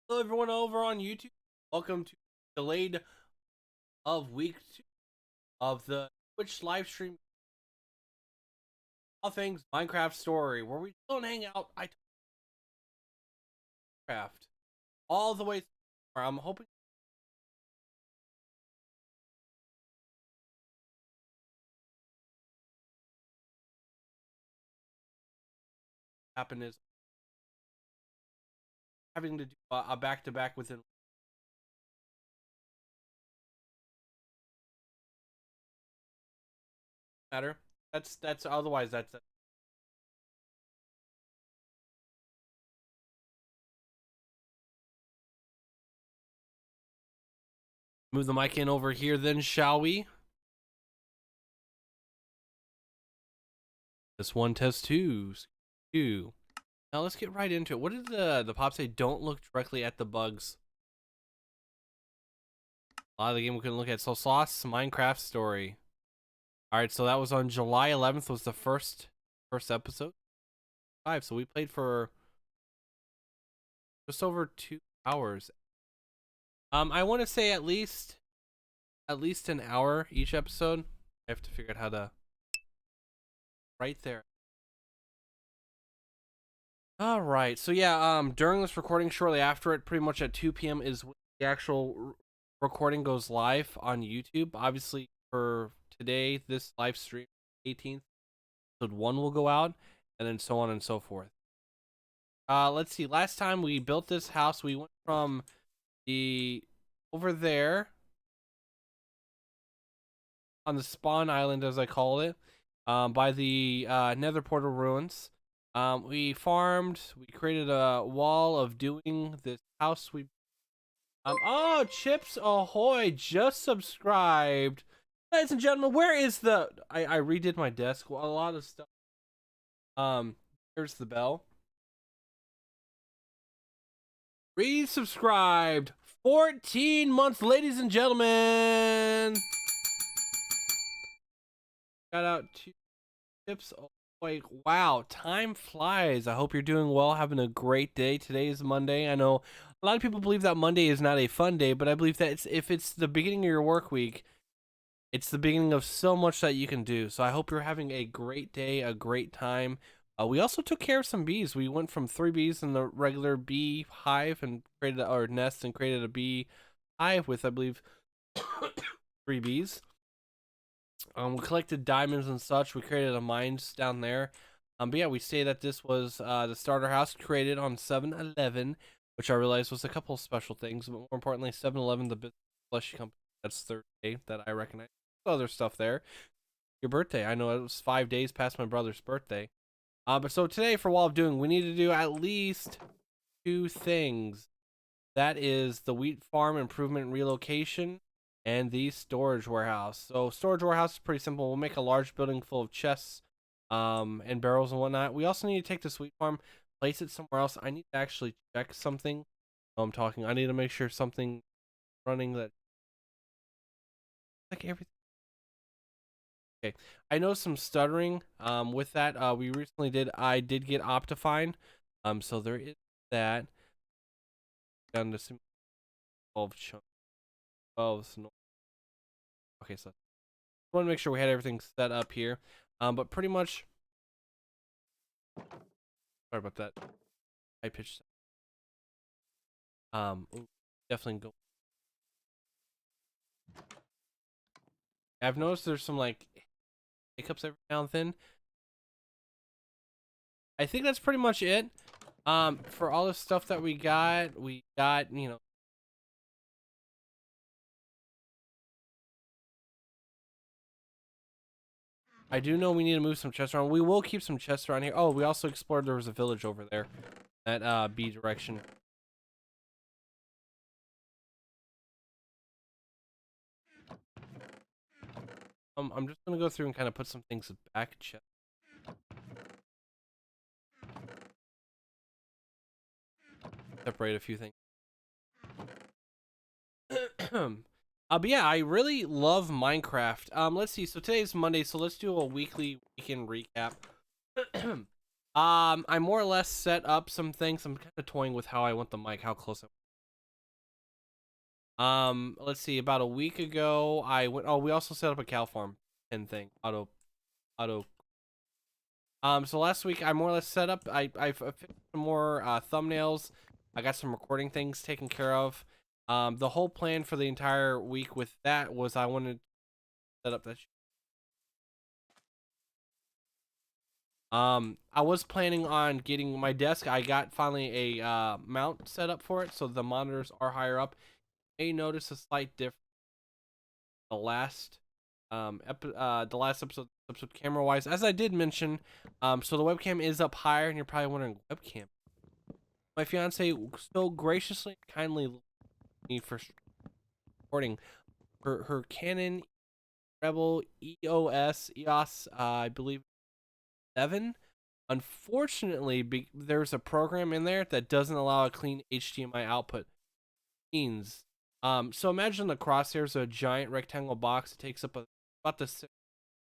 Hello, everyone over on YouTube. Welcome to delayed of week 2 of the Twitch live stream SlothFang's Minecraft story, where we don't hang out. I craft all the way through. I'm hoping happen is having to do a back-to-back within matter. That's otherwise that's move the mic in over here. Then shall we? This one test two. Now let's get right into it. What did the pop say? Don't look directly at the bugs. A lot of the game we couldn't look at. So Sloth's Minecraft story. All right, so that was on July 11th. Was the first episode. So we played for just over 2 hours. I want to say at least an hour each episode. I have to figure out how to. Right there. All right, so yeah, during this recording, shortly after it, pretty much at 2 p.m. is when the actual recording goes live on YouTube. Obviously, for today, this live stream, 18th, episode 1 will go out, and then so on and so forth. Let's see. Last time we built this house, we went from the over there on the spawn island, as I call it, by the Nether Portal ruins. We farmed. We created a wall of doing this house. Oh, Chips Ahoy just subscribed. Ladies and gentlemen, where is the... I redid my desk. A lot of stuff. Here's the bell. Resubscribed. 14 months, ladies and gentlemen. Shout out to Chips Ahoy. Wow, time flies. I hope you're doing well, having a great day. Today is Monday. I know a lot of people believe that Monday is not a fun day, but I believe that if it's the beginning of your work week, it's the beginning of so much that you can do. So I hope you're having a great day, a great time. We also took care of some bees. We went from 3 bees in the regular bee hive and created our nest and created a bee hive with, I believe, 3 bees. We collected diamonds and such. We created a mines down there. But yeah, we say that this was the starter house created on 7-Eleven, which I realized was a couple of special things, but more importantly, 7-Eleven, the business fleshy company that's Thursday that I recognize. Other stuff there. Your birthday. I know it was 5 days past my brother's birthday. But so today, for Wall of Doing, we need to do at least 2 things. That is the wheat farm improvement and relocation and the storage warehouse. So storage warehouse is pretty simple. We'll make a large building full of chests and barrels and whatnot. We also need to take the wheat farm, place it somewhere else. I need to actually check something. I'm talking. I need to make sure something running that like everything. Okay, I know some stuttering with that. I did get Optifine. So there is that. Down to 12 chunks. 12. Okay, so I want to make sure we had everything set up here. But pretty much. Sorry about that. I pitched. Definitely go. I've noticed there's some like hiccups every now and then. I think that's pretty much it. For all the stuff that we got, you know. I do know we need to move some chests around. We will keep some chests around here. Oh, we also explored there was a village over there. That B direction. I'm just gonna go through and kind of put some things back. Separate a few things. But yeah, I really love Minecraft. Let's see. So today's Monday, so let's do a weekend recap. I more or less set up some things. I'm kind of toying with how I want the mic, how close Let's see. About a week ago, I went. Oh, we also set up a cow farm and thing. Auto. So last week I more or less set up. I've fixed some more thumbnails. I got some recording things taken care of. The whole plan for the entire week with that was I wanted to set up that. I was planning on getting my desk. I got finally a mount set up for it, so the monitors are higher up. You may notice a slight difference. The last the last episode camera wise, as I did mention, so the webcam is up higher, and you're probably wondering webcam. My fiance so graciously and kindly me for recording her Canon Rebel EOS, I believe 7. Unfortunately, there's a program in there that doesn't allow a clean HDMI output. Means, so imagine the crosshairs, a giant rectangle box. It takes up about the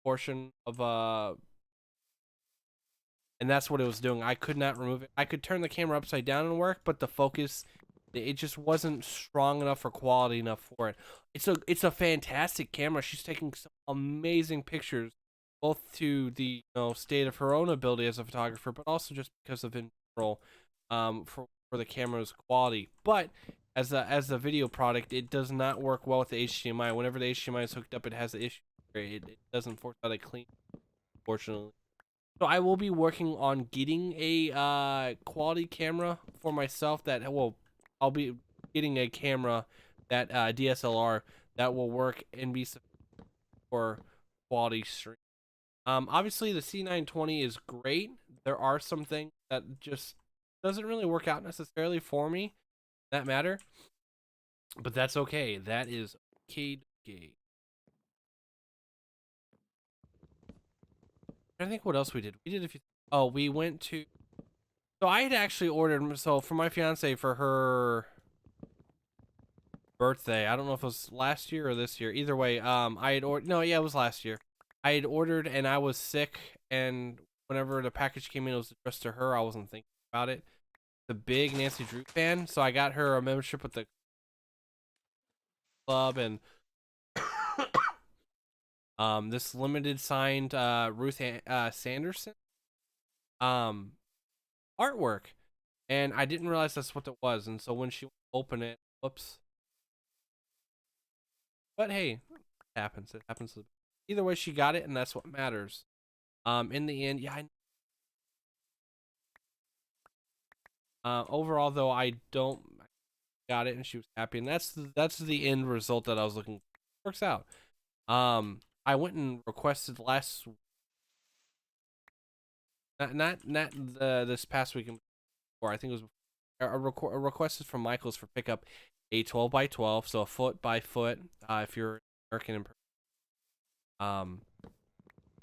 portion of and that's what it was doing. I could not remove it. I could turn the camera upside down and work, but the focus, it just wasn't strong enough or quality enough for it. It's a fantastic camera. She's taking some amazing pictures, both to the state of her own ability as a photographer, but also just because of in general, for the camera's quality. But as a video product, it does not work well with the HDMI. Whenever the HDMI is hooked up, it has an issue. It doesn't force out a clean, fortunately. So I will be working on getting a quality camera for myself. I'll be getting a camera that DSLR that will work and be for quality stream. Obviously the C920 is great. There are some things that just doesn't really work out necessarily for me that matter, but that's okay. That is okay. I think what else we did. We did a few. Oh, we went to. So I had actually ordered. So for my fiance for her birthday. I don't know if it was last year or this year. Either way, I had ordered. No, yeah, it was last year. I had ordered and I was sick. And whenever the package came in, it was addressed to her. I wasn't thinking about it. The big Nancy Drew fan, so I got her a membership with the club and this limited signed Ruth Sanderson um artwork, and I didn't realize that's what it was. And so when she opened it, whoops. But hey, it happens. It happens. Either way, she got it, and that's what matters. In the end, yeah. Overall, though, I don't got it, and she was happy, and that's the end result that I was looking for. Works out. I went and requested last, not this past weekend, or I think it was a requested from Michael's for pickup a 12 by 12, so a foot by foot. If you're American,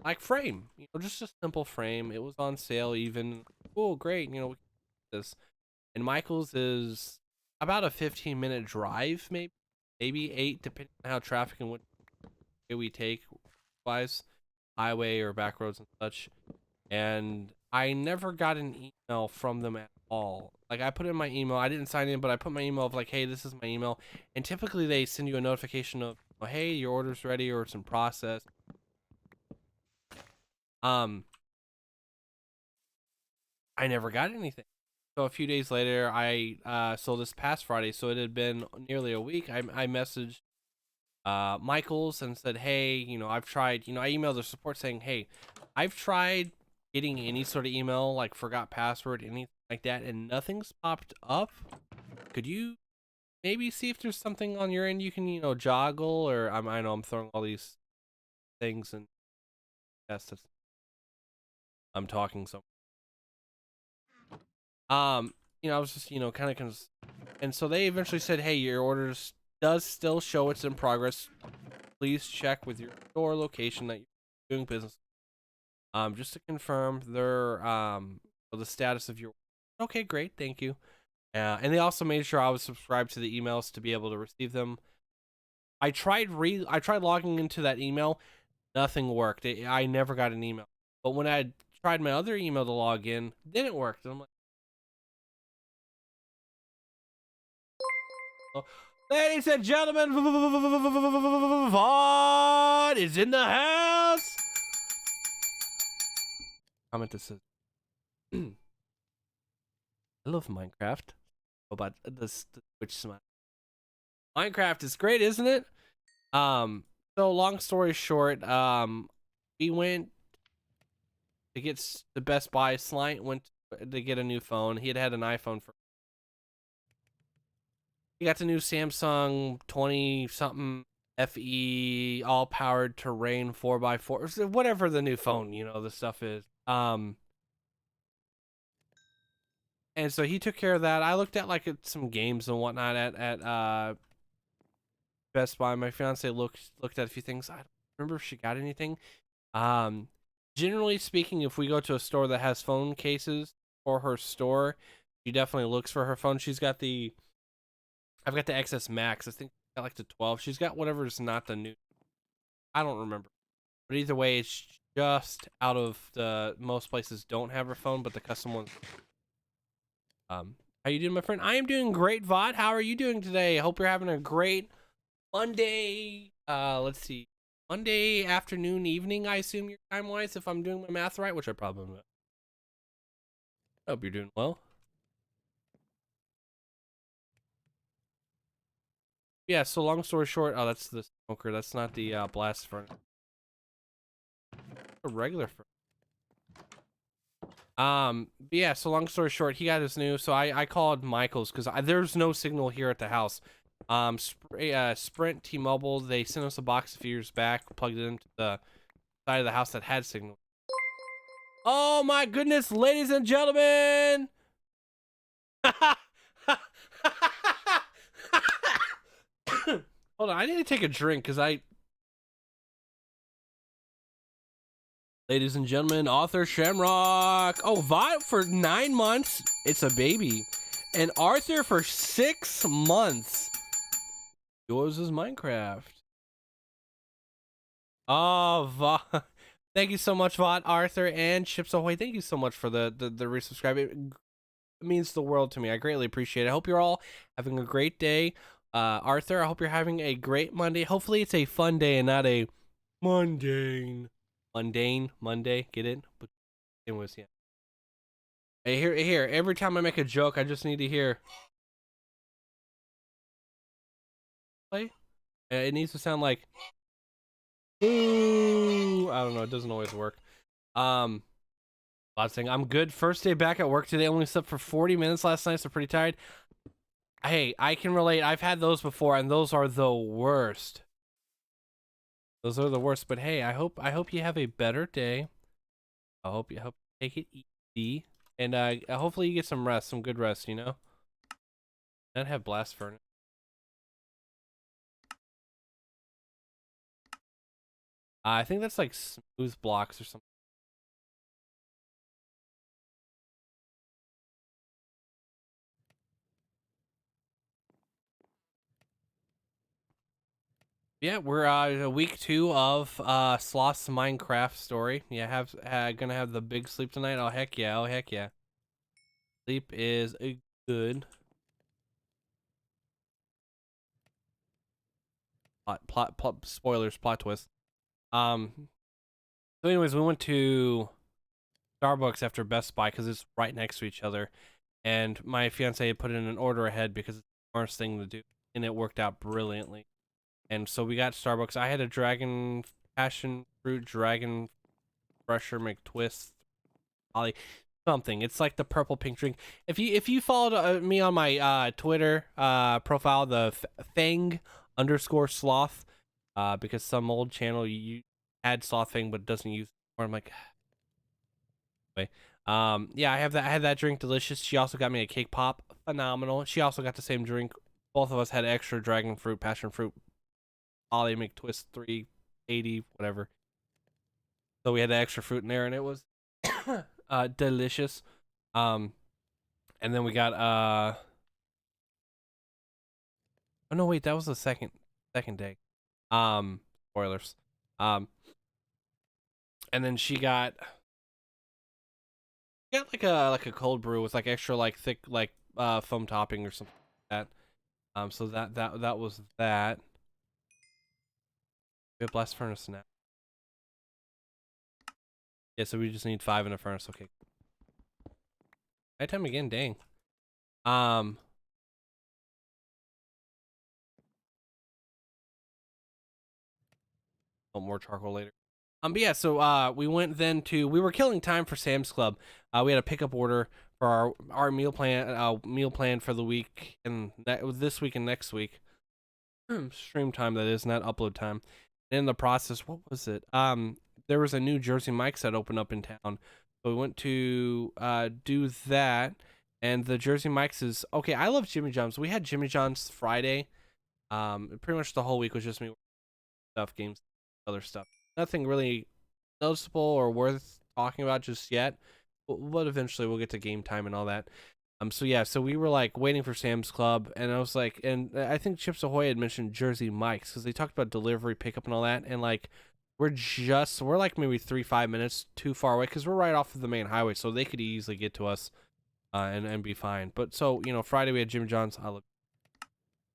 like frame, just a simple frame. It was on sale even. Oh, great, this. And Michael's is about a 15-minute drive, maybe 8, depending on how traffic and what way we take, wise, highway or back roads and such. And I never got an email from them at all. Like, I put in my email, I didn't sign in, but I put my email of like, hey, this is my email. And typically they send you a notification of, hey, your order's ready or it's in process. I never got anything. So a few days later, so this past Friday, so it had been nearly a week, I messaged Michaels and said, hey, I've tried, I emailed the support saying, hey, I've tried getting any sort of email, like forgot password, anything like that, and nothing's popped up. Could you maybe see if there's something on your end you can, joggle, or I know I'm throwing all these things, and yes, I'm talking so. I was just, kind of, and so they eventually said, hey, your orders does still show it's in progress. Please check with your store location that you're doing business. Just to confirm the status of your. Okay, great, thank you. And they also made sure I was subscribed to the emails to be able to receive them. I tried logging into that email, nothing worked. I never got an email. But when I tried my other email to log in, then it worked. And I'm like, oh. Ladies and gentlemen, Vaughn is in the house. Comment this says, I love Minecraft. About this, which smile. Minecraft is great, isn't it? So long story short, we went to get the Best Buy. Slint went to get a new phone. He had an iPhone for. He got the new Samsung 20 something FE all powered terrain 4x4, whatever the new phone, the stuff is. And so he took care of that. I looked at like some games and whatnot at Best Buy. My fiance looked at a few things. I don't remember if she got anything. Um, Generally speaking, if we go to a store that has phone cases for her store, she definitely looks for her phone. I've got the XS Max. I think I got like the 12. She's got whatever is not the new. I don't remember. But either way, it's just out of the most places don't have her phone, but the custom ones. How you doing, my friend? I am doing great, Vod. How are you doing today? I hope you're having a great Monday. Let's see. Monday afternoon, evening, I assume your time wise, if I'm doing my math right, which I probably am. I hope you're doing well. Yeah, so long story short, oh, that's the smoker. That's not the blast furnace. A regular furnace. But yeah, so long story short, he got his new, so I called Michael's because there's no signal here at the house. Sprint, T-Mobile, they sent us a box a few years back, plugged it into the side of the house that had signal. Oh my goodness, ladies and gentlemen! Hold on, I need to take a drink because Ladies and gentlemen, Arthur Shamrock. Oh, Vought for 9 months. It's a baby. And Arthur for 6 months. Yours is Minecraft. Oh, Vought. Thank you so much, Vought, Arthur, and Chips Ahoy. Thank you so much for the resubscribe. It means the world to me. I greatly appreciate it. I hope you're all having a great day. Arthur, I hope you're having a great Monday. Hopefully it's a fun day and not a mundane Monday. Get it? But anyways, yeah. Hey, here. Every time I make a joke, I just need to hear. Play. It needs to sound like. Ooh, I don't know. It doesn't always work. Last thing, I'm good. First day back at work today. Only slept for 40 minutes last night, so pretty tired. Hey, I can relate. I've had those before, and those are the worst. Those are the worst. But hey, I hope you have a better day. I hope you take it easy, and hopefully you get some rest, some good rest. I'd have blast furnace. I think that's like smooth blocks or something. Yeah, we're week 2 of Sloth's Minecraft story. Yeah, gonna have the big sleep tonight. Oh heck yeah! Oh heck yeah! Sleep is good. Plot spoilers, plot twist. So anyways, we went to Starbucks after Best Buy because it's right next to each other, and my fiance had put in an order ahead because it's the smartest thing to do, and it worked out brilliantly. And so we got Starbucks. I had a dragon passion fruit dragon fresher McTwist Ollie something. It's like the purple pink drink. If you followed me on my Twitter profile, the Fang_Sloth, because some old channel you had SlothFang but doesn't use it anymore. I'm like, anyway. Yeah, I had that drink, delicious. She also got me a cake pop, phenomenal. She also got the same drink. Both of us had extra dragon fruit, passion fruit, Ollie McTwist 380, whatever. So we had the extra fruit in there, and it was delicious. And then we got oh no, wait, that was the second day. Spoilers. And then she got like a cold brew with like extra like thick like foam topping or something like that. So that was that. We have blast furnace now. Yeah, so we just need 5 in a furnace. Okay. Nighttime again, dang. Oh, more charcoal later. But yeah, so we went then to we were killing time for Sam's Club. We had a pickup order for our meal plan for the week and this week and next week. Stream time that is, not upload time. In the process, what was it? There was a new Jersey Mike's that opened up in town. So we went to do that, and the Jersey Mike's is okay. I love Jimmy John's. We had Jimmy John's Friday. Pretty much the whole week was just me stuff, games, other stuff. Nothing really noticeable or worth talking about just yet. But eventually we'll get to game time and all that. So yeah, so we were like waiting for Sam's Club, and I was like, and I think Chips Ahoy had mentioned Jersey Mike's because they talked about delivery, pickup, and all that, and like we're like maybe 3-5 minutes too far away because we're right off of the main highway, so they could easily get to us, and be fine. But so Friday we had Jimmy John's. I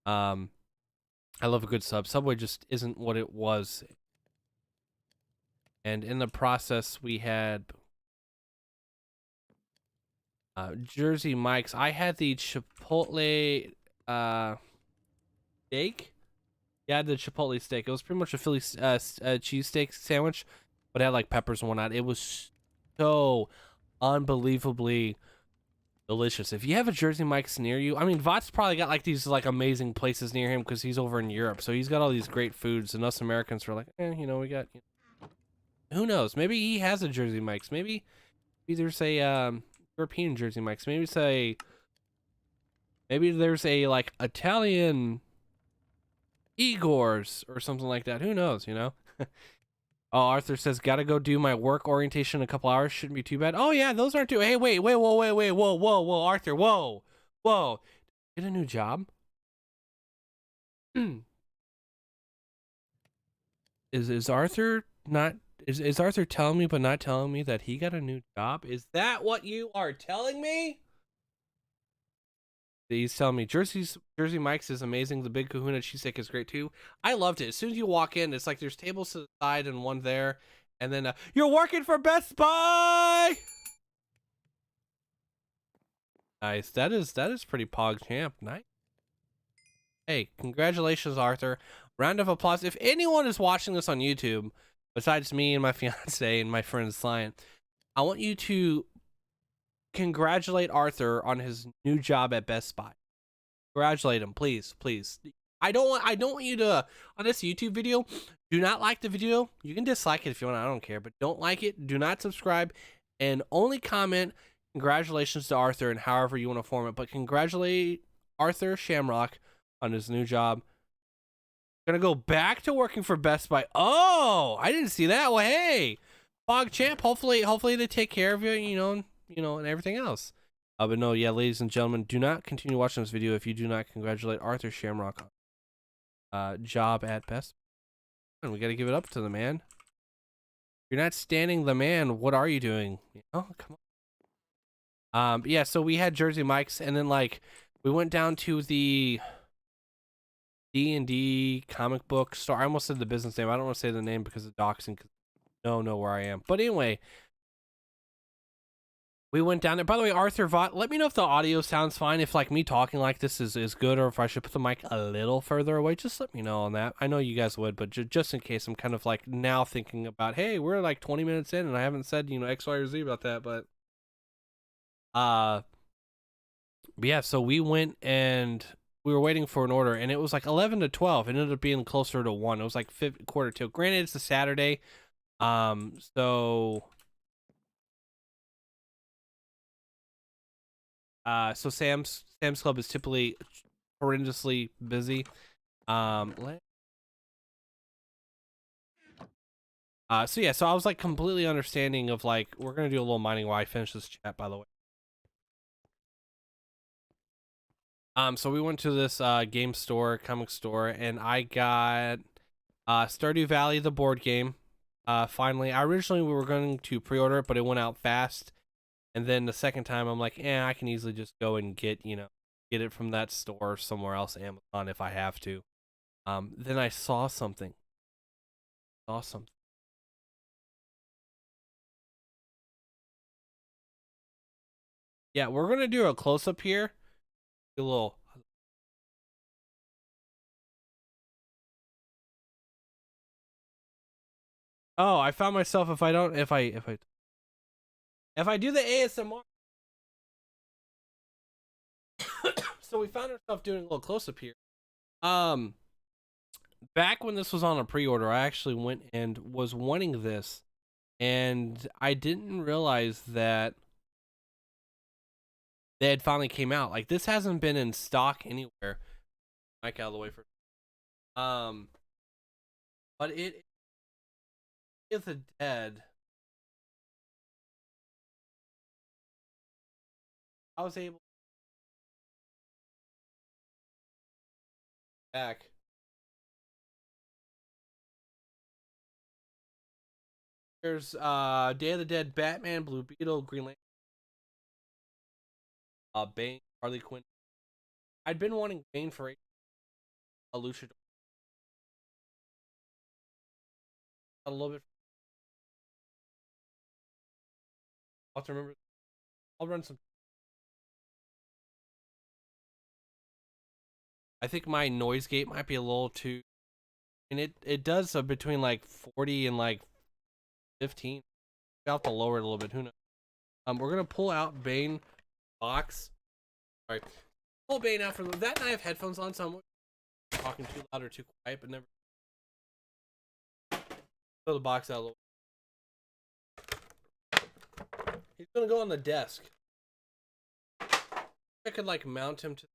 love a good sub. Subway just isn't what it was, and in the process we had Jersey Mike's. I had the Chipotle steak. Yeah, the Chipotle steak. It was pretty much a Philly cheesesteak sandwich, but it had like peppers and whatnot. It was so unbelievably delicious. If you have a Jersey Mike's near you, I mean, Vot's probably got like these like amazing places near him because he's over in Europe, so he's got all these great foods, and us Americans are like, we got. Who knows? Maybe he has a Jersey Mike's. Maybe there's a European Jersey Mike's. Maybe there's a like Italian Igor's or something like that. Who knows, Oh, Arthur says, gotta go do my work orientation in a couple hours. Shouldn't be too bad. Oh, yeah, those aren't too. Hey, wait, whoa, Arthur, whoa. Get a new job? Is Arthur not. Is Arthur telling me but not telling me that he got a new job? Is that what you are telling me? He's telling me Jersey Mike's is amazing. The Big Kahuna cheesesteak is great too. I loved it. As soon as you walk in, it's like there's tables to the side and one there, and then you're working for Best Buy. Nice. That is pretty pog champ. Nice. Hey, congratulations, Arthur. Round of applause. If anyone is watching this on YouTube, besides me and my fiance and my friend Slime, I want you to congratulate Arthur on his new job at Best Buy. Congratulate him, please. I don't want you to, on this YouTube video, do not like the video. You can dislike it if you want, I don't care, but don't like it, do not subscribe, and only comment congratulations to Arthur and however you want to form it. But congratulate Arthur Shamrock on his new job. Gonna go back to working for Best Buy. Oh, I didn't see that. Well, hey, Fog Champ, hopefully they take care of you, and everything else. But no, yeah, ladies and gentlemen, do not continue watching this video if you do not congratulate Arthur Shamrock on job at Best Buy. And we got to give it up to the man. If you're not standing the man, what are you doing? Come on. But yeah, so we had Jersey Mike's, and then like we went down to the D&D comic book store. I almost said the business name. I don't want to say the name because of doxing. Know where I am. But anyway, we went down there. By the way, Arthur Vaught, let me know if the audio sounds fine. If like me talking like this is good, or if I should put the mic a little further away. Just let me know on that. I know you guys would, but just in case, I'm kind of like now thinking about, hey, we're like 20 minutes in and I haven't said X, Y, or Z about that. But yeah, so we went and we were waiting for an order, and it was like 11 to 12. It ended up being closer to 1. It was like quarter to. Granted, it's a Saturday. So Sam's Club is typically horrendously busy. So yeah, so I was like completely understanding of like, we're gonna do a little mining while I finish this chat, by the way. So we went to this game store, comic store, and I got Stardew Valley, the board game. Finally, we were going to pre-order it, but it went out fast. And then the second time, I'm like, I can easily just go and get get it from that store or somewhere else, Amazon, if I have to. Then I saw something. Yeah, we're gonna do a close up here. A little. Oh, I found myself if I don't if I do the ASMR. So we found ourselves doing a little close up here. Um, Back when this was on a pre-order, I actually went and was wanting this, and I didn't realize that they had finally came out. Like this hasn't been in stock anywhere. Mic out of the way for. Um, but it is a dead. I was able back. There's Day of the Dead, Batman, Blue Beetle, Green Lantern, Bane, Harley Quinn. I'd been wanting Bane for a luchador. A little bit. I'll have to remember. I'll run some. I think my noise gate might be a little too, and it does between like 40 and like 15. I'll have to lower it a little bit. Who knows? We're gonna pull out Bane box. All right, pull Bane out for that. And I have headphones on, so I'm talking too loud or too quiet, but never. Pull the box out a little. He's gonna go on the desk. I could like mount him to.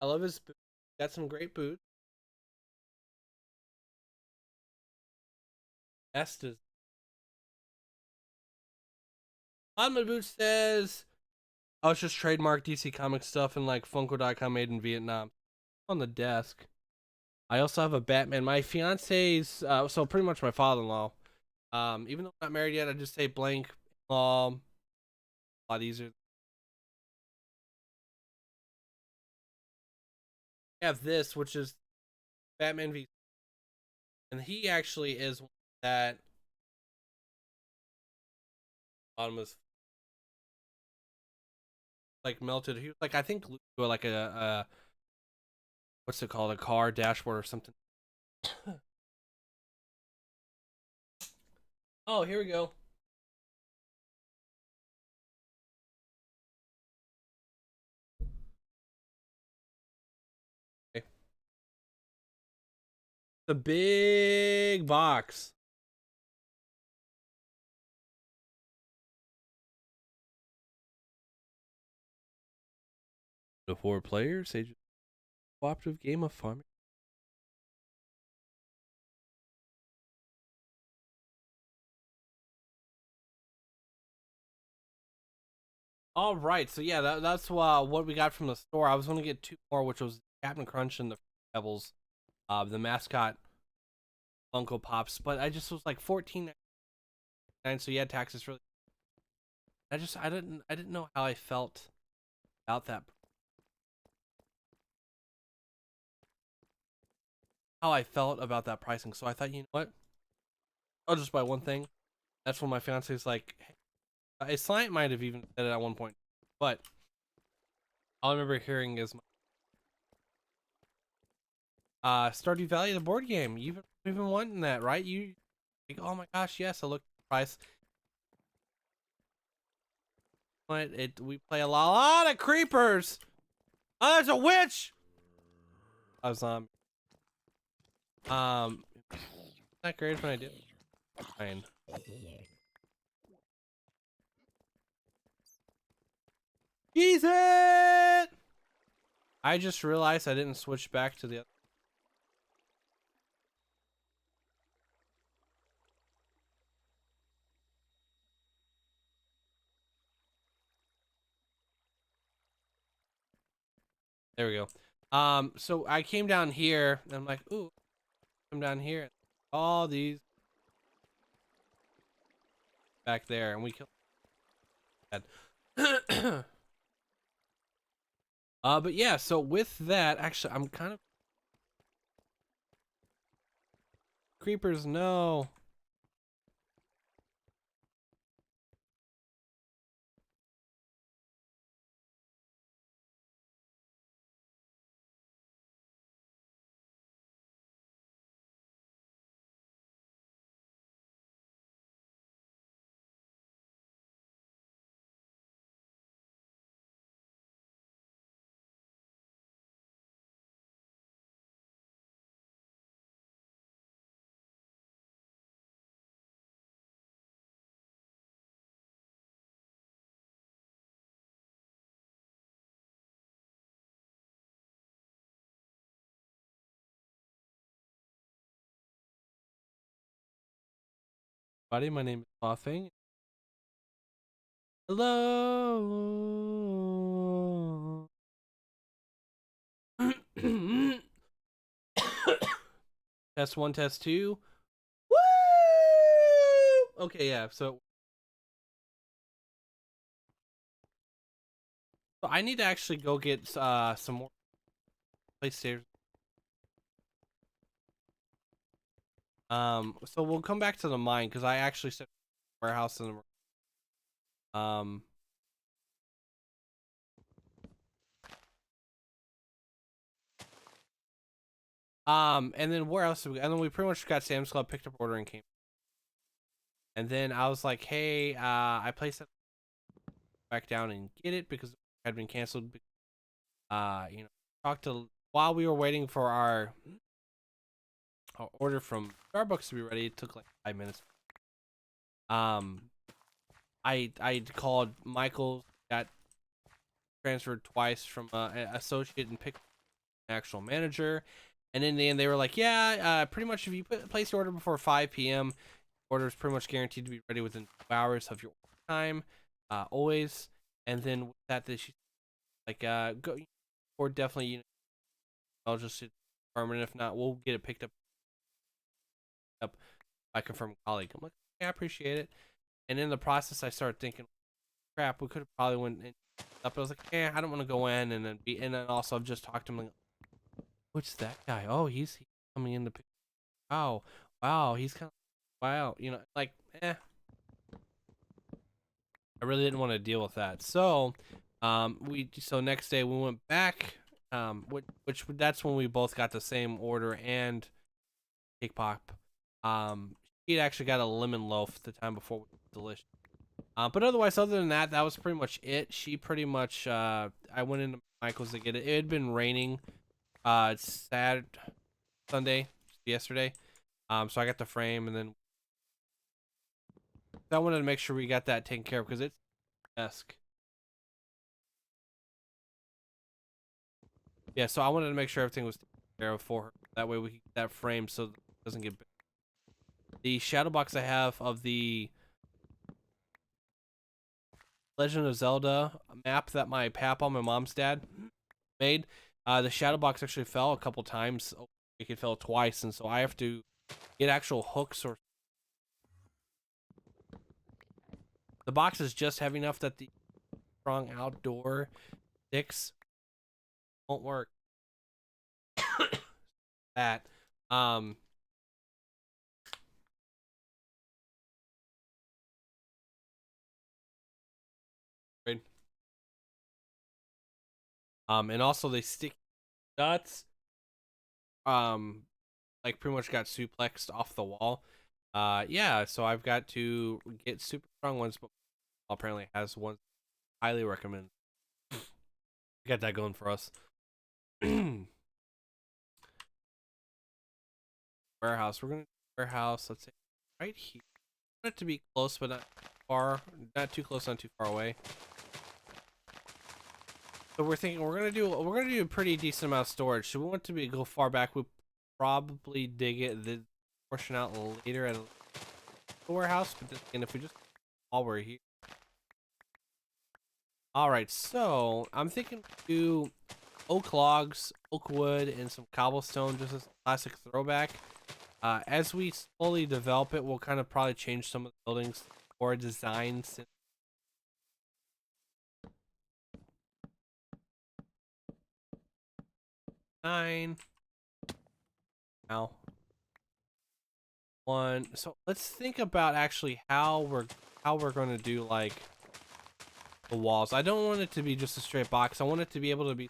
I love his boots. Got some great boots. Estes. On my boot says, "Oh, it's just trademark DC Comics stuff and like Funko.com made in Vietnam." On the desk. I also have a Batman. My fiance's, so pretty much my father-in-law. Even though I'm not married yet, I just say blank. A lot easier. I have this, which is Batman v, and he actually is one that bottom is like melted. He was like, I think like a what's it called, a car dashboard or something. Oh, here we go. Okay. The big box. The 4 players, a cooperative game of farming. All right, so yeah, that's what we got from the store. I was going to get 2 more, which was Captain Crunch and the Pebbles, the mascot Funko Pops, but I just was like 14.99, so yeah, taxes really. I didn't know how I felt about that. How I felt about that pricing. So I thought, you know what? I'll just buy one thing. That's when my fiance's like, hey, a client might have even said it at one point, but all I remember hearing is Stardew Valley, the board game. You've been wanting that, right? You like, oh my gosh, yes. I looked at the price. But we play a lot of creepers. Oh, there's a witch. A zombie. Not great when I do. Fine. Ease it. I just realized I didn't switch back to the other. There we go. So I came down here and I'm like, ooh, come down here. All these back there, and we killed that. But yeah, so with that, actually, I'm kind of creepers. No. Buddy, my name is SlothFang. Hello. Test one, test two. Woo! Okay, yeah. So I need to actually go get some more PlayStation. So we'll come back to the mine because I actually set warehouse in the and then where else? And then we pretty much got Sam's Club, picked up order, and came. And then I was like, hey, I placed it back down and get it because it had been canceled. You know, talked to while we were waiting for our order from Starbucks to be ready. It took like 5 minutes. I called Michael, got transferred twice from an associate and picked an actual manager. And in the end, they were like, yeah, pretty much if you place your order before 5 p.m., order is pretty much guaranteed to be ready within 2 hours of your time, always. And then with that, she like, go, or definitely, you know, I'll just permanent. If not, we'll get it picked up by confirmed colleague. I'm like, yeah, I appreciate it. And in the process, I started thinking, crap, we could have probably went up. I was like, I don't want to go in and then also I've just talked to him like, what's that guy? Oh, he's coming in to pick. Wow, wow, he's kind of wow, you know, like, I really didn't want to deal with that. So, next day we went back, which that's when we both got the same order and cake pop. She'd actually got a lemon loaf the time before, which was delicious. But otherwise, other than that, that was pretty much it. She pretty much, I went into Michael's to get it. It had been raining, Saturday, Sunday, yesterday. So I got the frame, and then I wanted to make sure we got that taken care of because it's desk. Yeah, so I wanted to make sure everything was taken care of for her. That way we can get that frame so it doesn't get big. The shadow box I have of the Legend of Zelda map that my papa, my mom's dad, made. The shadow box actually fell a couple times. It fell twice, and so I have to get actual hooks or. The box is just heavy enough that the strong outdoor sticks won't work. That right. And also they stick nuts like pretty much got suplexed off the wall. Yeah, so I've got to get super strong ones, but apparently has one. Highly recommend. Got that going for us. Warehouse. We're gonna warehouse. Let's say right here. I want it to be close, but not far. Not too close, not too far away. So we're thinking we're gonna do a pretty decent amount of storage. So we want to go far back. We probably dig it the portion out later at the warehouse. But then if we just while we're here. All right. So I'm thinking do oak logs, oak wood, and some cobblestone, just as a classic throwback. As we slowly develop it, we'll kind of probably change some of the buildings or design. Nine. Now. One. So let's think about actually how we're going to do like the walls. I don't want it to be just a straight box. I want it to be able to be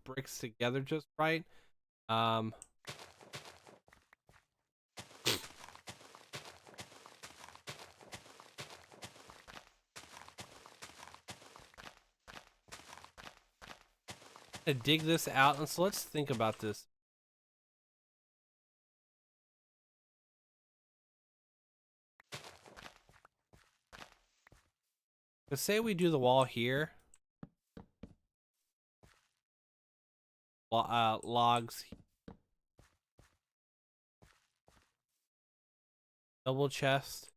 bricks together just right. To dig this out, and so let's think about this. Let's say we do the wall here. Logs. Double chest.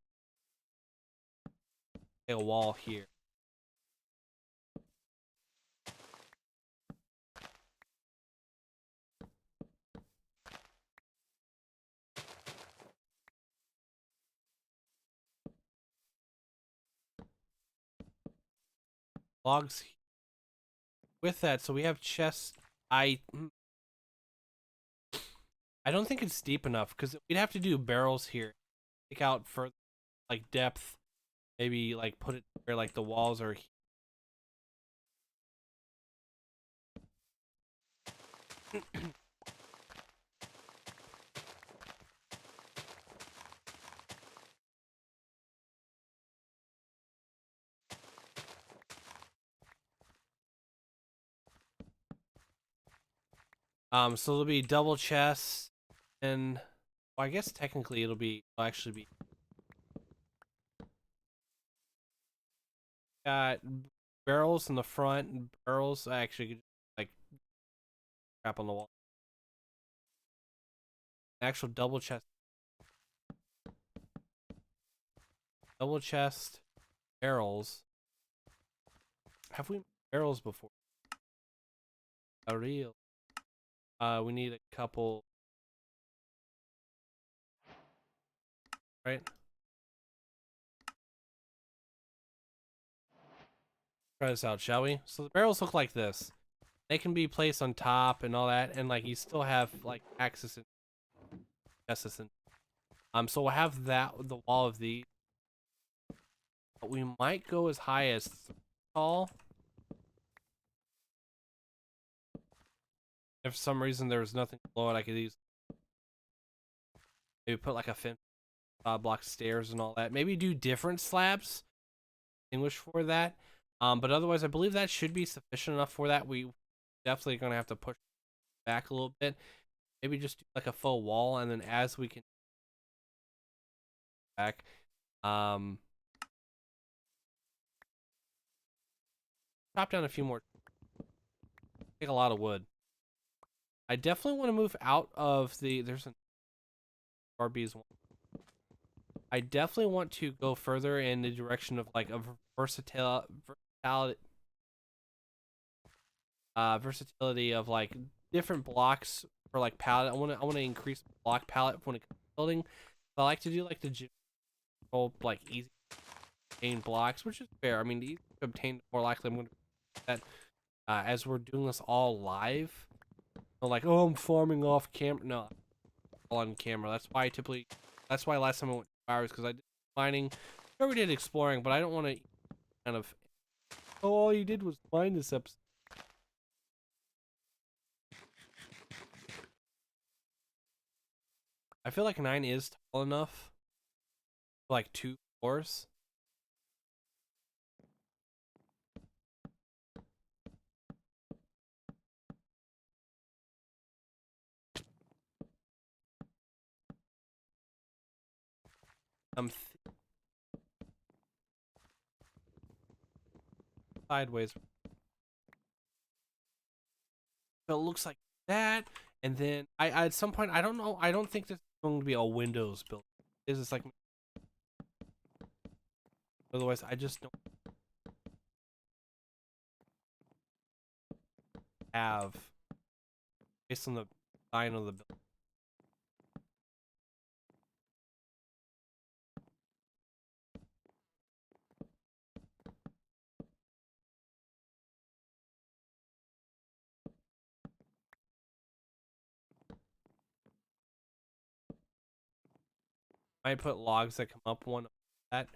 A wall here. Logs with that, so we have chests. I don't think it's deep enough because we'd have to do barrels here. Take out for like depth, maybe like put it where like the walls are. So there'll be double chests, and well, I guess technically it'll actually be got barrels in the front, and barrels actually could like crap on the wall. Actual double chest, barrels. Have we barrels before? A real. We need a couple. Right. Try this out, shall we? So the barrels look like this. They can be placed on top and all that, and like you still have like access and justice and so we'll have that with the wall of these. But we might go as high as tall. If for some reason there was nothing below it, I could use maybe put like a fence, block stairs and all that. Maybe do different slabs, distinguish for that. But otherwise, I believe that should be sufficient enough for that. We definitely gonna have to push back a little bit. Maybe just do like a faux wall, and then as we can back, chop down a few more. Take a lot of wood. I definitely want to move out of there's an RB's one. I definitely want to go further in the direction of like a versatility of like different blocks for like palette. I want to increase block palette when it comes to building. I like to do like the general like easy to obtain blocks, which is fair. I mean, the easy to obtain, more likely I'm going to do that as we're doing this all live. So like, oh, I'm farming off camera. No, all on camera. That's why last time I went 2 hours, because I did mining. Sure, we did exploring, but I don't want to kind of. Oh, all you did was mine this episode. I feel like 9 is tall enough for like 2 floors. I'm sideways. So it looks like that, and then I at some point, I don't know. I don't think this is going to be a Windows build. Is this like? Otherwise, I just don't have based on the design of the build. Might put logs that come up one of that.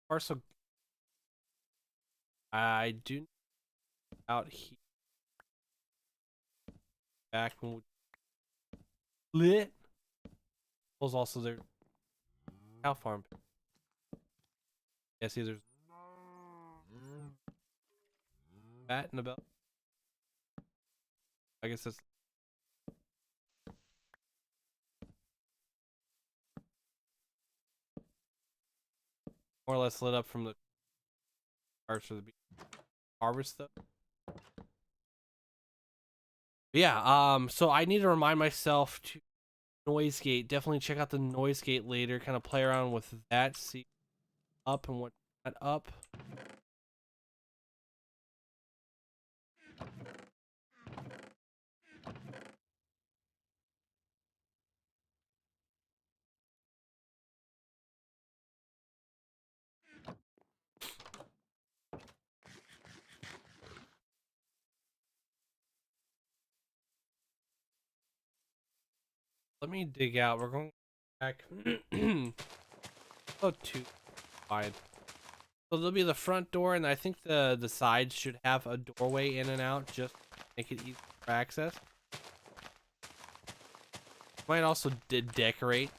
Also, I do out here back when we lit. Was also their cow farm. Yeah, see, there's fat in the belt. I guess that's more or less lit up from the parts of the harvest stuff. But yeah, so I need to remind myself to noise gate. Definitely check out the noise gate later. Kind of play around with that. See up and what that up. Let me dig out. We're going back. Oh, too wide. So there'll be the front door, and I think the sides should have a doorway in and out, just to make it easy for access. Might also decorate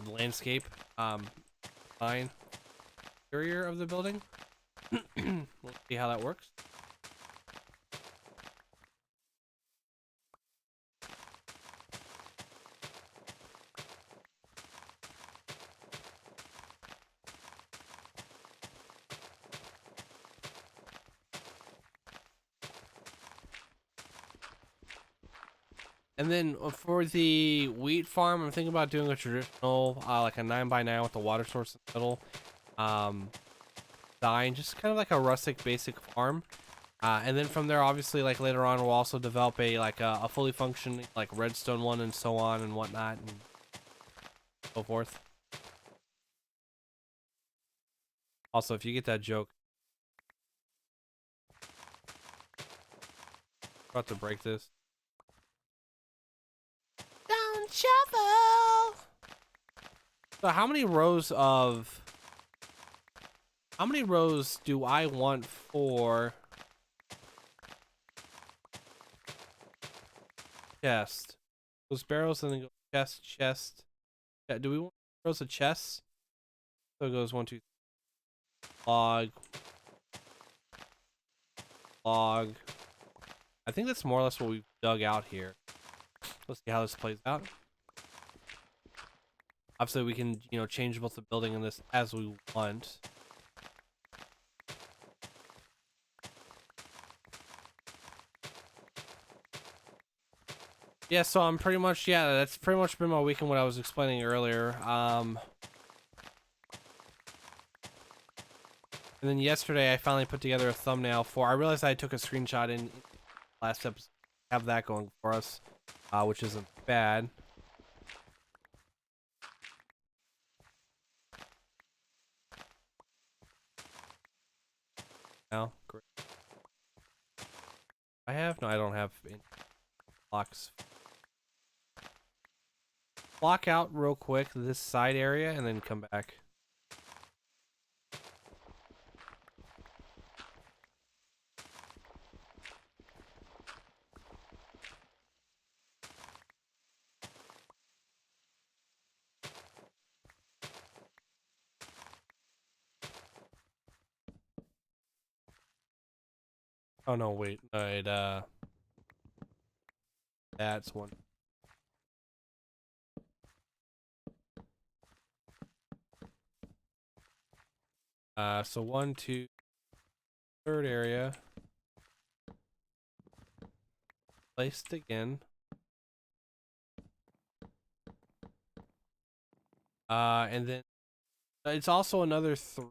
the landscape, fine interior of the building. We'll see how that works. And then for the wheat farm, I'm thinking about doing a traditional, like a 9x9 with the water source in the middle. Design, just kind of like a rustic basic farm. And then from there, obviously, like later on, we'll also develop a fully functioning like redstone one and so on and whatnot and so forth. Also, if you get that joke, I'm about to break this. Don't shuffle. So how many rows do I want for chest? Those barrels and then go chest. Yeah, do we want rows of chests? So it goes 1, 2, log. I think that's more or less what we've dug out here. Let's see how this plays out. Obviously, we can, change both the building and this as we want. Yeah, so I'm pretty much, that's pretty much been my weekend, what I was explaining earlier. And then yesterday, I finally put together a thumbnail I realized I took a screenshot in last episode. Have that going for us, which isn't bad. No, great. No, I don't have any blocks. Block out real quick this side area and then come back. Oh no, wait. That's one. So 1, 2, third area. Placed again. And then it's also another 3.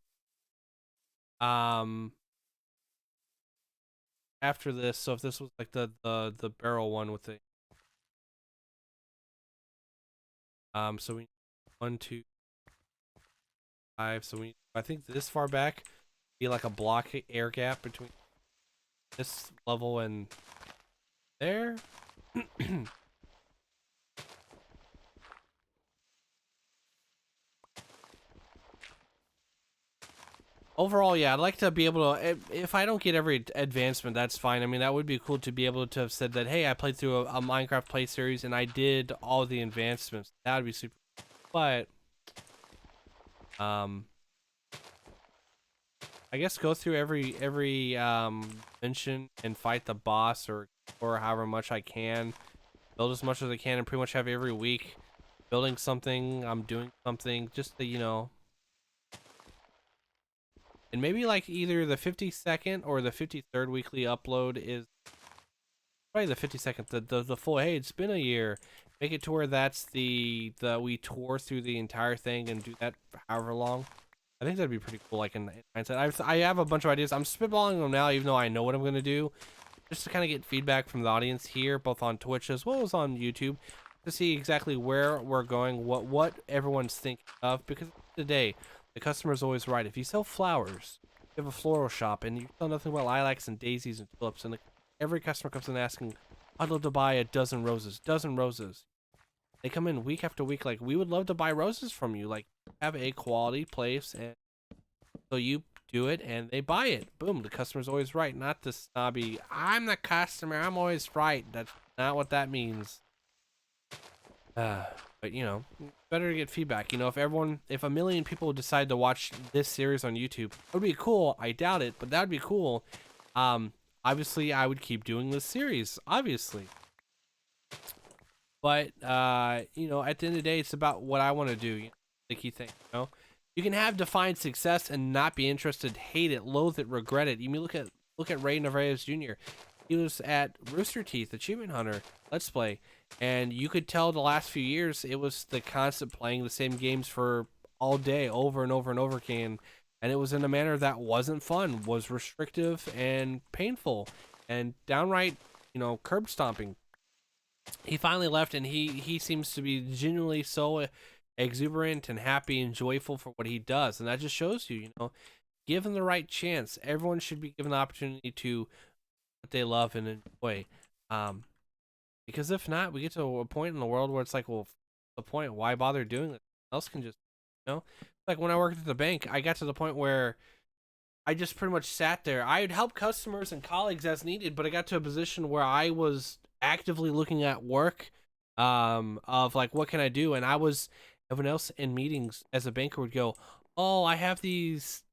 After this, so if this was like the barrel one with the so we 1, 2, 5. So I think this far back be like a block air gap between this level and there. overall, yeah, I'd like to be able to, if I don't get every advancement, that's fine. I mean, that would be cool to be able to have said that, hey, I played through a Minecraft play series and I did all the advancements. That would be super. But, um, I guess go through every mission and fight the boss or however much I can. Build as much as I can and pretty much have every week building something, I'm doing something, just to, and maybe like either the 52nd or the 53rd weekly upload is probably the 52nd, the full, hey, it's been a year. Make it to where that's the we tour through the entire thing and do that for however long. I think that'd be pretty cool, like in hindsight. I have a bunch of ideas. I'm spitballing them now, even though I know what I'm going to do, just to kind of get feedback from the audience here, both on Twitch as well as on YouTube, to see exactly where we're going, what everyone's thinking of, because today, the customer's always right. If you sell flowers, you have a floral shop, and you sell nothing but lilacs and daisies and tulips, and every customer comes in asking, I'd love to buy a dozen roses. They come in week after week, like, we would love to buy roses from you, like, have a quality place, and so you do it and they buy it. Boom, the customer's always right, not the snobby, I'm the customer, I'm always right. That's not what that means. But better to get feedback. If a million people decide to watch this series on YouTube, it would be cool. I doubt it, but that would be cool. Obviously I would keep doing this series, obviously. But at the end of the day, it's about what I want to do. The key thing, you can have defined success and not be interested, hate it, loathe it, regret it. You mean look at Ray Narvaez Jr. He was at Rooster Teeth Achievement Hunter Let's Play, and you could tell the last few years it was the constant playing the same games for all day, over and over and over again, and it was in a manner that wasn't fun, was restrictive and painful, and downright, curb stomping. He finally left, and he seems to be genuinely so exuberant and happy and joyful for what he does, and that just shows you, give him the right chance. Everyone should be given the opportunity to what they love and enjoy, because if not, we get to a point in the world where it's like, well, the point, why bother doing this? Else can just, like when I worked at the bank, I got to the point where I just pretty much sat there. I'd help customers and colleagues as needed, but I got to a position where I was actively looking at work, of like, what can I do? And everyone else in meetings as a banker would go, oh, I have these.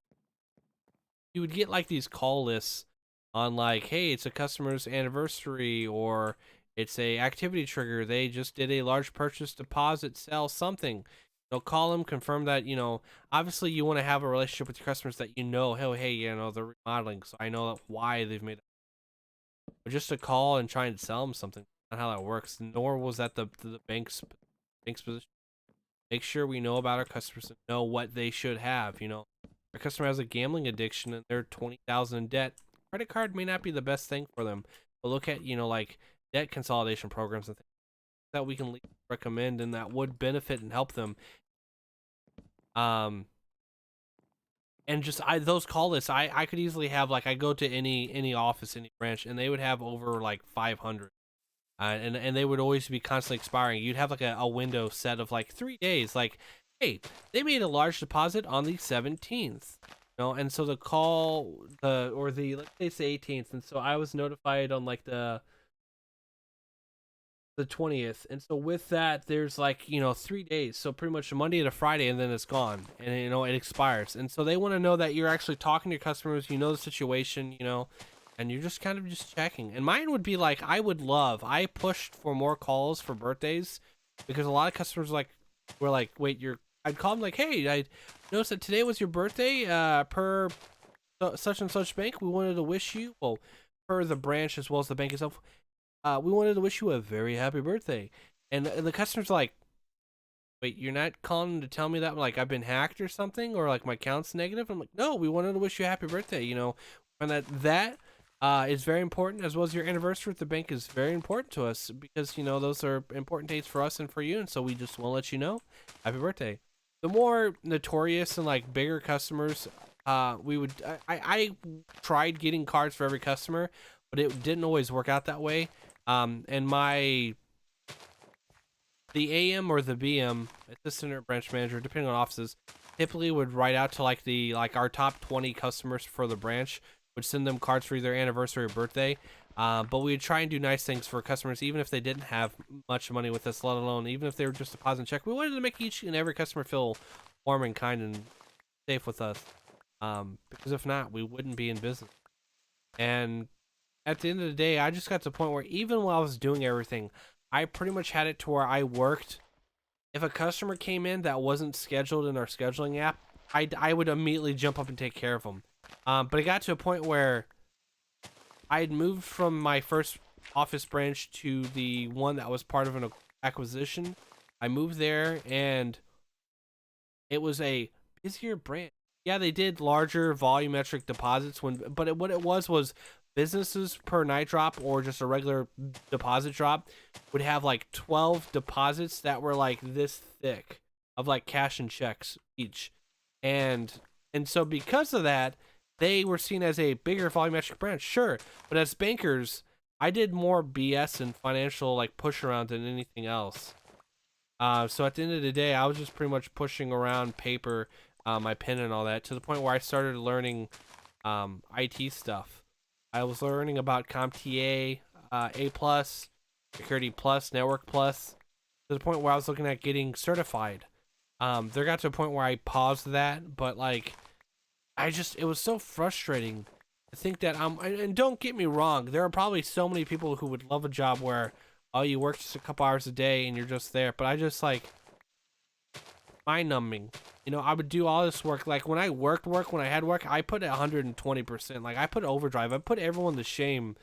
You would get like these call lists on like, hey, it's a customer's anniversary, or it's a activity trigger. They just did a large purchase deposit, sell something. They'll call them, confirm that, obviously you want to have a relationship with your customers that hey, they're remodeling, so I know why they've made it. But just to call and try and sell them something, not how that works. Nor was that the bank's position. Make sure we know about our customers and know what they should have. Our customer has a gambling addiction and they're $20,000 in debt. Credit card may not be the best thing for them, but look at like debt consolidation programs and things that we can recommend and that would benefit and help them. And just those call lists, I could easily have, like, I go to any office, any branch, and they would have over like 500. And they would always be constantly expiring. You'd have like a window set of like 3 days. Like, hey, they made a large deposit on the 17th, and so let's say it's the 18th, and so I was notified on like the 20th, and so with that there's like 3 days, so pretty much Monday to Friday, and then it's gone, and it expires. And so they want to know that you're actually talking to your customers, the situation, and you're just kind of just checking. And mine would be like, I pushed for more calls for birthdays, because a lot of customers were like, wait, I'd call them like, hey, I noticed that today was your birthday, per such and such bank. We wanted to wish you, well, per the branch as well as the bank itself, we wanted to wish you a very happy birthday. And the customer's like, wait, you're not calling to tell me that like I've been hacked or something, or like my account's negative? I'm like, no, we wanted to wish you a happy birthday, and that is very important, as well as your anniversary with the bank is very important to us, because those are important dates for us and for you, and so we just want to let you know, happy birthday. The more notorious and like bigger customers, I tried getting cards for every customer, but it didn't always work out that way. And the AM or the BM, assistant or branch manager, depending on offices, typically would write out to like our top 20 customers for the branch, would send them cards for either anniversary or birthday. But we would try and do nice things for customers, even if they didn't have much money with us, let alone even if they were just depositing check. We wanted to make each and every customer feel warm and kind and safe with us. Because if not, we wouldn't be in business. And at the end of the day, I just got to the point where even while I was doing everything, I pretty much had it to where I worked. If a customer came in that wasn't scheduled in our scheduling app, I would immediately jump up and take care of them. But it got to a point where I had moved from my first office branch to the one that was part of an acquisition. I moved there and it was a busier branch. Yeah, they did larger volumetric deposits but what it was businesses per night drop or just a regular deposit drop would have like 12 deposits that were like this thick of like cash and checks each. And so because of that, they were seen as a bigger volumetric branch, sure. But as bankers, I did more BS and financial like push around than anything else. So at the end of the day, I was just pretty much pushing around paper, my pen and all that, to the point where I started learning IT stuff. I was learning about CompTIA, A+, Security Plus, Network Plus, to the point where I was looking at getting certified. There got to a point where I paused that, but like, it was so frustrating to think that and don't get me wrong, there are probably so many people who would love a job where, oh, you work just a couple hours a day and you're just there. But I just like, mind numbing. You know, I would do all this work. Like when I when I had work, I put 120%. Like I put overdrive. I put everyone to shame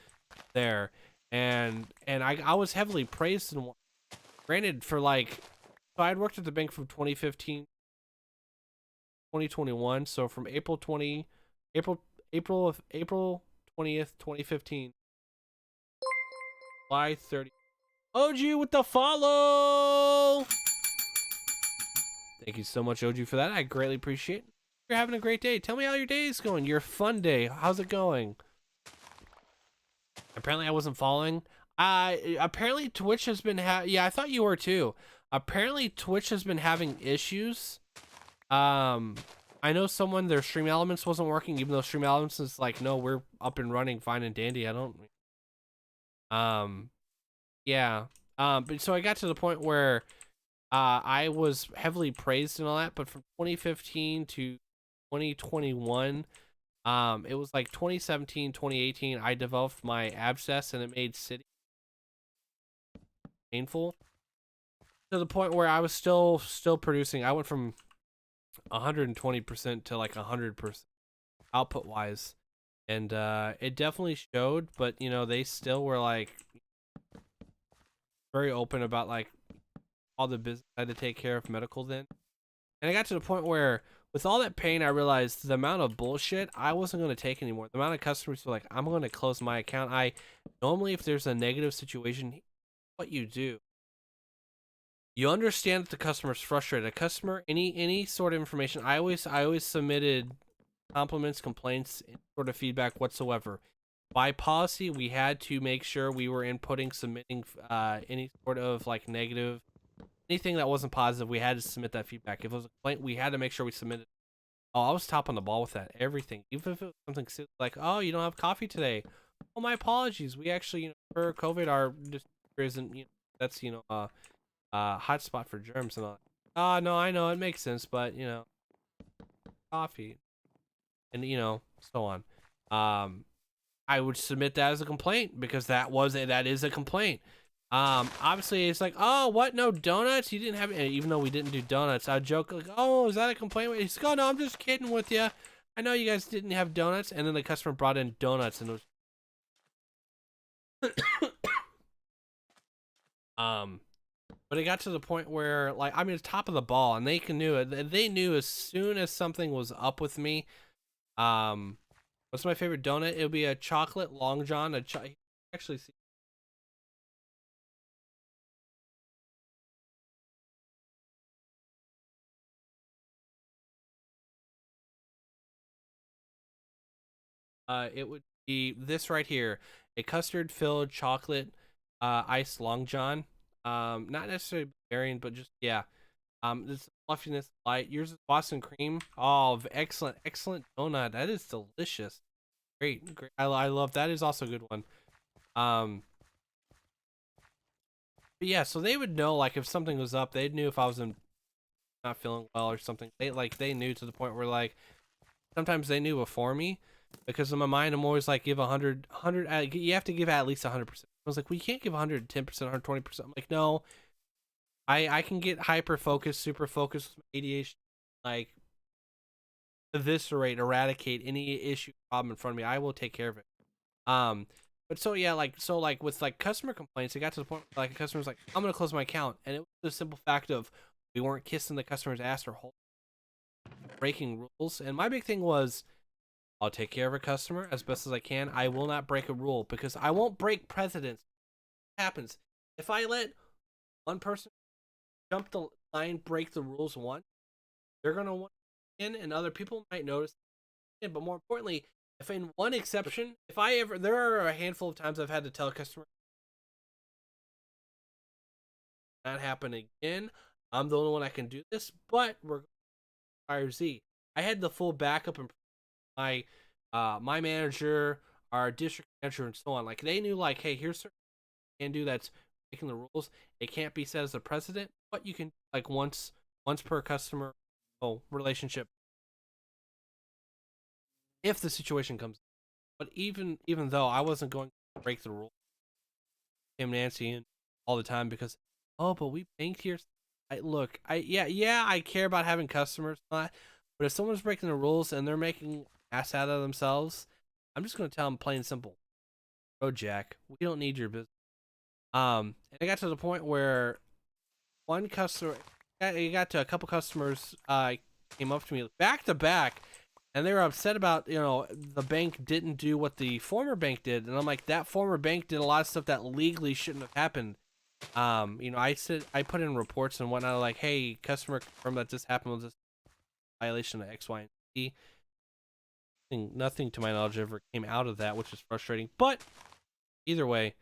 there. And I was heavily praised and granted for like, so I had worked at the bank from 2015 2021. So from April 20th 2015, July 30th. OG with the follow. Thank you so much, OG, for that. I greatly appreciate it. You're having a great day. Tell me how your day is going. Your fun day. How's it going? Apparently I wasn't following. Apparently Twitch has been yeah, I thought you were too. Apparently Twitch has been having issues. I know their Stream Elements wasn't working, even though Stream Elements is like, no, we're up and running fine and dandy. I don't yeah. But so I got to the point where I was heavily praised and all that, but from 2015 to 2021, it was like 2017, 2018, I developed my abscess and it made sitting painful to the point where I was still producing. I went from 120% to like 100% output wise, and it definitely showed. But you know, they still were like very open about like all the business I had to take care of medical then. And I got to the point where with all that pain, I realized the amount of bullshit I wasn't going to take anymore. The amount of customers were like, I'm going to close my account. Normally, if there's a negative situation, what you do, you understand that the customer's frustrated. A customer, any sort of information, I always submitted compliments, complaints, any sort of feedback whatsoever. By policy, we had to make sure we were submitting any sort of like negative, anything that wasn't positive. We had to submit that feedback. If it was a complaint, we had to make sure we submitted. Oh, I was top on the ball with that. Everything, even if it was something like, oh, you don't have coffee today. Oh, my apologies. We actually, for COVID, our distributor isn't, that's hotspot for germs and all that. Oh, no, I know it makes sense, but coffee, and so on. I would submit that as a complaint because that is a complaint. Obviously it's like, oh, what? No donuts? You didn't have it, even though we didn't do donuts. I'd joke like, oh, is that a complaint? He's like, oh no, I'm just kidding with you. I know you guys didn't have donuts, and then the customer brought in donuts, and it was but it got to the point where, like, I mean, it's top of the ball, and they knew it. They knew as soon as something was up with me. What's my favorite donut? It would be a chocolate long john. Actually, see. It would be this right here, a custard-filled chocolate iced long john. Not necessarily Bavarian, but just yeah. This fluffiness light. Yours is Boston cream. Oh, excellent, excellent donut. That is delicious. Great, great. I love that. Is also a good one. Um, but yeah, so they would know like if something was up. They knew if I was not feeling well or something. They knew to the point where like sometimes they knew before me because in my mind I'm always like give 100. You have to give at least 100%. I was like, well, you can't give 110%, 120%. I'm like, no, I can get hyper focused, super focused with ADHD, like eradicate any issue problem in front of me. I will take care of it. Um, but so yeah, like with like customer complaints, it got to the point where, like a customer's like, I'm gonna close my account, and it was the simple fact of we weren't kissing the customer's ass or breaking rules. And my big thing was, I'll take care of a customer as best as I can. I will not break a rule because I won't break precedents. What happens if I let one person jump the line, break the rules once? They're gonna want in, and other people might notice. But more importantly, if in one exception, if I ever, there are a handful of times I've had to tell a customer not happen again. I'm the only one I can do this, but we're fire Z. I had the full backup and my my manager, our district manager, and so on. Like they knew, like, hey, here's certain you can do that's making the rules. It can't be set as a precedent, but you can like once per customer relationship if the situation comes. But even though I wasn't going to break the rule, him Nancy and all the time because but we banked here. Yeah, I care about having customers, but if someone's breaking the rules and they're making ass out of themselves, I'm just gonna tell them plain and simple, "Bro, Jack, we don't need your business." And it got to the point where one customer, it got to a couple customers, came up to me back to back, and they were upset about the bank didn't do what the former bank did, and I'm like, that former bank did a lot of stuff that legally shouldn't have happened. I put in reports and whatnot, like, hey, customer confirmed that this happened with this violation of X, Y, and Z. Nothing to my knowledge ever came out of that, which is frustrating. But either way,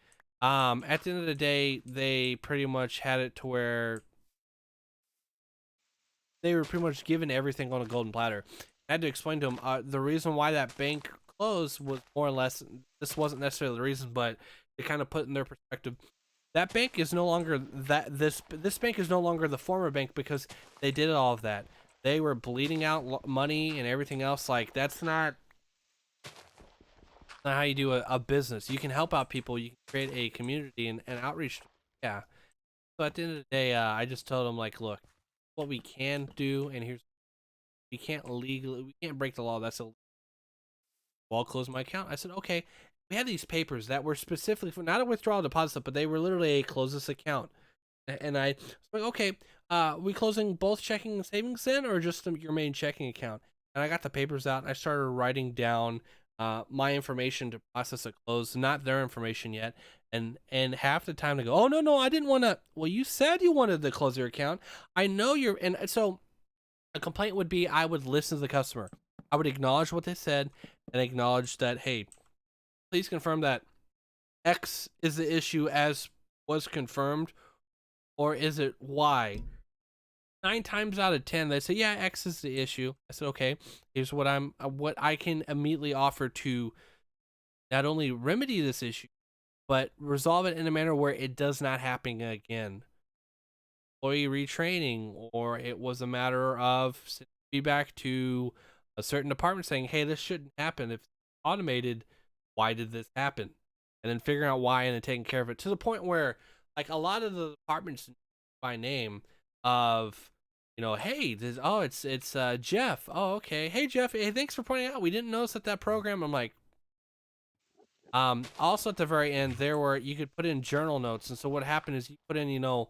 at the end of the day, they pretty much had it to where they were pretty much given everything on a golden platter. I had to explain to them the reason why that bank closed was more or less, this wasn't necessarily the reason, but to kind of put in their perspective, that bank is no longer this bank is no longer the former bank because they did all of that. They were bleeding out money and everything else. Like that's not how you do a business. You can help out people. You can create a community and outreach. Yeah. So at the end of the day, I just told them like, look, what we can do, and we can't break the law. That's illegal. Well, I'll close my account. I said, okay. We had these papers that were specifically for not a withdrawal deposit, but they were literally a close this account. And I was like, okay, we closing both checking and savings then, or just your main checking account? And I got the papers out and I started writing down my information to process a close, not their information yet. And half the time they go, oh no, I didn't want to. Well, you said you wanted to close your account. I know you're, and so a complaint would be I would listen to the customer. I would acknowledge what they said and acknowledge that, hey, please confirm that X is the issue as was confirmed, or is it Y? 9 times out of 10, they say, yeah, X is the issue. I said, okay, here's what I can immediately offer to not only remedy this issue, but resolve it in a manner where it does not happen again. Employee retraining, or it was a matter of feedback to a certain department saying, hey, this shouldn't happen. If it's automated, why did this happen? And then figuring out why and then taking care of it to the point where, like, a lot of the departments by name of, hey, it's Jeff. Oh, okay. Hey, Jeff. Hey, thanks for pointing out. We didn't notice that program. I'm like, also at the very end, you could put in journal notes. And so what happened is you put in,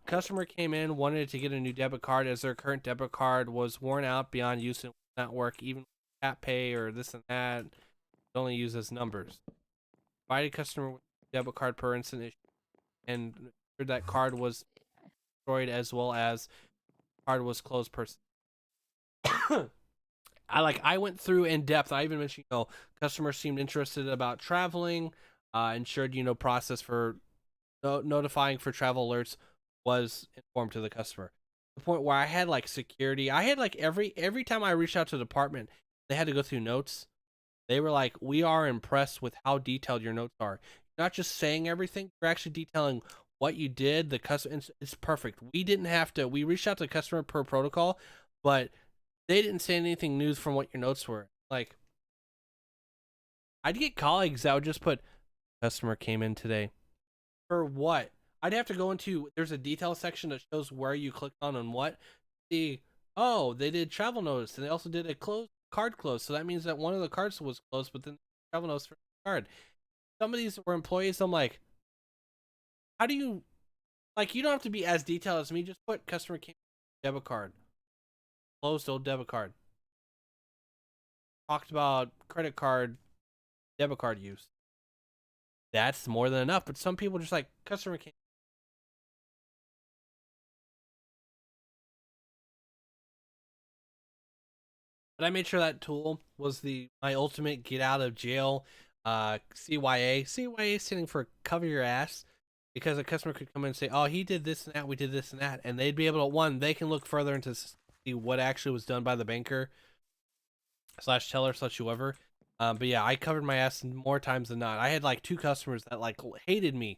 customer came in, wanted to get a new debit card as their current debit card was worn out beyond use and would not work, even tap pay or this and that. It only uses numbers. Provided customer with debit card per instant issue, and that card was destroyed as well as card was closed per. I went through in depth. I even mentioned, customers seemed interested about traveling, ensured, process for notifying for travel alerts was informed to the customer. the point where I had like security. I had like every time I reached out to the department, they had to go through notes. They were like, "We are impressed with how detailed your notes are. You're not just saying everything, you're actually detailing what you did. The customer, it's perfect. We didn't have to. We reached out to the customer per protocol, but they didn't say anything new from what your notes were. Like, I'd get colleagues that would just put, customer came in today. For what? I'd have to go into, there's a detail section that shows where you clicked on and what. See, oh, they did travel notice, and they also did a card close. So that means that one of the cards was closed, but then travel notice for the card. Some of these were employees. I'm like, how do you, like, you don't have to be as detailed as me. Just put customer came debit card, closed old debit card. Talked about credit card, debit card use. That's more than enough. But some people just like customer came. But I made sure that tool was my ultimate get out of jail CYA. CYA standing for cover your ass, because a customer could come in and say, "Oh, he did this and that, we did this and that," and they'd be able to, one, they can look further into see what actually was done by the banker slash teller slash whoever. But yeah, I covered my ass more times than not. I had like 2 customers that like hated me.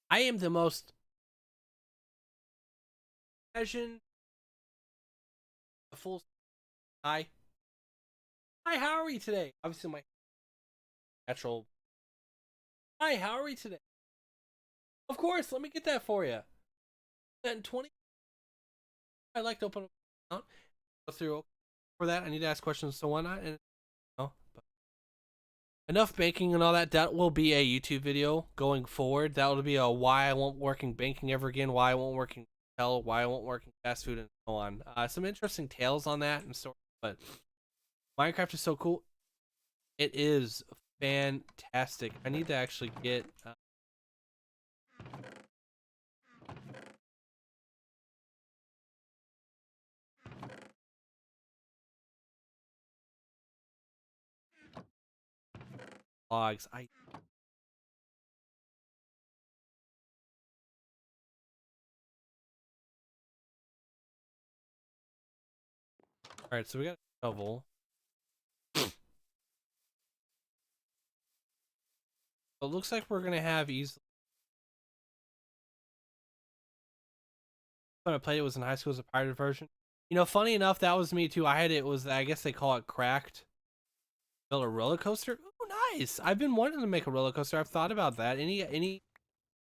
I am the most passion, a full hi. Hi, how are we today? Obviously my natural. Hi, how are we today? Of course, let me get that for you. Then 20. I'd like to open up an account. Go through for that. I need to ask questions, so why not? And but enough banking and all that. That will be a YouTube video going forward. That will be a why I won't work in banking ever again. Why I won't work in retail. Why I won't work in fast food, and so on. Some interesting tales on that and so. But Minecraft is so cool. It is fantastic. I need to actually get. Logs. All right, so we got a shovel. It looks like we're gonna have easily. When I played it was in high school as a pirated version. You know, funny enough, that was me too. I had it was, I guess they call it cracked. Build a roller coaster. Oh, nice! I've been wanting to make a roller coaster. I've thought about that. You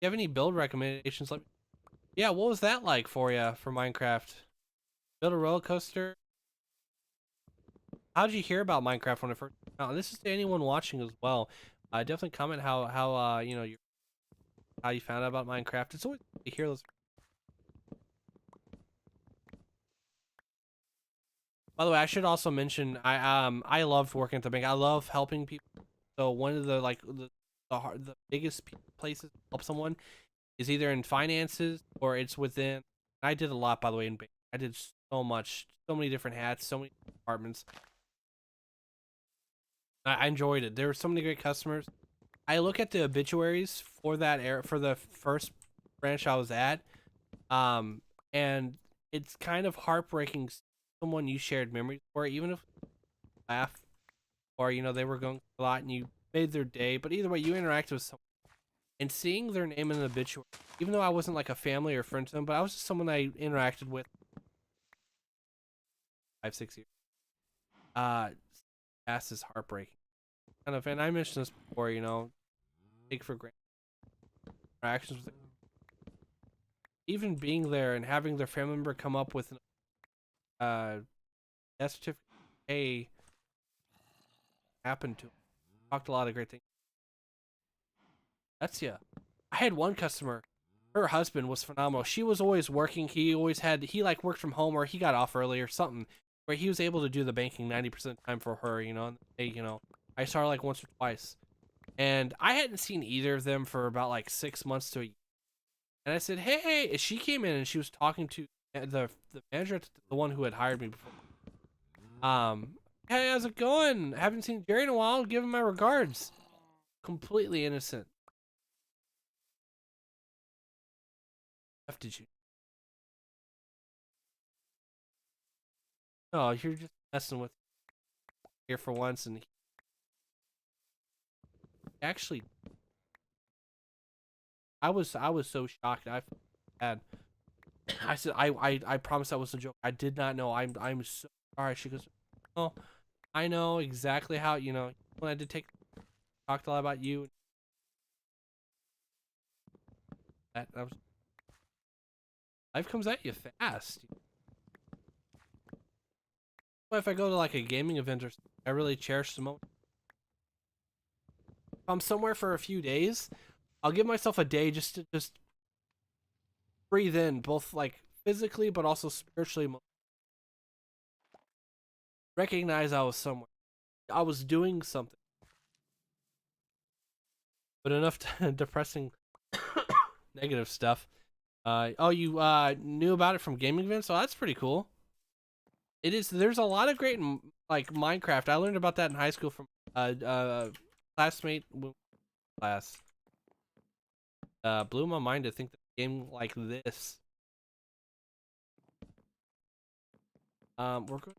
have any build recommendations? Yeah, what was that like for you for Minecraft? Build a roller coaster. How did you hear about Minecraft when it first came out? And this is to anyone watching as well. Definitely comment how you know how you found out about Minecraft. It's always good to hear those. By the way, I should also mention I loved working at the bank. I love helping people. So one of the like the biggest places to help someone is either in finances or it's within. I did a lot, by the way, in bank. I did so much, so many different hats, so many departments. I enjoyed it. There were so many great customers. I look at the obituaries for that era for the first branch I was at, and it's kind of heartbreaking. Someone you shared memories for, even if you laugh or they were going a lot and you made their day. But either way, you interacted with someone and seeing their name in the obituary, even though I wasn't like a family or friend to them, but I was just someone I interacted with 5, 6 years. Uh, that's is heartbreaking. Kind of, and I mentioned this before. Take for granted interactions with even being there and having their family member come up with death certificate. Hey, happened to him. Talked a lot of great things. That's yeah. I had one customer. Her husband was phenomenal. She was always working. He like worked from home or he got off early or something, where he was able to do the banking 90% of the time for her. And I saw her like once or twice, and I hadn't seen either of them for about like 6 months to a year. And I said, hey, she came in and she was talking to the manager, the one who had hired me before. Hey, how's it going? Haven't seen Jerry in a while. Give him my regards. Completely innocent. Did you? No, you're just messing with here for once, and he actually, I was so shocked. I felt bad. I said, I promise that was a joke. I did not know. I'm so sorry. She goes, oh, I know exactly how, when I did talked a lot about you. Life comes at you fast. If I go to like a gaming event or something, I really cherish the moment. If I'm somewhere for a few days, I'll give myself a day just to just breathe in, both like physically but also spiritually. Recognize I was somewhere. I was doing something, but enough depressing, negative stuff. Oh, you knew about it from gaming events? So that's pretty cool. It is. There's a lot of great like Minecraft. I learned about that in high school from classmate class. Blew my mind to think that a game like this. We're good.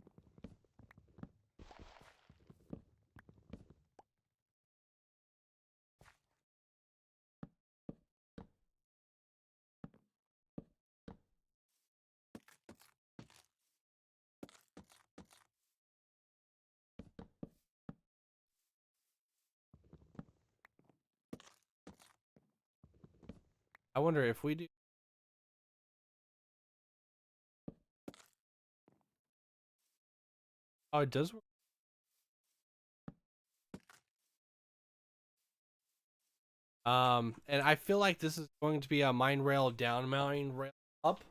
I wonder if we do. Oh, it does work. And I feel like this is going to be a mine rail down, mine rail up.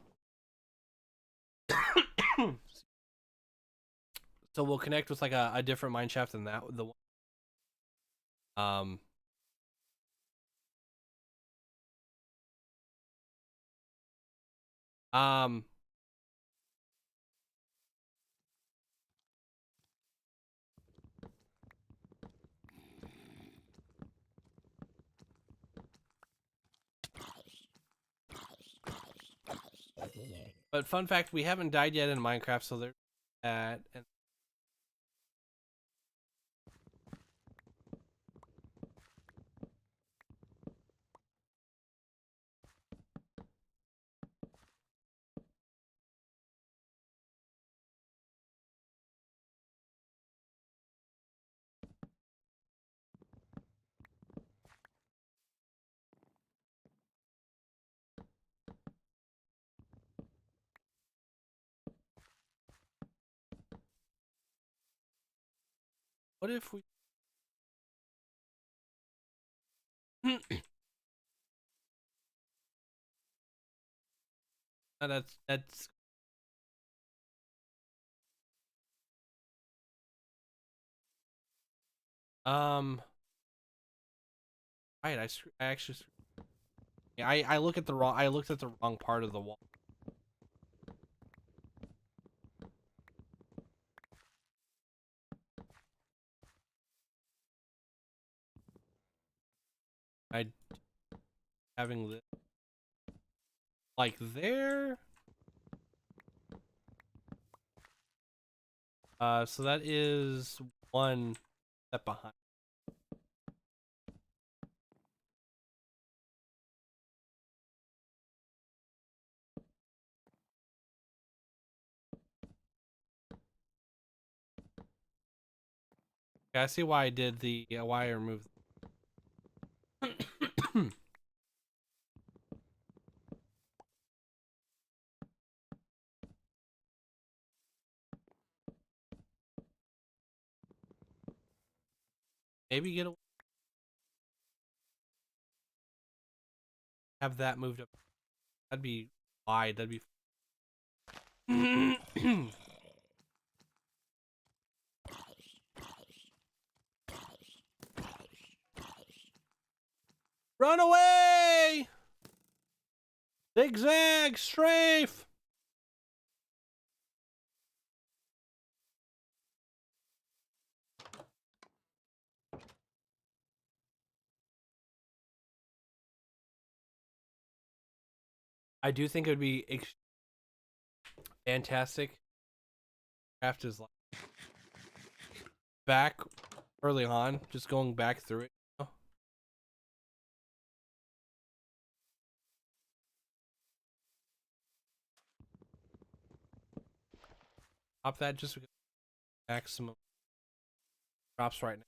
So we'll connect with like a different mine shaft than that. The one. Um, um, but fun fact, we haven't died yet in Minecraft, so there's that. And what if we? That's um. Right, I actually, yeah, I look at the wrong. I looked at the wrong part of the wall. I having the like there. So that is one step behind. Okay, I see why I did the why I removed. Maybe get a, have that moved up. That'd be wide. That'd be. Run away! Zigzag, strafe. I do think it would be fantastic Minecraft is like back early on, just going back through it. Stop that just because maximum drops right now.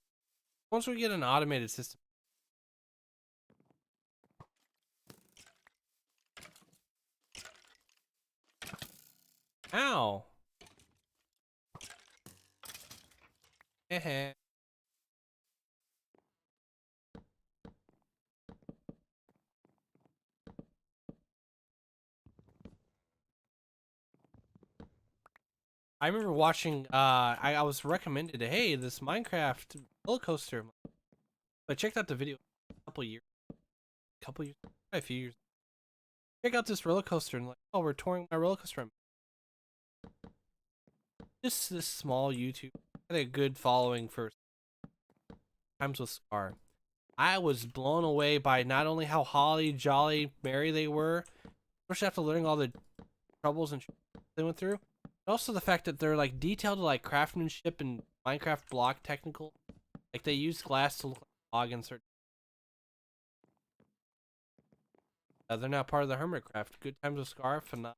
Once we get an automated system. Ow. Heh. I remember watching I was recommended, hey, this Minecraft roller coaster. I checked out the video a couple years, a few years. Check out this roller coaster and like, oh, we're touring my roller coaster. This small YouTube had a good following for Times with Scar. I was blown away by not only how holly, jolly, merry they were, especially after learning all the troubles and they went through, but also the fact that they're like detailed to like craftsmanship and Minecraft block technical. Like they use glass to look like log in certain. They're not part of the Hermitcraft. Good Times with Scar, phenomenal.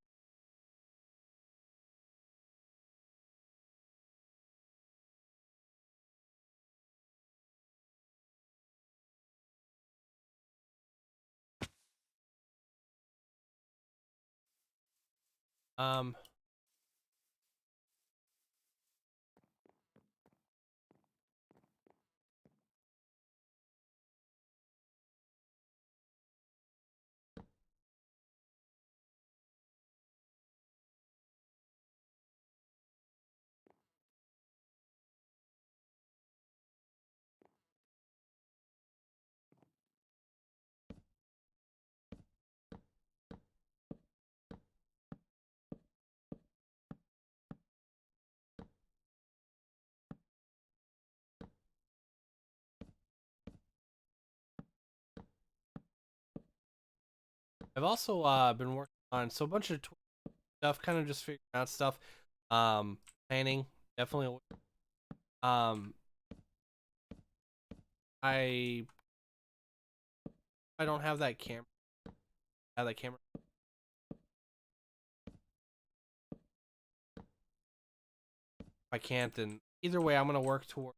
Um, I've also been working on so a bunch of stuff, kind of just figuring out stuff. Planning definitely. Um, I I don't have that camera. I have that camera. If I can't, then either way, I'm gonna work toward.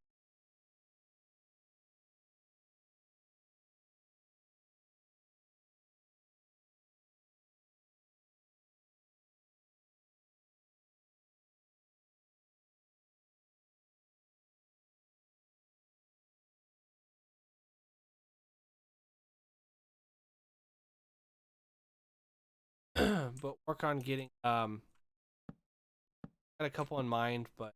But work on getting got a couple in mind, but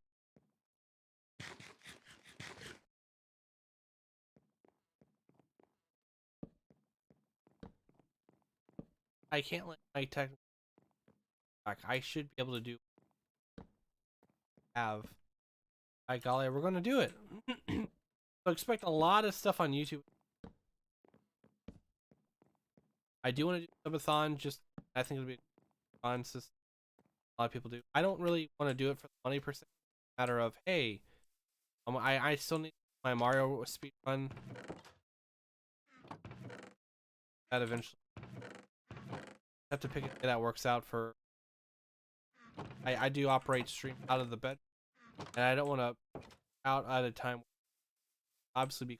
I can't let my technical back. I should be able to do have. By golly, we're gonna do it. So expect a lot of stuff on YouTube. I do want to do subathon. Just I think it'll be fun. Just a lot of people do. I don't really want to do it for the money per se. Matter of hey, I still need my Mario speed run. That eventually have to pick a day that works out for. I do operate stream out of the bed, and I don't want to out at a time. Obviously, be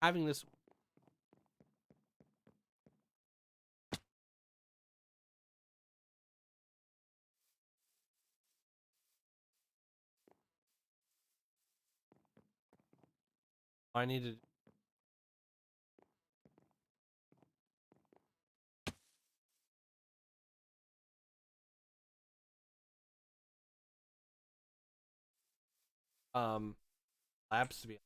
having this. I needed. Labs to be.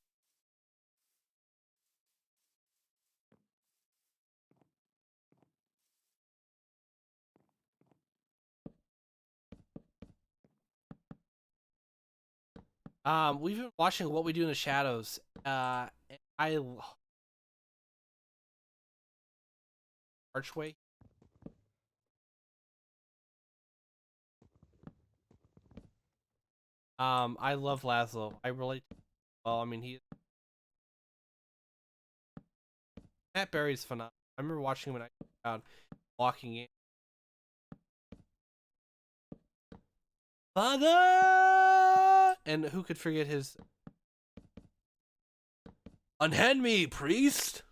We've been watching What We Do in the Shadows. Uh, I Archway. I love Laszlo. I relate. Well, I mean, Matt Berry's phenomenal. I remember watching him when I was out walking in. Father, and who could forget his "Unhand me, priest"?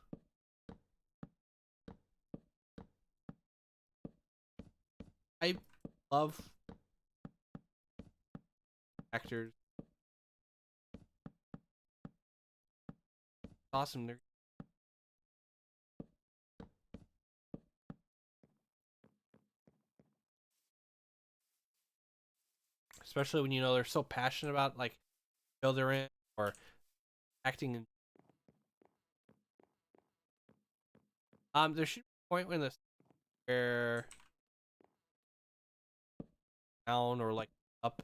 I love actors. It's awesome. Especially when you know they're so passionate about like show they're in or acting. There should be a point when this where down or like up.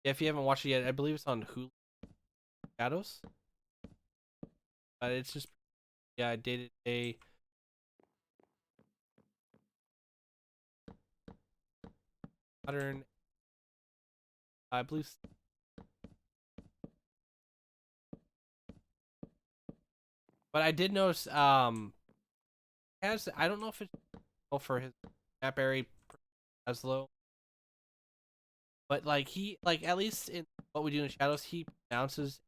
If you haven't watched it yet, I believe it's on Hulu Shadows. But it's just yeah, day to day modern. I believe, but I did notice has I don't know if it's for his Matt Berry Aslo, but like he like at least in What We Do in Shadows, he pronounces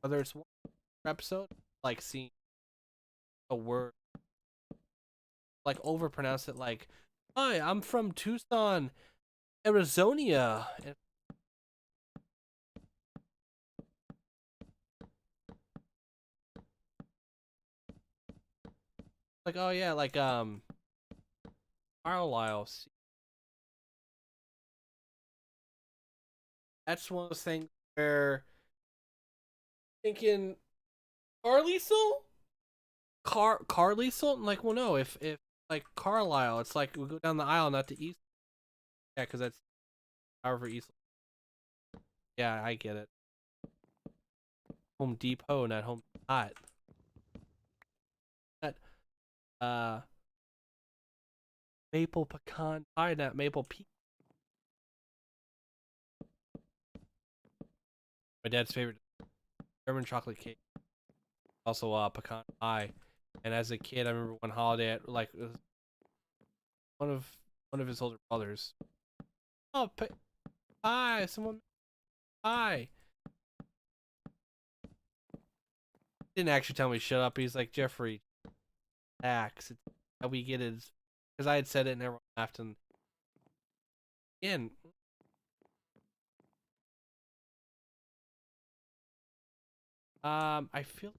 whether it's one episode like seeing a word like overpronounce it like, "Hi, I'm from Tucson, Arizona." And like, oh yeah, like Carlisle. That's one of those things where thinking Carlisle, Carlisle, like, well, no, if like Carlisle, it's like we go down the aisle, not the east. Yeah, because that's however east. Yeah, I get it. Home Depot, not Home Hot. Not uh maple pecan pie, not maple pecan. My dad's favorite German chocolate cake, also pecan pie. And as a kid, I remember one holiday at like it was one of one of his older brothers. Oh, pie! Someone pie. Didn't actually tell me to shut up. He's like, Jeffrey, axe. How we get it because I had said it and everyone laughed. And again, I feel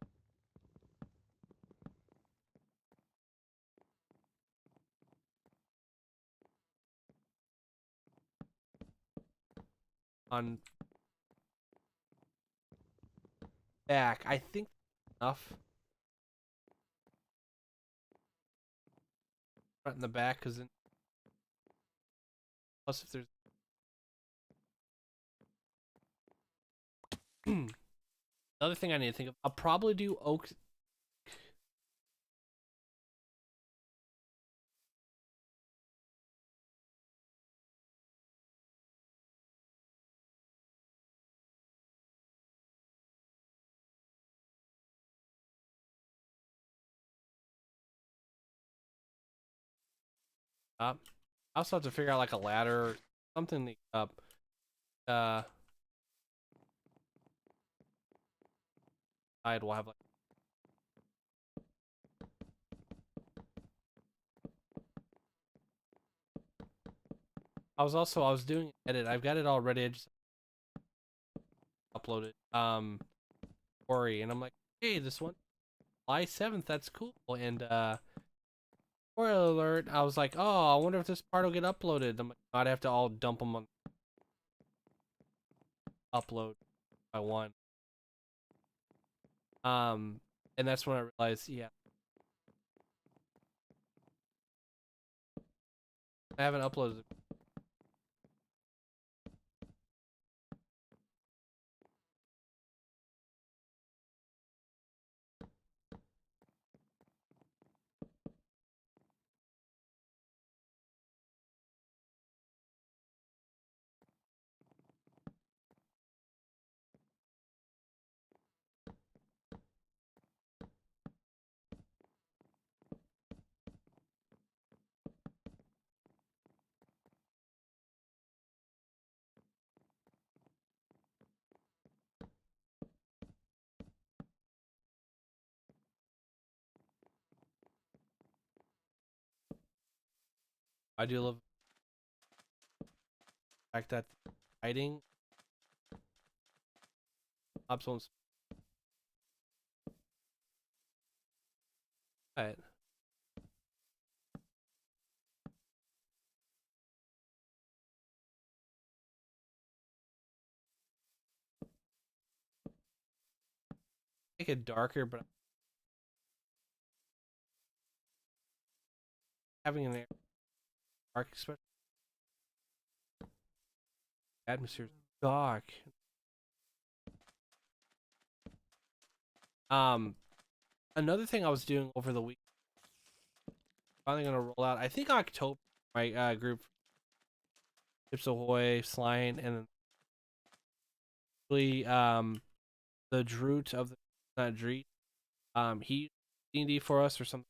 on back. I think enough front and the back because plus if there's another thing I need to think of, I'll probably do oak. I also have to figure out like a ladder or something up. Uh, side will have like. I was doing an edit. I've got it all ready. I just uploaded Ori, and I'm like, hey, this one July 7th. That's cool. And spoiler alert. I was like, oh, I wonder if this part will get uploaded. I'm like, I'd have to all dump them on. upload by one. And that's when I realized, yeah, I haven't uploaded. I do love the fact that hiding obstacles. Right. Make it darker, but having an dark, especially atmosphere, dark. Um, Another thing I was doing over the week, finally gonna roll out. I think October, my group, Chips Ahoy, Slime, and really the Droot of the not Dreet. He D&D for us or something.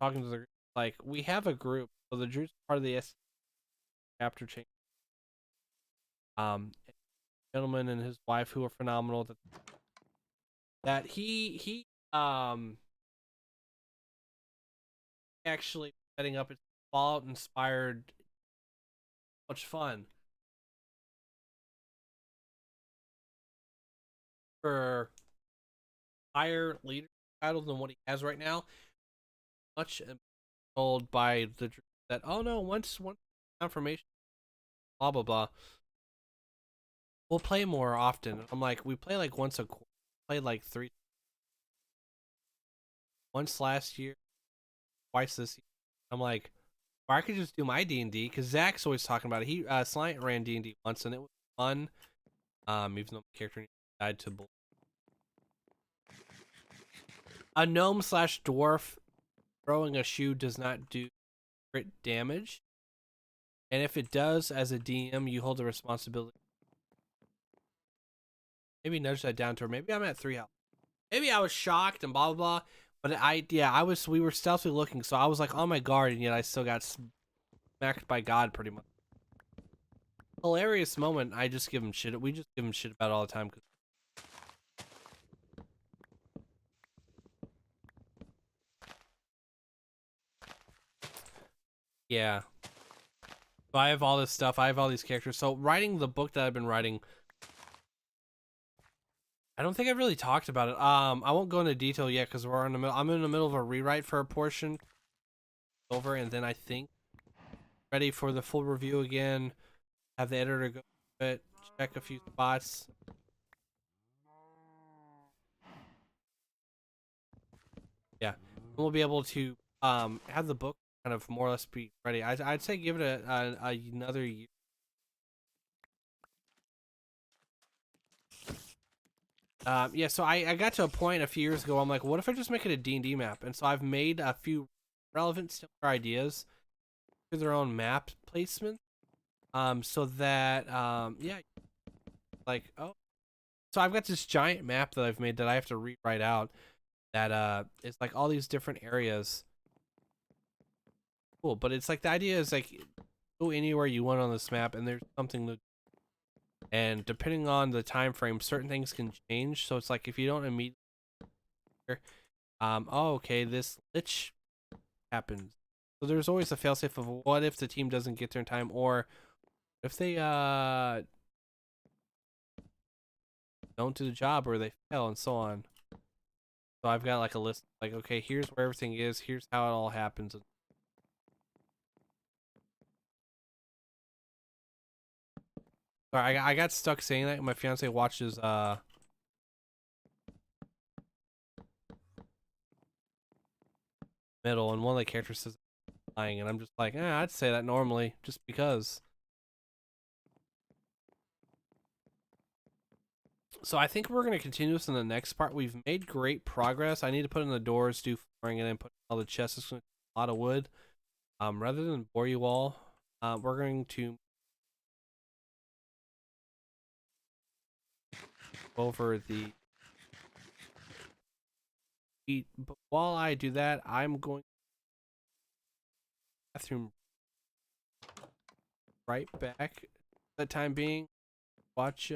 Talking to the like we have a group, so the Droot's part of the S chapter change. A gentleman and his wife who are phenomenal. That he actually setting up its Fallout inspired much fun for higher leader title than what he has right now. Much told by the that oh no once confirmation blah blah blah we'll play more often. I'm like we play like once a quarter. Played like three once last year, twice this year. I'm like, or I could just do my D&D because Zach's always talking about it. He Slant ran D&D once and it was fun. Even though the character died to a gnome slash dwarf throwing a shoe does not do crit damage, and if it does, as a DM, you hold the responsibility. Maybe nudge that down to her. Maybe I'm at 3 health. Maybe I was shocked and blah blah blah. But I was. We were stealthily looking, so I was like on my guard, and yet I still got smacked by God pretty much. Hilarious moment. I just give him shit. We just give him shit about all the time. Yeah. So I have all this stuff. I have all these characters. So writing the book that I've been writing, I don't think I've really talked about it. I won't go into detail yet because we're in the middle. I'm in the middle of a rewrite for a portion over, and then I think ready for the full review again. Have the editor go through it, check a few spots. Yeah, and we'll be able to have the book kind of more or less be ready. I'd say give it another year. Yeah, so I got to a point a few years ago. I'm like, what if I just make it a D&D map? And so I've made a few relevant similar ideas to their own map placement. So that yeah, like oh, so I've got this giant map that I've made that I have to rewrite out. That is like all these different areas. Cool, but it's like the idea is like go anywhere you want on this map, and there's something to. And depending on the time frame, certain things can change. So it's like if you don't immediately, oh okay, this lich happens. So there's always a failsafe of what if the team doesn't get there in time, or if they don't do the job, or they fail, and so on. So I've got like a list, like okay, here's where everything is, here's how it all happens. Sorry, I got stuck saying that. My fiance watches middle, and one of the characters says lying, and I'm just like, I'd say that normally, just because. So I think we're gonna continue this in the next part. We've made great progress. I need to put in the doors, do flooring, and then put all the chests. It's gonna take a lot of wood. Rather than bore you all, we're going to go over the eat. But while I do that, I'm going to the bathroom right back. For the time being, watch.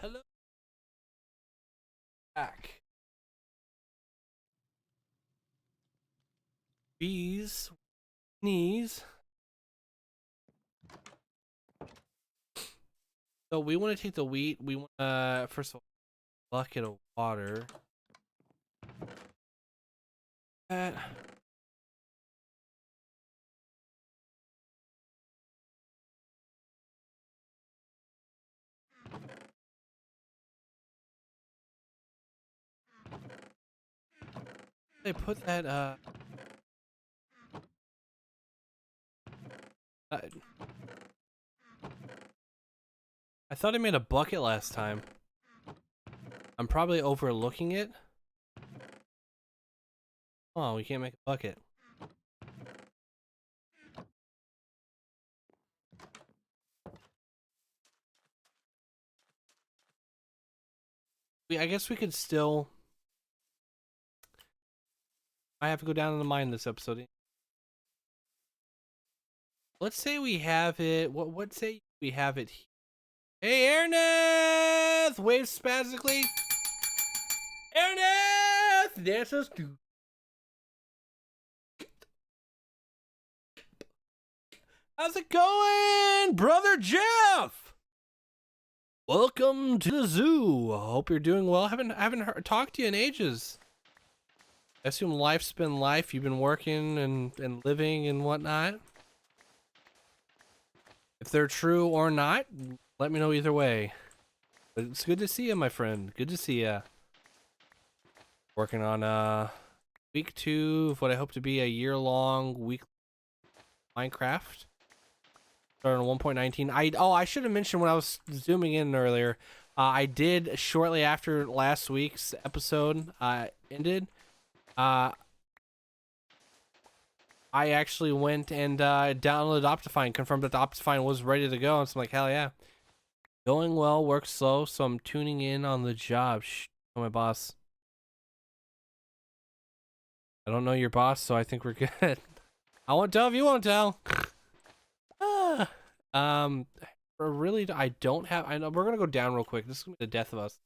Hello. Back. Bees. Knees. So we want to take the wheat. We want first of all, bucket of water. That. They put that I thought I made a bucket last time. I'm probably overlooking it. Oh, we can't make a bucket. I guess we could still. I have to go down in the mine this episode. Let's say we have it. What say we have it? Hey, Ernest! Wave spastically. Ernest! Dances too. How's it going, brother Jeff? Welcome to the zoo. I hope you're doing well. Haven't talked to you in ages. I assume life's been life. You've been working and living and whatnot. If they're true or not, let me know either way. But it's good to see you, my friend. Good to see you. Working on week 2 of what I hope to be a year-long week Minecraft. Starting on 1.19. I should have mentioned when I was zooming in earlier. I did shortly after last week's episode ended. I actually went and downloaded Optifine, confirmed that the Optifine was ready to go, and so I'm like, hell yeah. Going well, work slow, so I'm tuning in on the job. Shh, oh, my boss. I don't know your boss, so I think we're good. I won't tell if you won't tell. Really, I don't have. I know we're gonna go down real quick. This is gonna be the death of us.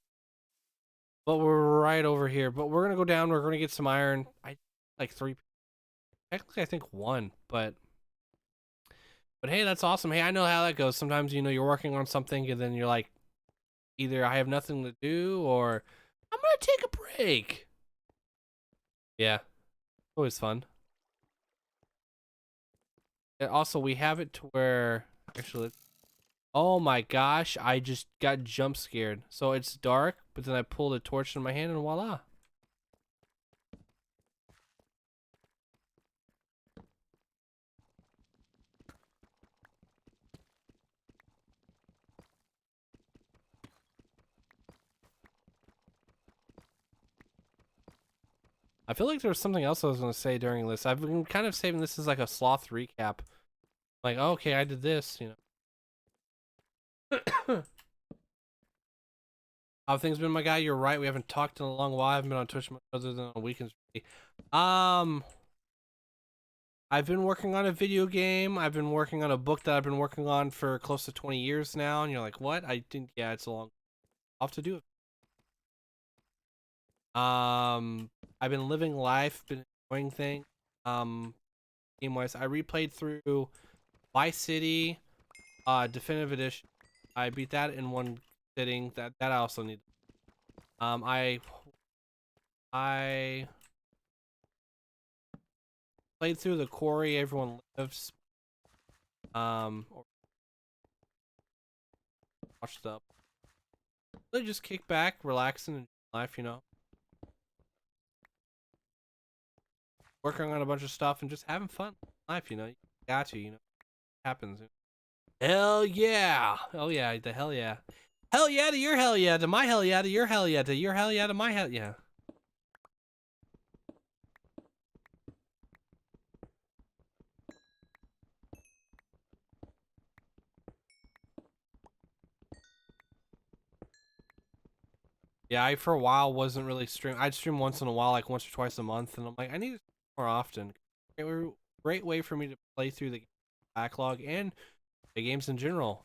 But we're right over here. But we're gonna go down. We're gonna get some iron. I like 3. Technically, I think 1. But hey, that's awesome. Hey, I know how that goes. Sometimes you're working on something and then you're like, either I have nothing to do or I'm gonna take a break. Yeah, always fun. And also, we have it to where actually. Oh my gosh, I just got jump scared. So it's dark, but then I pulled a torch in my hand and voila. I feel like there was something else I was going to say during this. I've been kind of saving this as like a sloth recap. Like, oh, okay, I did this, How things been, my guy? You're right. We haven't talked in a long while. I haven't been on Twitch much other than on weekends. I've been working on a video game. I've been working on a book that I've been working on for close to 20 years now. And you're like, what? I didn't. Yeah, it's a long. I'll have to do it. I've been living life, been enjoying things. Game wise, I replayed through Vice City, Definitive Edition. I beat that in one sitting. That I also need. I played through the Quarry Everyone Lives. Or watched up. Really just kick back, relaxing, and life. Working on a bunch of stuff and just having fun. Life, you got to, it happens. Hell yeah! Oh yeah, the hell yeah! Hell yeah to your hell yeah to my hell yeah to your hell yeah to your hell yeah to my hell yeah. Yeah, I for a while wasn't really stream. I'd stream once in a while, like once or twice a month, and I'm like, I need to stream more often. Great way for me to play through the backlog and the games in general.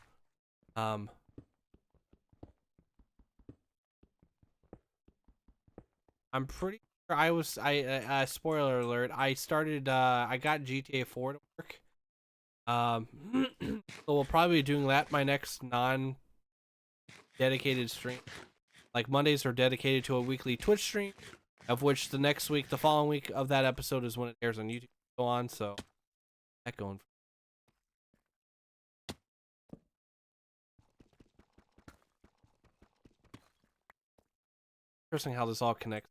I'm pretty sure spoiler alert, I started I got GTA 4 to work. Um so we'll probably be doing that my next non-dedicated stream. Like Mondays are dedicated to a weekly Twitch stream, of which the following week of that episode is when it airs on YouTube. Go on, so that going. Interesting how this all connects.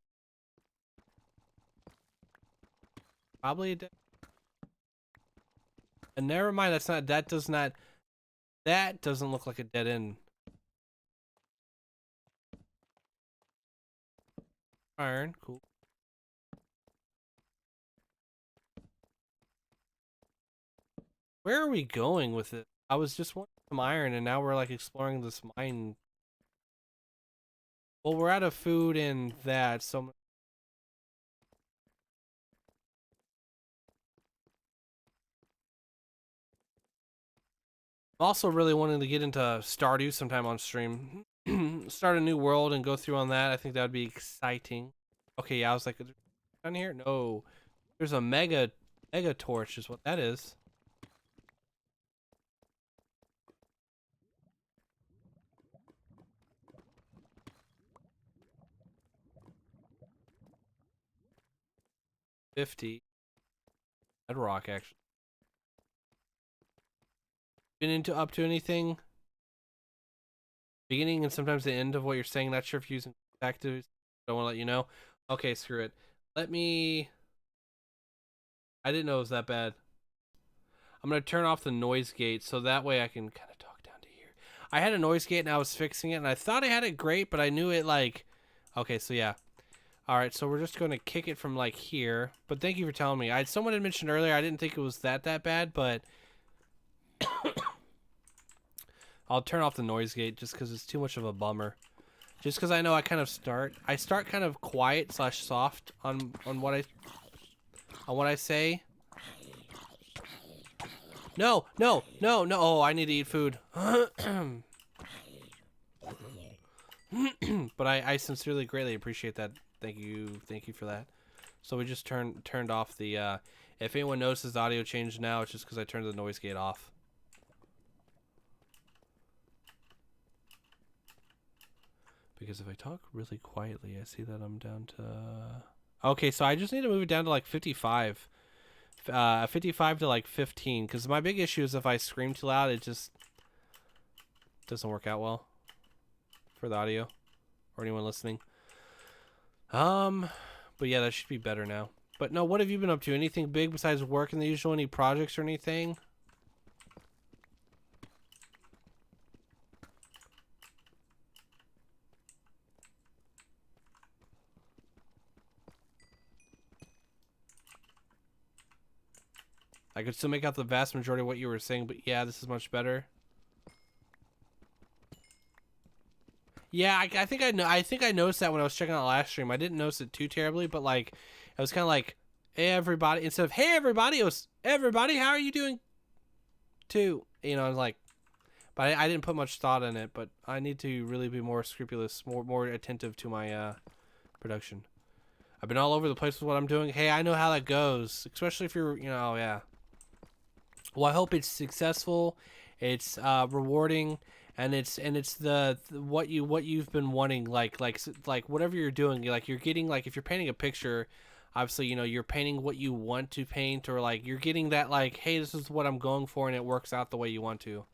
Probably a dead. And never mind, that doesn't look like a dead end. Iron, cool. Where are we going with it? I was just wanting some iron, and now we're like exploring this mine. Well, we're out of food and that, so I'm also really wanting to get into Stardew sometime on stream. Start a new world and go through on that. I think that would be exciting. Okay, yeah, I was like, down here? No. There's a mega torch is what that is. $50. Bedrock, actually. Been up to anything? Beginning and sometimes the end of what you're saying. Not sure if you're using actives. Don't want to let you know. Okay, screw it. Let me. I didn't know it was that bad. I'm gonna turn off the noise gate so that way I can kind of talk down to here. I had a noise gate and I was fixing it and I thought I had it great, but I knew it like. Okay, so yeah. All right, so we're just gonna kick it from like here. But thank you for telling me. Someone had mentioned earlier I didn't think it was that bad, but I'll turn off the noise gate just because it's too much of a bummer. Just because I know I start kind of quiet / soft on what I say. No. Oh, I need to eat food. But I sincerely greatly appreciate that. Thank you for that. So we just turned off the. If anyone notices the audio changed now, it's just because I turned the noise gate off. Because if I talk really quietly, I see that I'm down to... Okay, so I just need to move it down to like 55. 55 to like 15. Because my big issue is if I scream too loud, it just doesn't work out well for the audio or anyone listening. But yeah, that should be better now. But no, what have you been up to? Anything big besides work and the usual? Any projects or anything? I could still make out the vast majority of what you were saying, but yeah, this is much better. Yeah, I think I know. I think I noticed that when I was checking out last stream. I didn't notice it too terribly, but like, it was kind of like, "Hey everybody," instead of "Hey everybody," it was "Everybody, how are you doing?" Too, you know, I was like, but I didn't put much thought in it. But I need to really be more scrupulous, more attentive to my production. I've been all over the place with what I'm doing. Hey, I know how that goes, especially if you're, you know, yeah. Well, I hope it's successful, it's rewarding, and it's the what you've been wanting, like whatever you're doing, like you're getting, like if you're painting a picture, obviously, you know, you're painting what you want to paint, or like you're getting that, like, hey, this is what I'm going for, and it works out the way you want to.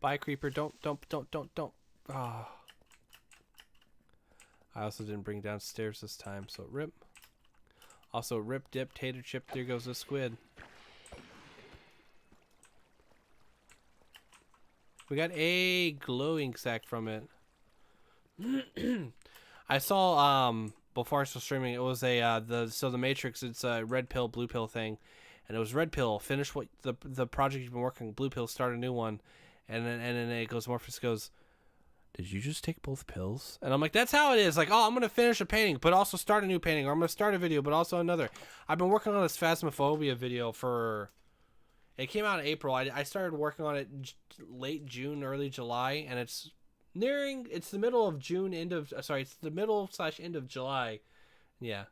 Bye, creeper. Don't. Oh. I also didn't bring downstairs this time, so rip. Also, rip, dip, tater chip. There goes the squid. We got a glowing sack from it. I saw before I was streaming, it was a the Matrix, it's a red pill, blue pill thing, and it was red pill. Finish what the project you've been working. Blue pill, start a new one, and then it goes. Morpheus goes, did you just take both pills? And I'm like, that's how it is. Like, oh, I'm going to finish a painting, but also start a new painting. Or I'm going to start a video, but also another. I've been working on this Phasmophobia video for... It came out in April. I started working on it late June, early July, and it's nearing... It's the middle of June, end of... Sorry, it's the middle/end of July. Yeah.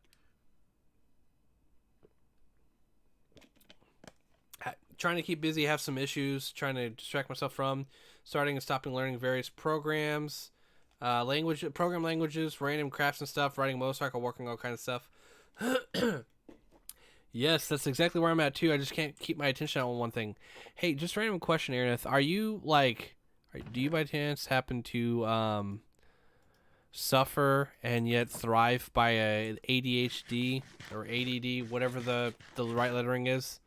Trying to keep busy, have some issues, trying to distract myself from starting and stopping learning various programs, program languages, random crafts and stuff, riding a motorcycle, working all kind of stuff. Yes, that's exactly where I'm at too. I just can't keep my attention on one thing. Hey, just random question, Araneth. Are you like, do you by chance happen to suffer and yet thrive by a ADHD or ADD, whatever the right lettering is?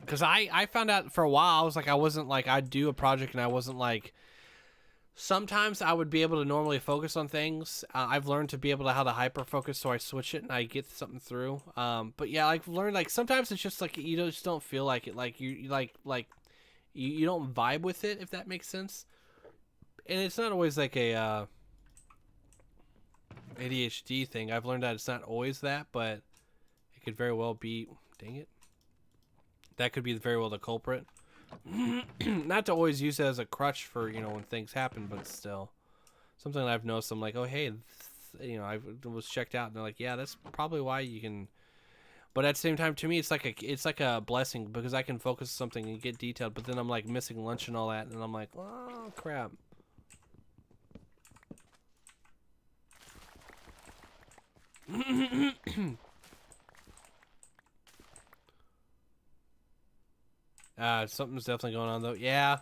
Because I found out for a while, I was like, I wasn't like, I'd do a project and I wasn't like, sometimes I would be able to normally focus on things. I've learned to be able to how to hyper focus, so I switch it and I get something through. But yeah, I've learned like sometimes it's just like you just don't feel like it. Like you you don't vibe with it, if that makes sense. And it's not always like a ADHD thing. I've learned that it's not always that, but it could very well be. Dang it. That could be very well the culprit. Not to always use it as a crutch for, you know, when things happen, but still. Something that I've noticed, I'm like, oh, hey, you know, I was checked out, and they're like, yeah, that's probably why you can. But at the same time, to me, it's like a blessing because I can focus on something and get detailed, but then I'm like missing lunch and all that, and I'm like, oh, crap. Something's definitely going on though. Yeah,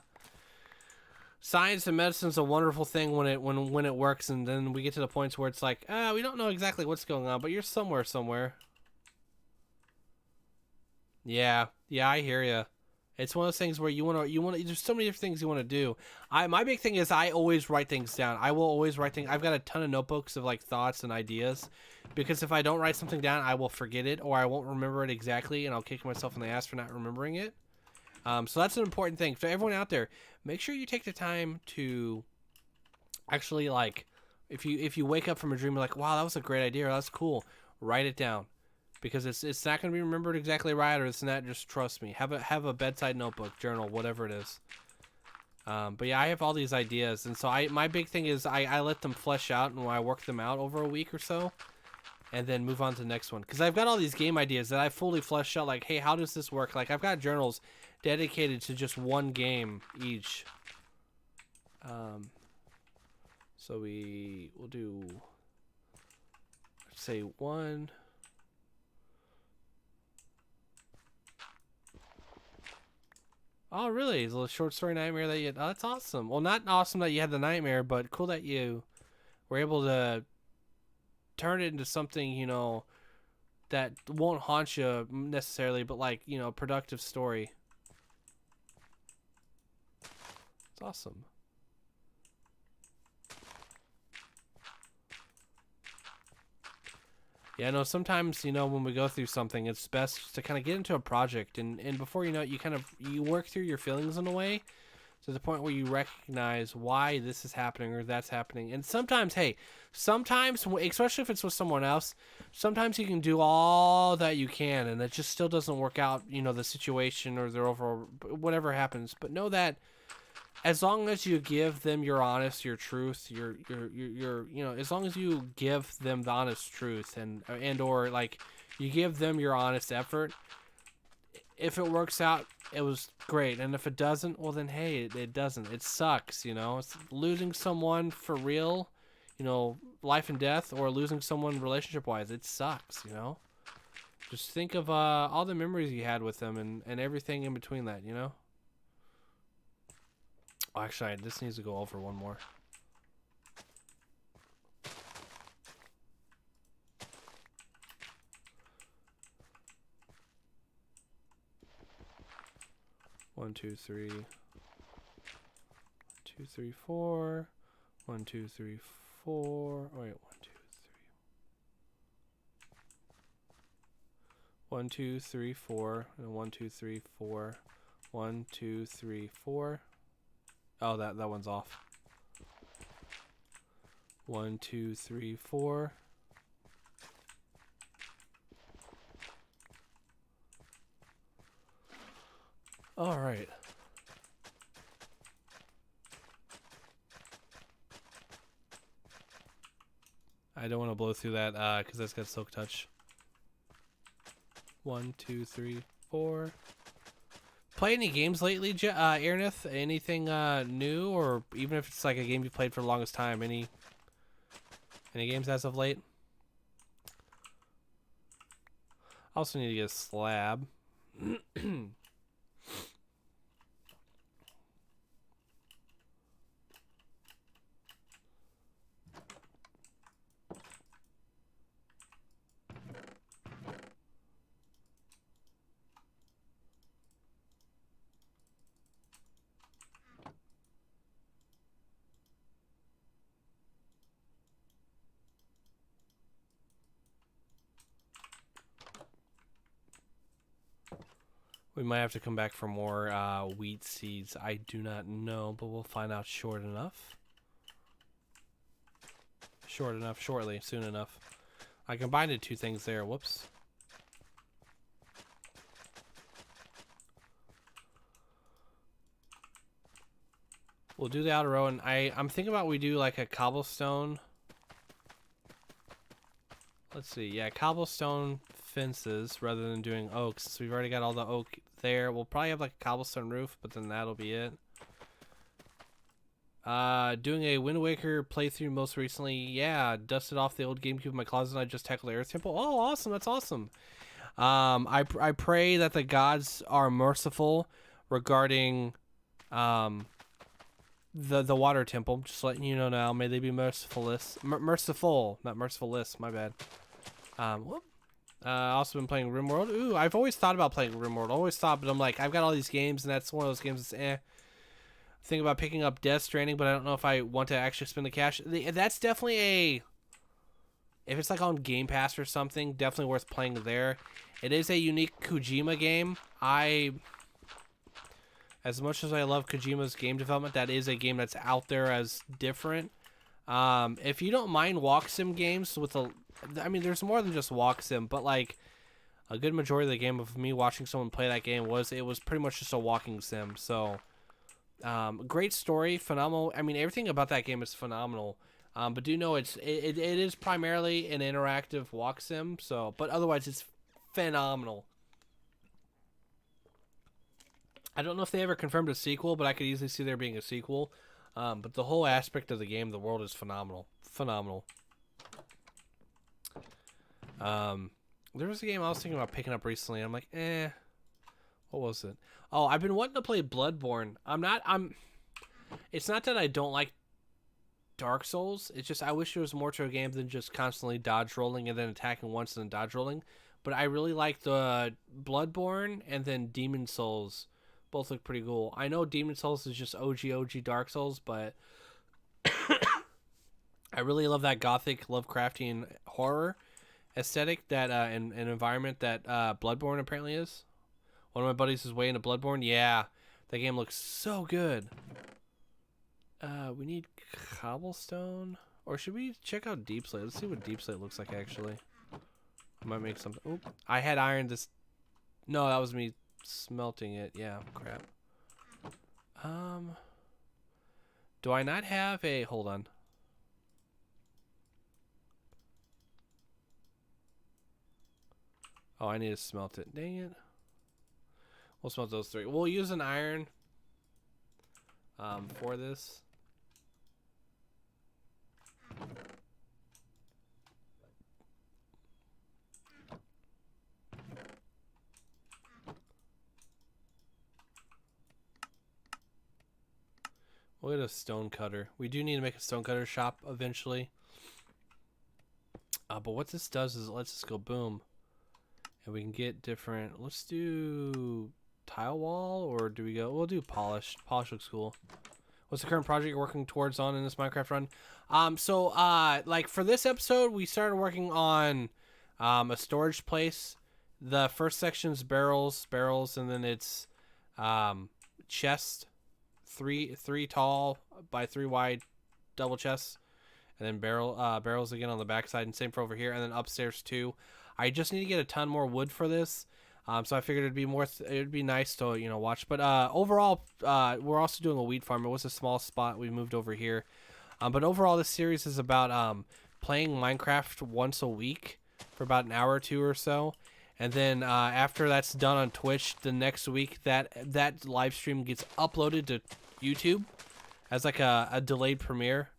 science and medicine's a wonderful thing when it works, and then we get to the points where it's like, we don't know exactly what's going on, but you're somewhere. Yeah, I hear you. It's one of those things where you want to. There's so many different things you want to do. My big thing is I always write things down. I will always write things. I've got a ton of notebooks of like thoughts and ideas, because if I don't write something down, I will forget it or I won't remember it exactly, and I'll kick myself in the ass for not remembering it. So that's an important thing. So everyone out there, make sure you take the time to actually, like, if you wake up from a dream, you're like, wow, that was a great idea, or that's cool, write it down, because it's not going to be remembered exactly right, or it's not. Just trust me. Have a bedside notebook, journal, whatever it is. But yeah, I have all these ideas, and so my big thing is I let them flesh out, and I work them out over a week or so, and then move on to the next one. Because I've got all these game ideas that I fully fleshed out, like, hey, how does this work? Like, I've got journals dedicated to just one game each. So we'll do, say, one. Oh, really? It's a little short story nightmare that you... Oh, that's awesome. Well, not awesome that you had the nightmare, but cool that you were able to turn it into something, you know, that won't haunt you necessarily, but like, you know, productive story. It's awesome. Yeah, no, sometimes, you know, when we go through something, it's best to kind of get into a project, and before you know it, you work through your feelings in a way to the point where you recognize why this is happening or that's happening. And sometimes, hey, especially if it's with someone else, sometimes you can do all that you can and it just still doesn't work out, you know, the situation or their overall, whatever happens. But know that as long as you give them your truth, your you know, as long as you give them the honest truth and or like you give them your honest effort, if it works out, it was great. And if it doesn't, well then, hey, it doesn't. It sucks, you know. It's losing someone for real, you know, life and death, or losing someone relationship-wise. It sucks, you know. Just think of all the memories you had with them and everything in between that, you know. Oh, actually, this needs to go over one more. One, two, three. 2, 3, 4. 1, 2, 3, 4. Oh, wait, 1, 2, 3. 1, 2, 3, 4. And 1, 2, 3, 4. 1, 2, 3, 4. Oh, that one's off. 1, 2, 3, 4. All right. I don't want to blow through that because that's got silk touch. 1, 2, 3, 4. Play any games lately, Airnith? Anything new, or even if it's like a game you played for the longest time? Any games as of late? I also need to get a slab. We might have to come back for more wheat seeds. I do not know, but we'll find out short enough. Short enough, shortly, soon enough. I combined two things there. Whoops. We'll do the outer row, and I'm thinking about we do like a cobblestone. Let's see. Yeah, cobblestone fences rather than doing oaks. So we've already got all the oak there. We'll probably have like a cobblestone roof, but then that'll be it. Doing a Wind Waker playthrough most recently. Yeah, dusted off the old GameCube in my closet and I just tackled the Earth Temple. Oh, awesome. That's awesome. I pray that the gods are merciful regarding the water temple. Just letting you know now. May they be merciful, not merciful-less. My bad. Also been playing RimWorld. Ooh, I've always thought about playing RimWorld. Always thought, but I'm like, I've got all these games, and that's one of those games that's Think about picking up Death Stranding, but I don't know if I want to actually spend the cash. That's definitely if it's like on Game Pass or something, definitely worth playing there. It is a unique Kojima game. As much as I love Kojima's game development, that is a game that's out there as different. If you don't mind walk sim games I mean, there's more than just walk sim, but like a good majority of the game of me watching someone play that game was pretty much just a walking sim. So, great story, phenomenal. I mean, everything about that game is phenomenal. But do know it is primarily an interactive walk sim. So, but otherwise it's phenomenal. I don't know if they ever confirmed a sequel, but I could easily see there being a sequel. But the whole aspect of the game, the world is phenomenal. Phenomenal. There was a game I was thinking about picking up recently. I'm like, what was it? Oh, I've been wanting to play Bloodborne. It's not that I don't like Dark Souls. It's just I wish there was more to a game than just constantly dodge rolling and then attacking once and then dodge rolling. But I really like the Bloodborne and then Demon Souls. Both look pretty cool. I know Demon Souls is just OG Dark Souls, but I really love that gothic Lovecraftian horror aesthetic that and environment that Bloodborne apparently is. One of my buddies is way into Bloodborne. Yeah, that game looks so good. We need cobblestone, or should we check out Deep Slate? Let's see what Deep Slate looks like actually. I might make something. Oh, I had iron this. No, that was me smelting it. Yeah, crap. Do I not have a? Hold on. Oh, I need to smelt it. Dang it. We'll smelt those three. We'll use an iron for this. We'll get a stone cutter. We do need to make a stone cutter shop eventually. But what this does is it lets us go boom. And we can get different. Let's do tile wall, or do we go? We'll do polish. Polish looks cool. What's the current project you're working towards on in this Minecraft run? Like for this episode, we started working on a storage place. The first section's barrels, and then it's chest, three tall by 3 wide double chests, and then barrels again on the backside, and same for over here, and then upstairs too. I just need to get a ton more wood for this. So I figured it'd be nice to watch. But overall, we're also doing a wheat farm. It was a small spot. We moved over here. But overall, this series is about playing Minecraft once a week for about an hour or two or so. And then after that's done on Twitch, the next week that live stream gets uploaded to YouTube as like a delayed premiere.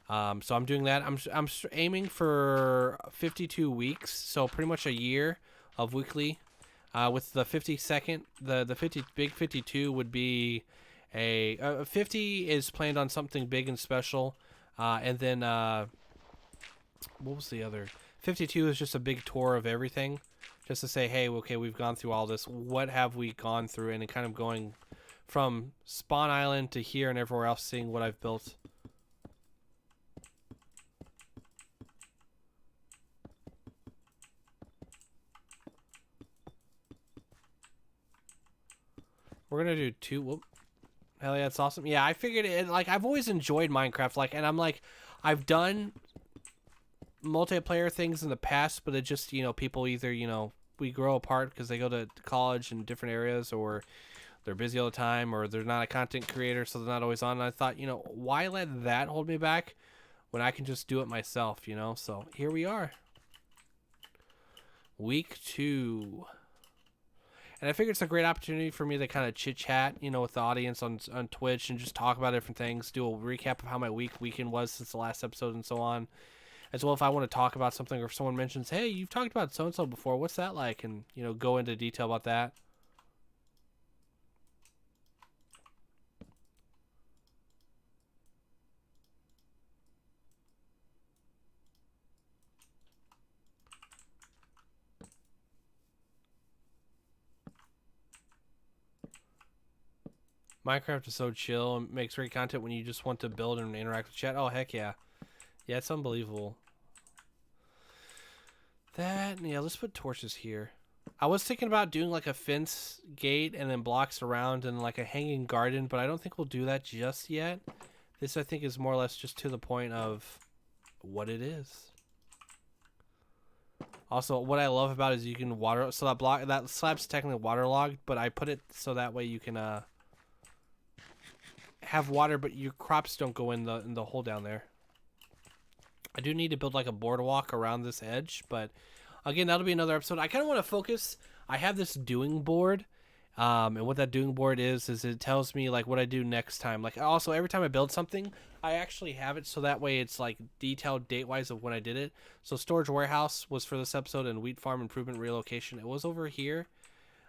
So I'm doing that. I'm aiming for 52 weeks, so pretty much a year of weekly. With the 52nd, the 52 would be a 50 is planned on something big and special, and then what was the other? 52 is just a big tour of everything, just to say, hey, okay, we've gone through all this. What have we gone through? And it kind of going from Spawn Island to here and everywhere else, seeing what I've built. We're gonna do two. Whoop. Hell yeah, that's awesome. Yeah, I figured it. Like, I've always enjoyed Minecraft. Like, and I'm like, I've done multiplayer things in the past, but it just, people either, we grow apart because they go to college in different areas, or they're busy all the time, or they're not a content creator, so they're not always on. And I thought, why let that hold me back when I can just do it myself, So here we are. Week 2. And I figured it's a great opportunity for me to kind of chit-chat, with the audience on Twitch, and just talk about different things, do a recap of how my weekend was since the last episode and so on. As well, if I want to talk about something, or if someone mentions, hey, you've talked about so-and-so before, what's that like? And, go into detail about that. Minecraft is so chill and makes great content when you just want to build and interact with chat. Oh, heck yeah. Yeah, it's unbelievable. Yeah, let's put torches here. I was thinking about doing like a fence gate and then blocks around and like a hanging garden, but I don't think we'll do that just yet. This, I think, is more or less just to the point of what it is. Also, what I love about it is you can water, so that slab's technically waterlogged, but I put it so that way you can have water, but your crops don't go in the hole down there. I do need to build like a boardwalk around this edge, but again, that'll be another episode. I kind of want to focus. I have this doing board, and what that doing board is it tells me like what I do next time. Like, also, every time I build something, I actually have it so that way it's like detailed date-wise of when I did it. So storage warehouse was for this episode, and wheat farm improvement relocation, it was over here.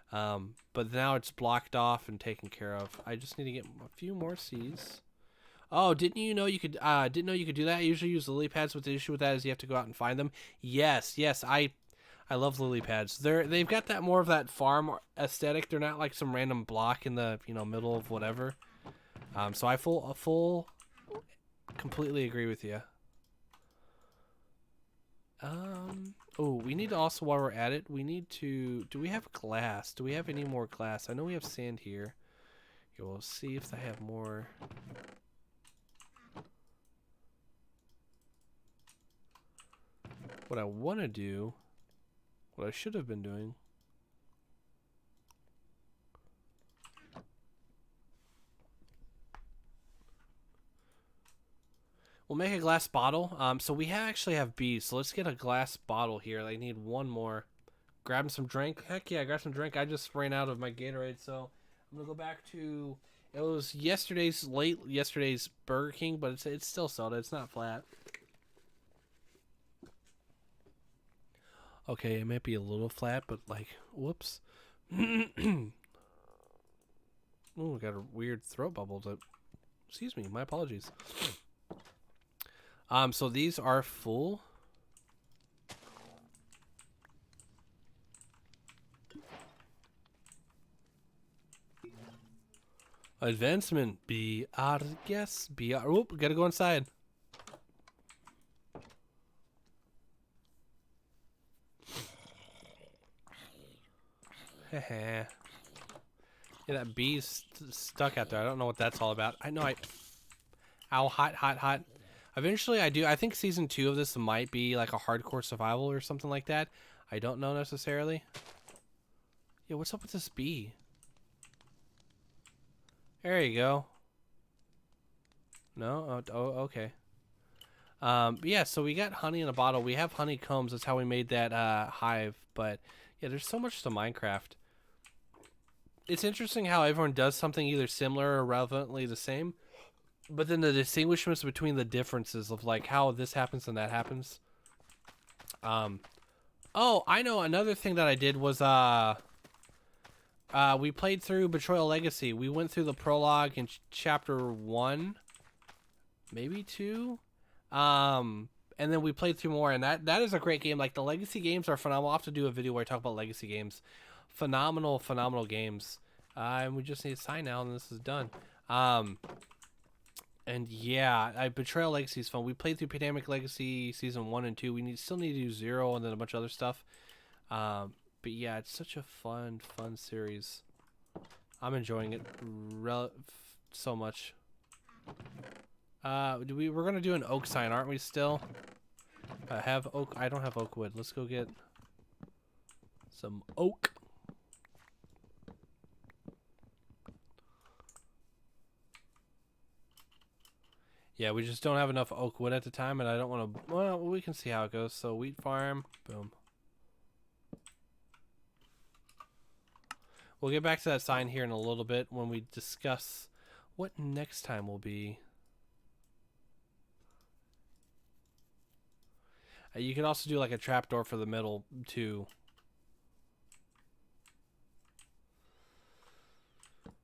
But now it's blocked off and taken care of. I just need to get a few more seeds. Oh, didn't know you could do that? I usually use lily pads, but the issue with that is you have to go out and find them. Yes, I love lily pads. They've got that more of that farm aesthetic. They're not like some random block in the middle of whatever. So I completely agree with you. Oh, we need to also, while we're at it, we need to, do we have glass? Do we have any more glass? I know we have sand here. Okay, we'll see if I have more. What I want to do, what I should have been doing. We'll make a glass bottle. So we actually have bees. So let's get a glass bottle here. I need one more. Grabbing some drink. Heck yeah, grab some drink. I just ran out of my Gatorade, so I'm gonna go back to. It was yesterday's Burger King, but it's still soda. It's not flat. Okay, it might be a little flat, but like, whoops. Oh, got a weird throat bubble. Excuse me, my apologies. So these are full. Advancement. Yes. Oop, gotta go inside. Yeah, that bee's stuck out there. I don't know what that's all about. Ow, hot. Eventually, I think season 2 of this might be like a hardcore survival or something like that. I don't know necessarily. Yeah, what's up with this bee? There you go. No? Oh, okay. But yeah, so we got honey in a bottle. We have honeycombs. That's how we made that hive. But yeah, there's so much to Minecraft. It's interesting how everyone does something either similar or relevantly the same. But then the distinguishments between the differences of like how this happens and that happens. Oh, I know another thing that I did was we played through Betrayal Legacy. We went through the prologue in chapter 1, maybe 2. And then we played through more, and that is a great game. Like, the Legacy games are phenomenal. I'll have to do a video where I talk about Legacy games. Phenomenal games. And we just need to sign now, and this is done. And yeah, Betrayal Legacy is fun. We played through Pandemic Legacy Season 1 and 2. We still need to do 0 and then a bunch of other stuff. But yeah, it's such a fun series. I'm enjoying it so much. We're gonna do an oak sign, aren't we still? Have oak. I don't have oak wood. Let's go get some oak. Yeah, we just don't have enough oak wood at the time, and I don't want to. Well, we can see how it goes. So wheat farm, boom. We'll get back to that sign here in a little bit when we discuss what next time will be. You can also do like a trapdoor for the middle too.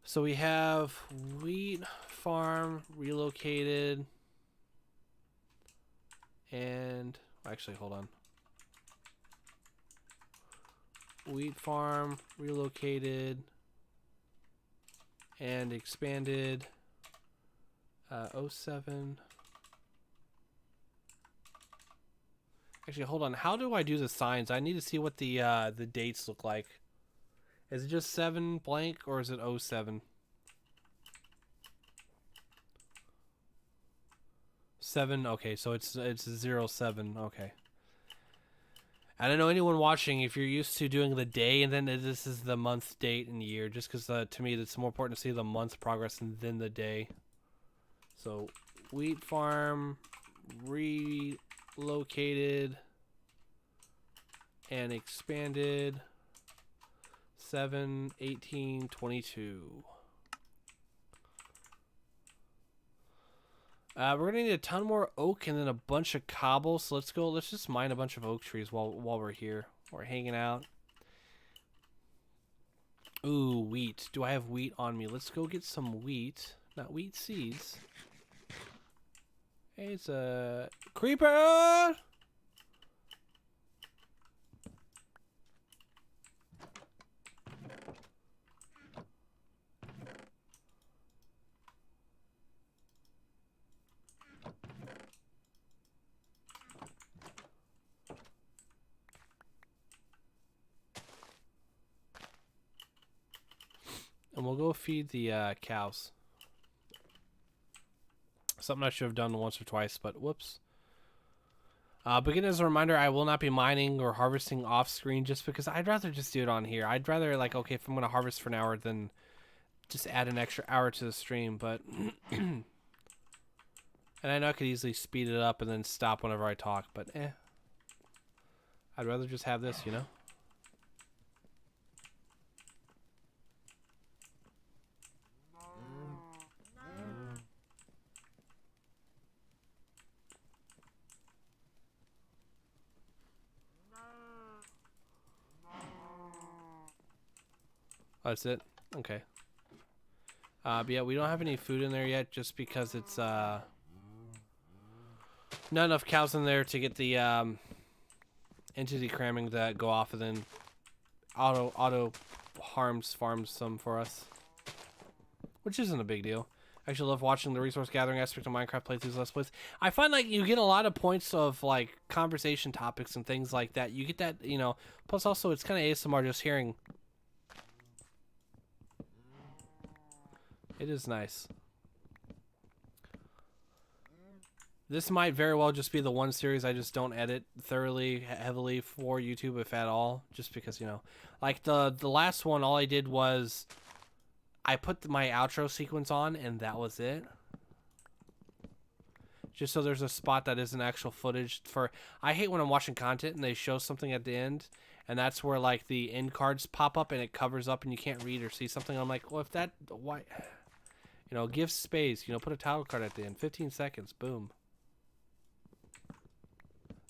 So we have wheat farm relocated, and actually hold on. Wheat farm relocated and expanded. 07. Actually, hold on. How do I do the signs? I need to see what the dates look like. Is it just 7 blank or is it 07? 7. Okay, so it's 07. Okay. I don't know anyone watching if you're used to doing the day and then this is the month, date, and year. Just because to me it's more important to see the month progress than the day. So wheat farm relocated and expanded 7/18/22. We're gonna need a ton more oak and then a bunch of cobble. So let's just mine a bunch of oak trees while we're here. We're hanging out. Ooh, wheat. Do I have wheat on me? Let's go get some wheat. Not wheat seeds. Hey, it's a creeper! And we'll go feed the cows. Something I should have done once or twice, but whoops. But again, as a reminder, I will not be mining or harvesting off screen just because I'd rather just do it on here. I'd rather, like, okay, if I'm going to harvest for an hour, then just add an extra hour to the stream, but... and I know I could easily speed it up and then stop whenever I talk, but I'd rather just have this, you know? Oh, that's it? Okay. But yeah, we don't have any food in there yet just because it's not enough cows in there to get the entity cramming that go off and then auto farms some for us. Which isn't a big deal. I actually love watching the resource gathering aspect of Minecraft playthroughs, Let's Plays. I find like you get a lot of points of like conversation topics and things like that. You get that, you know, plus also it's kind of ASMR just hearing. It is nice. This might very well just be the one series I just don't edit thoroughly, heavily for YouTube, if at all. Just because, you know, like the last one, all I did was I put my outro sequence on, and that was it. Just so there's a spot that isn't actual footage for... I hate when I'm watching content and they show something at the end, and that's where, like, the end cards pop up and it covers up and you can't read or see something. I'm like, well, if that... Why? You know, give space. You know, put a title card at the end. 15 seconds. Boom.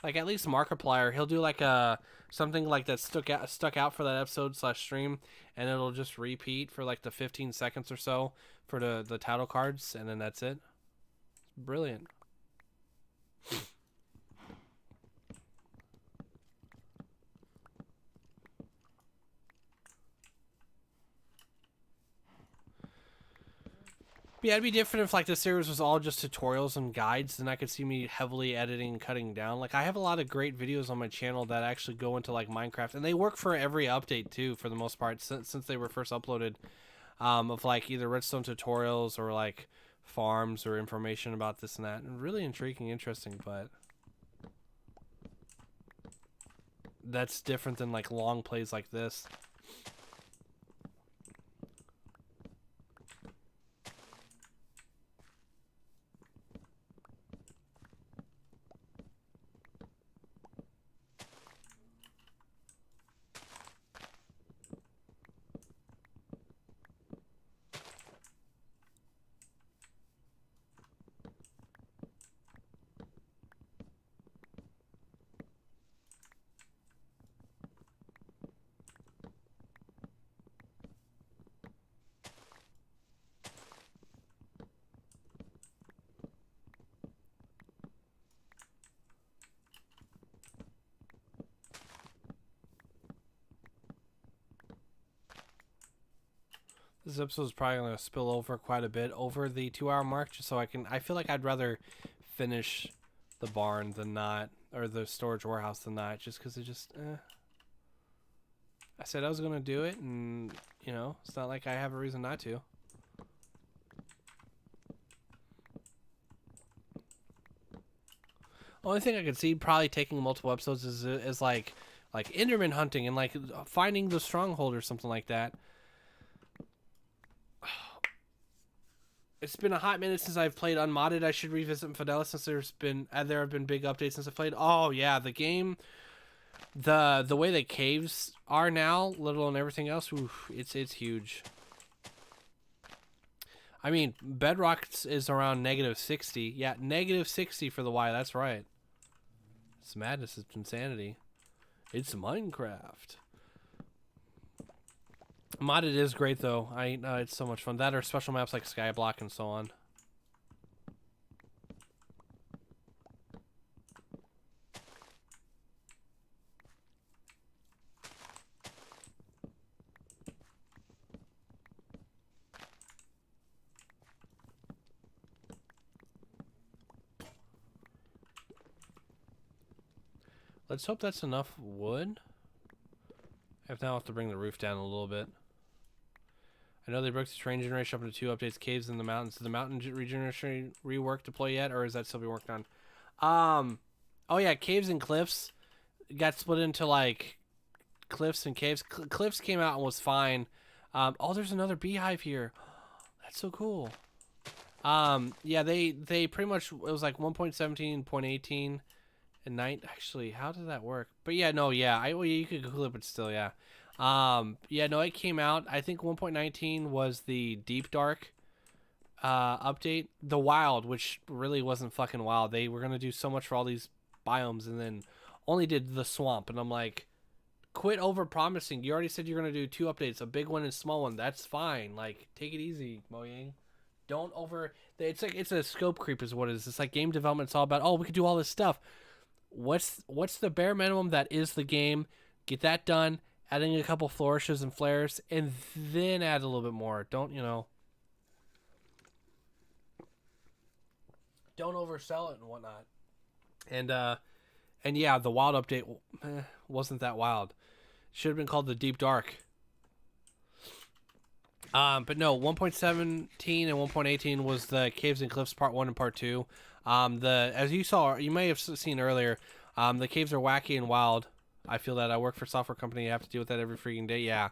Like, at least Markiplier, he'll do, like, something, like, that stuck out for that episode / stream, and it'll just repeat for, like, the 15 seconds or so for the title cards, and then that's it. Brilliant. Yeah, it'd be different if like the series was all just tutorials and guides, then I could see me heavily editing and cutting down. Like I have a lot of great videos on my channel that actually go into like Minecraft, and they work for every update too, for the most part, since they were first uploaded. Of like either redstone tutorials or like farms or information about this and that, and really intriguing, interesting, but that's different than like long plays like this. This episode is probably going to spill over quite a bit over the 2-hour mark, just so I feel like I'd rather finish the barn than not, or the storage warehouse than not, just because it just, I said I was going to do it, and, you know, it's not like I have a reason not to. Only thing I could see probably taking multiple episodes is like Enderman hunting and like finding the stronghold or something like that. It's been a hot minute since I've played Unmodded. I should revisit Fidelis since there have been big updates since I played. Oh yeah, the game, the way the caves are now, let alone everything else, oof, it's huge. I mean, Bedrock is around -60. Yeah, -60 for the Y. That's right. It's madness. It's insanity. It's Minecraft. Modded is great though. It's so much fun. That or special maps like Skyblock and so on. Let's hope that's enough wood. I now have to bring the roof down a little bit. I know they broke the terrain generation up into 2 updates, caves in the mountains. Is the mountain regeneration rework deploy yet, or is that still being worked on? Oh yeah, caves and cliffs got split into like cliffs and caves. Cliffs came out and was fine. Oh, there's another beehive here. That's so cool. Yeah, they pretty much, it was like 1.17, 0.18, and 9. Actually, how did that work? But yeah, no, yeah, well, you could Google it, but still, yeah. Yeah, no, it came out. I think 1.19 was the Deep Dark update. The Wild, which really wasn't fucking wild. They were gonna do so much for all these biomes, and then only did the Swamp. And I'm like, quit over promising. You already said you're gonna do 2 updates, a big one and a small one. That's fine. Like, take it easy, Mojang. Don't over. It's like, it's a scope creep, is what it is. It's like game development's all about, oh, we could do all this stuff. What's the bare minimum that is the game? Get that done. Adding a couple flourishes and flares, and then add a little bit more. Don't, you know, don't oversell it and whatnot. And yeah, the wild update wasn't that wild. Should have been called the Deep Dark. But no, 1.17 and 1.18 was the Caves and Cliffs Part 1 and Part 2. As you saw, you may have seen earlier, the caves are wacky and wild. I feel that I work for a software company. I have to deal with that every freaking day. Yeah.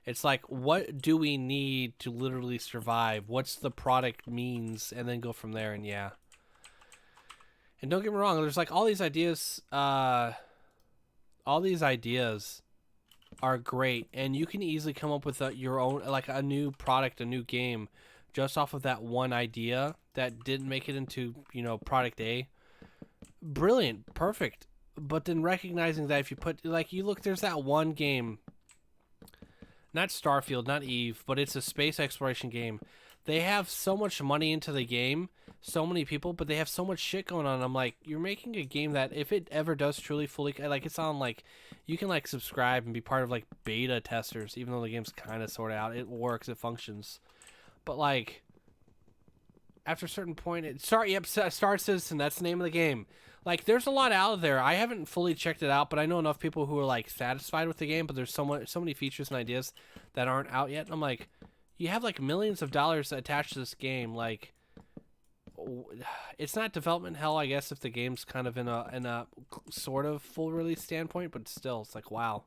It's like, what do we need to literally survive? What's the product means? And then go from there. And yeah. And don't get me wrong, there's like all these ideas. All these ideas are great. And you can easily come up with your own, like a new product, a new game, just off of that one idea that didn't make it into, product A. Brilliant. Perfect. But then recognizing that if you put, like, you look, there's that one game, not Starfield, not Eve, but it's a space exploration game. They have so much money into the game, so many people, but they have so much shit going on. I'm like, you're making a game that if it ever does truly fully, like, it's on, like, you can, like, subscribe and be part of, like, beta testers, even though the game's kind of sort of out. It works, it functions. But, like, after a certain point, Star Citizen, that's the name of the game. Like, there's a lot out there. I haven't fully checked it out, but I know enough people who are, like, satisfied with the game, but there's so many features and ideas that aren't out yet. And I'm like, you have, like, millions of dollars attached to this game. Like, it's not development hell, I guess, if the game's kind of in a sort of full release standpoint, but still, it's like, wow.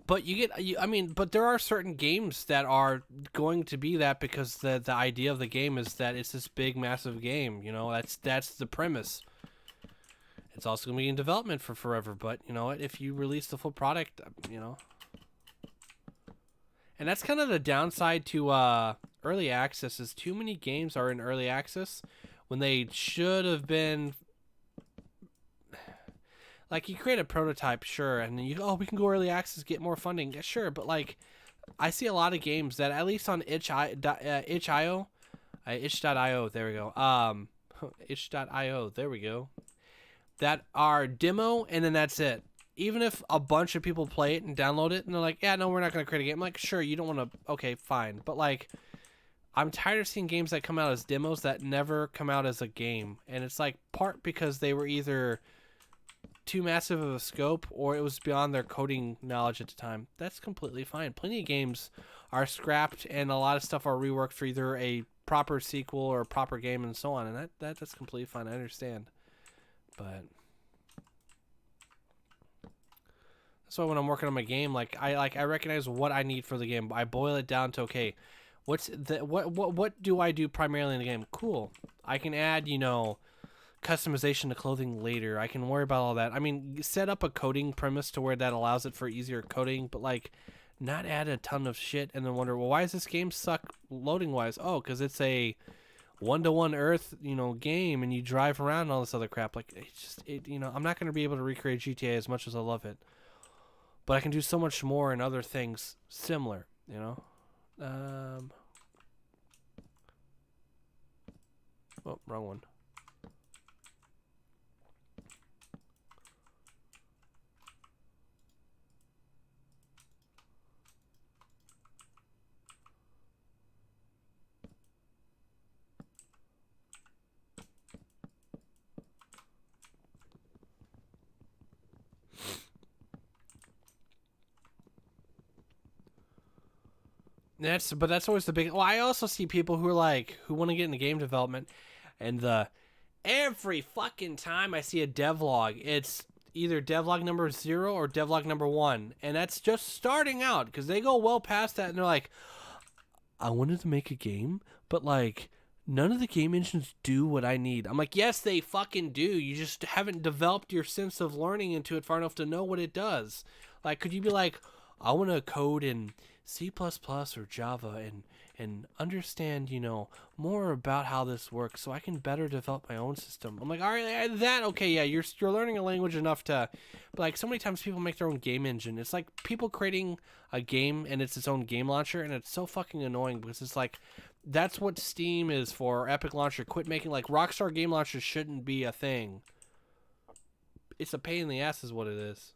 But but there are certain games that are going to be that because the idea of the game is that it's this big, massive game. That's the premise. It's also going to be in development for forever. But you know what? If you release the full product, and that's kind of the downside to early access. Is too many games are in early access when they should have been. Like, you create a prototype, sure, and then we can go early access, get more funding, sure, but, like, I see a lot of games that, at least on itch.io, itch.io, there we go, itch.io, there we go, that are demo, and then that's it. Even if a bunch of people play it and download it, and they're like, yeah, no, we're not going to create a game. I'm like, sure, you don't want to, okay, fine, but, like, I'm tired of seeing games that come out as demos that never come out as a game, and it's, like, part because they were either too massive of a scope or it was beyond their coding knowledge at the time. That's completely fine. Plenty of games are scrapped and a lot of stuff are reworked for either a proper sequel or a proper game and so on, and that's completely fine. I understand. But that's why when I'm working on my game, I recognize what I need for the game. I boil it down to, okay, what do I do primarily in the game? Cool. I can add, customization to clothing later. I can worry about all that. I mean, set up a coding premise to where that allows it for easier coding, but not add a ton of shit and then wonder, well, why does this game suck loading wise? Oh, because it's a 1-to-1 Earth, game, and you drive around and all this other crap. Like, I'm not going to be able to recreate GTA as much as I love it, but I can do so much more and other things similar. Oh, wrong one. That's always the big. Well, I also see people who are who want to get into game development, and every fucking time I see a devlog, it's either devlog number 0 or devlog number 1, and that's just starting out because they go well past that, and they're like, I wanted to make a game, but none of the game engines do what I need. I'm like, yes, they fucking do. You just haven't developed your sense of learning into it far enough to know what it does. Could you be like, I want to code in C++ or Java and understand, more about how this works so I can better develop my own system. I'm like, all right, okay, yeah, you're learning a language enough to, but so many times people make their own game engine. It's like people creating a game and it's its own game launcher, and it's so fucking annoying because it's like, that's what Steam is for, or Epic Launcher. Quit making, Rockstar game launchers shouldn't be a thing. It's a pain in the ass is what it is.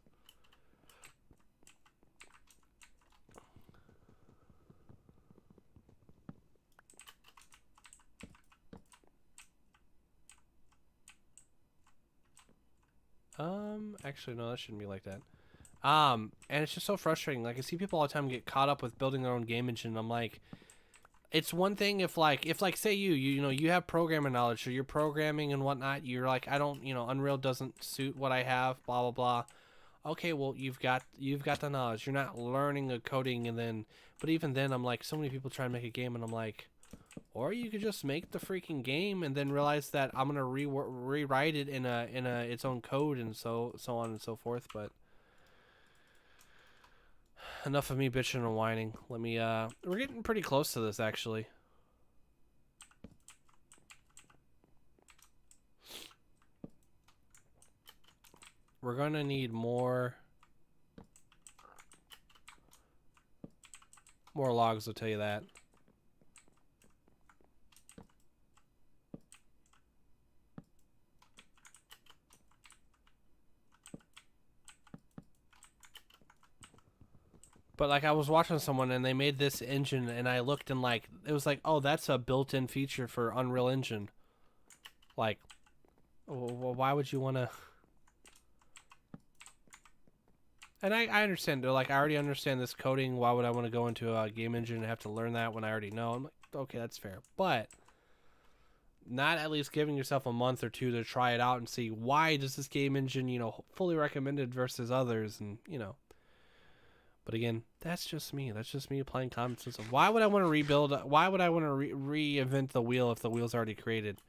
Actually, no, that shouldn't be like that. And it's just so frustrating. I see people all the time get caught up with building their own game engine. And I'm like, It's one thing if like say you know you have programming knowledge, so you're programming and whatnot. You're like, I don't, you know, Unreal doesn't suit what I have. Blah blah blah. Okay, well you've got the knowledge. You're not learning a coding and then, but even then, I'm like, so many people try to make a game and I'm like, or you could just make the freaking game and then realize that I'm gonna rewrite it in a its own code and so on and so forth. But enough of me bitching and whining. Let me we're getting pretty close to this actually. We're gonna need more logs, I'll tell you that. But like I was watching someone and they made this engine and I looked and like it was like, oh, that's a built-in feature for Unreal Engine. Like, well, why would you want to? And I understand. They're like, I already understand this coding. Why would I want to go into a game engine and have to learn that when I already know? I'm like, okay, that's fair. But not at least giving yourself a month or two to try it out and see why does this game engine, you know, fully recommended versus others, and you know. But again, that's just me. That's just me applying common sense. Why would I want to rebuild? Why would I want to reinvent the wheel if the wheel's already created?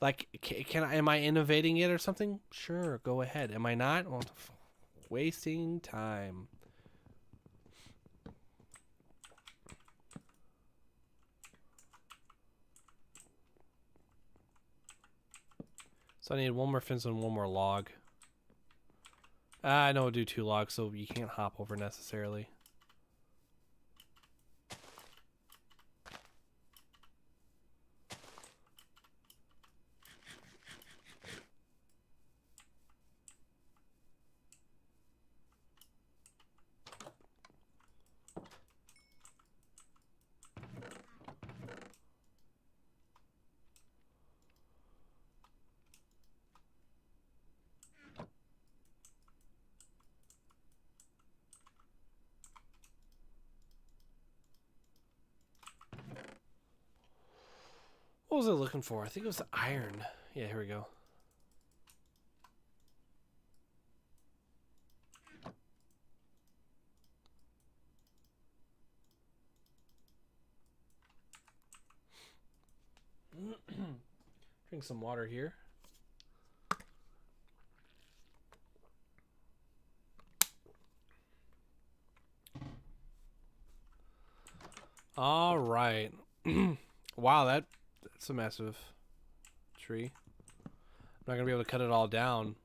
Like, can I? Am I innovating it or something? Sure, go ahead. Am I not? Well, wasting time. So I need one more fence and one more log. I know I'll do 2 logs, so you can't hop over necessarily. What was I looking for? I think it was the iron. Yeah, here we go. Drink some water here. All right. Wow, that's a massive tree. I'm not gonna be able to cut it all down,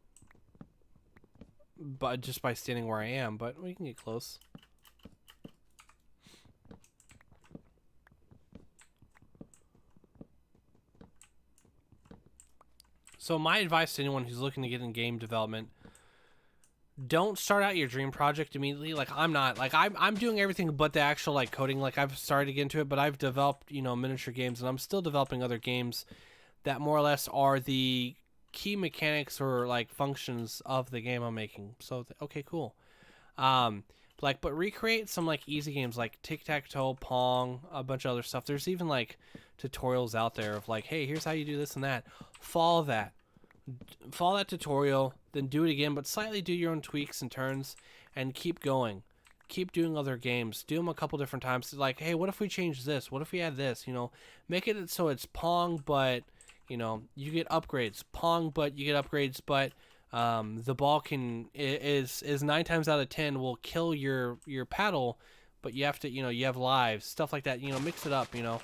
but just by standing where I am. But we can get close. So my advice to anyone who's looking to get in game development: don't start out your dream project immediately. Like I'm not. Like I'm doing everything but the actual like coding. Like I've started to get into it, but I've developed, you know, miniature games, and I'm still developing other games that more or less are the key mechanics or like functions of the game I'm making. So okay, cool. Um, but recreate some like easy games like tic-tac-toe, Pong, a bunch of other stuff. There's even like tutorials out there of like, hey, here's how you do this and that. Follow that. Follow that tutorial, then do it again, but slightly do your own tweaks and turns, and keep going. Keep doing other games. Do them a couple different times. Like, hey, what if we change this? What if we add this? You know, make it so it's Pong, but you know, you get upgrades. Pong, but you get upgrades, but the ball is 9 times out of 10 will kill your paddle, but you have to, you know, you have lives, stuff like that. You know, mix it up. You know,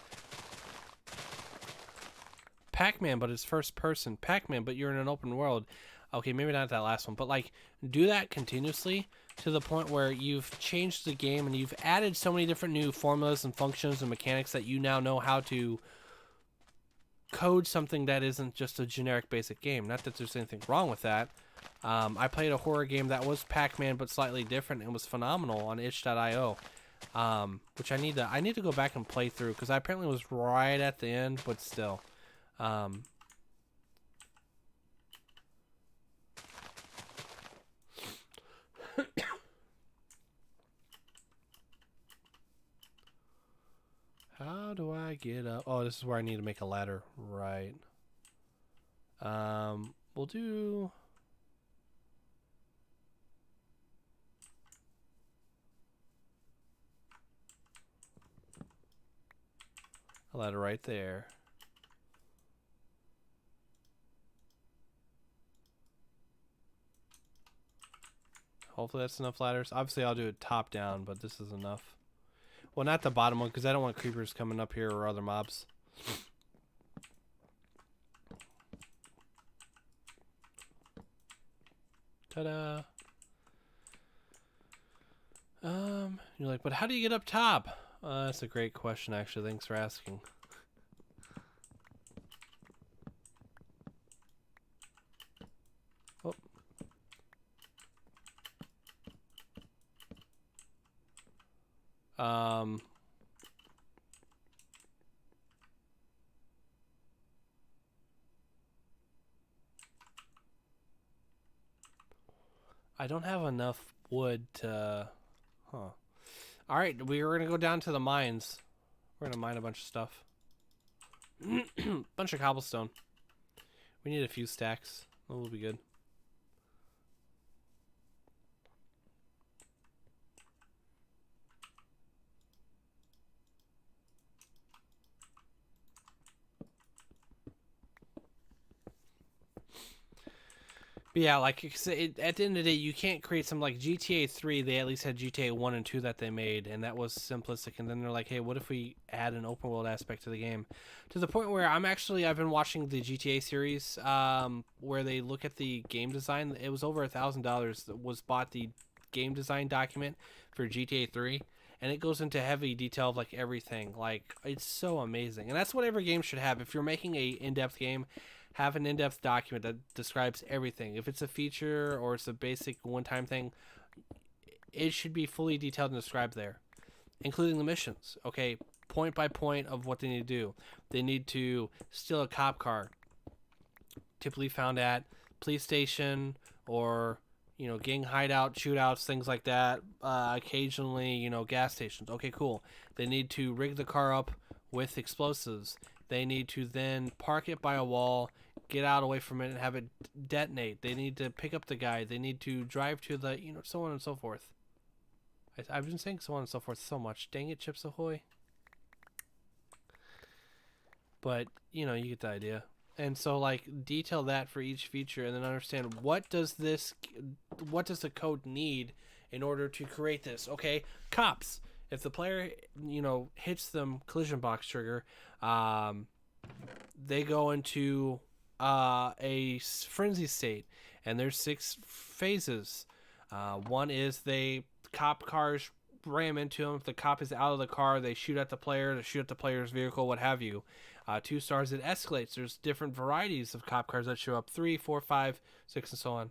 Pac-Man, but it's first person. Pac-Man, but you're in an open world. Okay, maybe not that last one, but like do that continuously to the point where you've changed the game and you've added so many different new formulas and functions and mechanics that you now know how to code something that isn't just a generic basic game. Not that there's anything wrong with that. I played a horror game that was Pac-Man but slightly different and was phenomenal on itch.io. Which I need to go back and play through because I apparently was right at the end, but still. How do I get up? Oh, this is where I need to make a ladder. Right. We'll do... a ladder right there. Hopefully that's enough ladders. Obviously I'll do it top down, but this is enough. Well, not the bottom one, because I don't want creepers coming up here or other mobs. Ta-da! You're like, but how do you get up top? That's a great question, actually. Thanks for asking. Oh. I don't have enough wood to... Huh. Alright, we're going to go down to the mines. We're going to mine a bunch of stuff. Bunch of cobblestone. We need a few stacks. That will be good. But yeah, like at the end of the day, you can't create some like GTA 3. They at least had GTA 1 and 2 that they made, and that was simplistic. And then they're like, hey, what if we add an open world aspect to the game? To the point where I've been watching the GTA series, where they look at the game design. It was over $1,000 that was bought the game design document for GTA 3, and it goes into heavy detail of like everything. Like, it's so amazing, and that's what every game should have. If you're making a in-depth game, have an in-depth document that describes everything. If it's a feature or it's a basic one-time thing, it should be fully detailed and described there, including the missions. Okay, point by point of what they need to do. They need to steal a cop car, typically found at police station or, you know, gang hideout, shootouts, things like that. Occasionally, you know, gas stations. Okay, cool. They need to rig the car up with explosives. They need to then park it by a wall, get out away from it, and have it detonate. They need to pick up the guy. They need to drive to the, you know, so on and so forth. I've been saying so on and so forth so much. Dang it, Chips Ahoy. But, you know, you get the idea. And so, like, detail that for each feature and then understand what does the code need in order to create this. Okay, cops. If the player, you know, hits the collision box trigger, they go into a frenzy state, and there's 6 phases. One is cop cars ram into them. If the cop is out of the car, they shoot at the player, they shoot at the player's vehicle, what have you. 2 stars, it escalates. There's different varieties of cop cars that show up: 3, 4, 5, 6, and so on.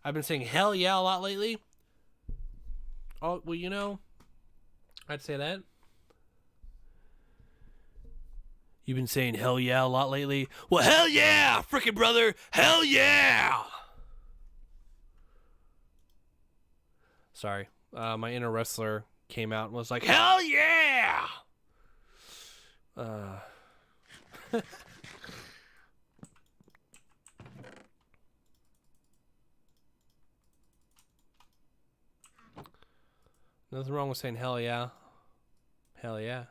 I've been saying hell yeah a lot lately. Oh, well, you know, I'd say that. You've been saying hell yeah a lot lately? Well, hell yeah, frickin' brother, hell yeah! Sorry, my inner wrestler came out and was like, hell yeah! Nothing wrong with saying hell yeah. Hell yeah.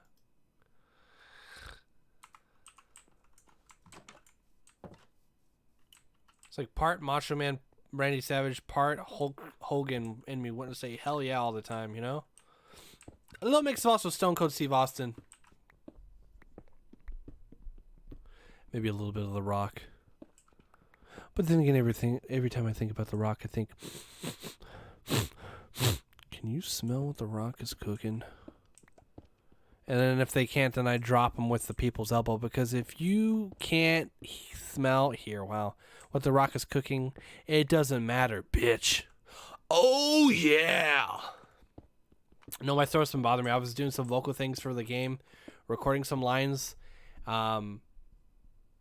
It's like part Macho Man Randy Savage, part Hulk Hogan in me wanting to say hell yeah all the time, you know? A little mix of also Stone Cold Steve Austin. Maybe a little bit of The Rock. But then again, every time I think about The Rock, I think, can you smell what The Rock is cooking? And then if they can't, then I drop them with the people's elbow. Because if you can't smell what The Rock is cooking, it doesn't matter, bitch. Oh, yeah. No, my throat's been bothering me. I was doing some vocal things for the game, recording some lines,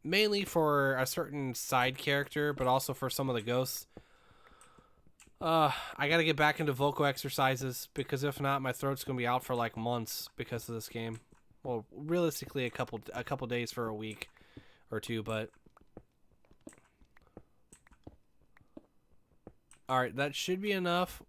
mainly for a certain side character, but also for some of the ghosts. I gotta get back into vocal exercises, because if not, my throat's gonna be out for like months because of this game. Well, realistically, a couple days for a week or two, but all right, that should be enough.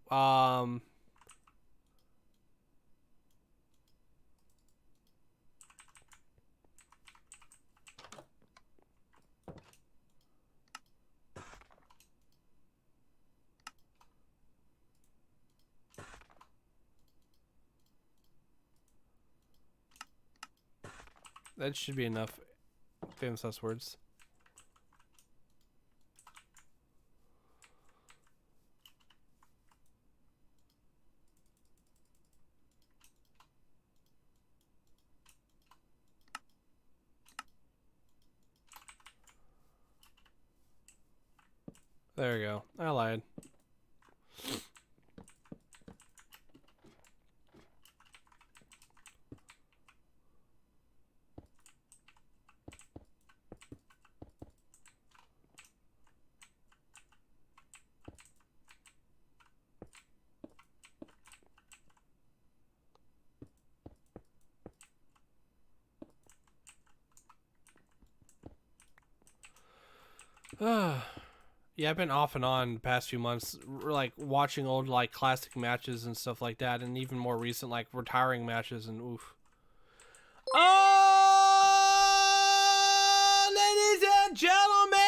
That should be enough. Famous last words. There we go. I lied. Yeah, I've been off and on the past few months, like watching old like classic matches and stuff like that, and even more recent like retiring matches and oof. Oh, ladies and gentlemen,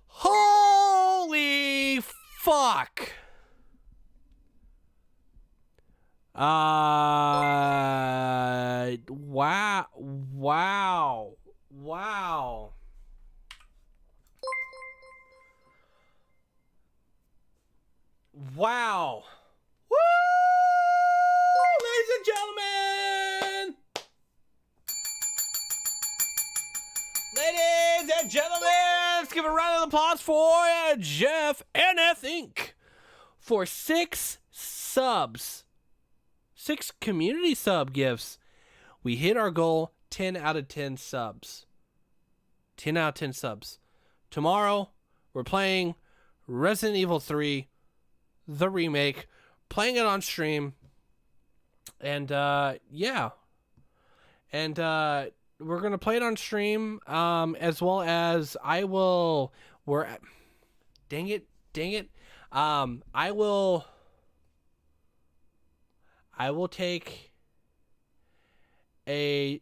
holy fuck! Wow, wow, wow. Wow. Woo! Ladies and gentlemen! Ladies and gentlemen, let's give a round of applause for Jeff NF Inc. for 6 subs. 6 community sub gifts. We hit our goal, 10 out of 10 subs. 10 out of 10 subs. Tomorrow, we're playing Resident Evil 3 the remake, playing it on stream, and yeah, and we're gonna play it on stream, as well as I will. Dang it, I will take a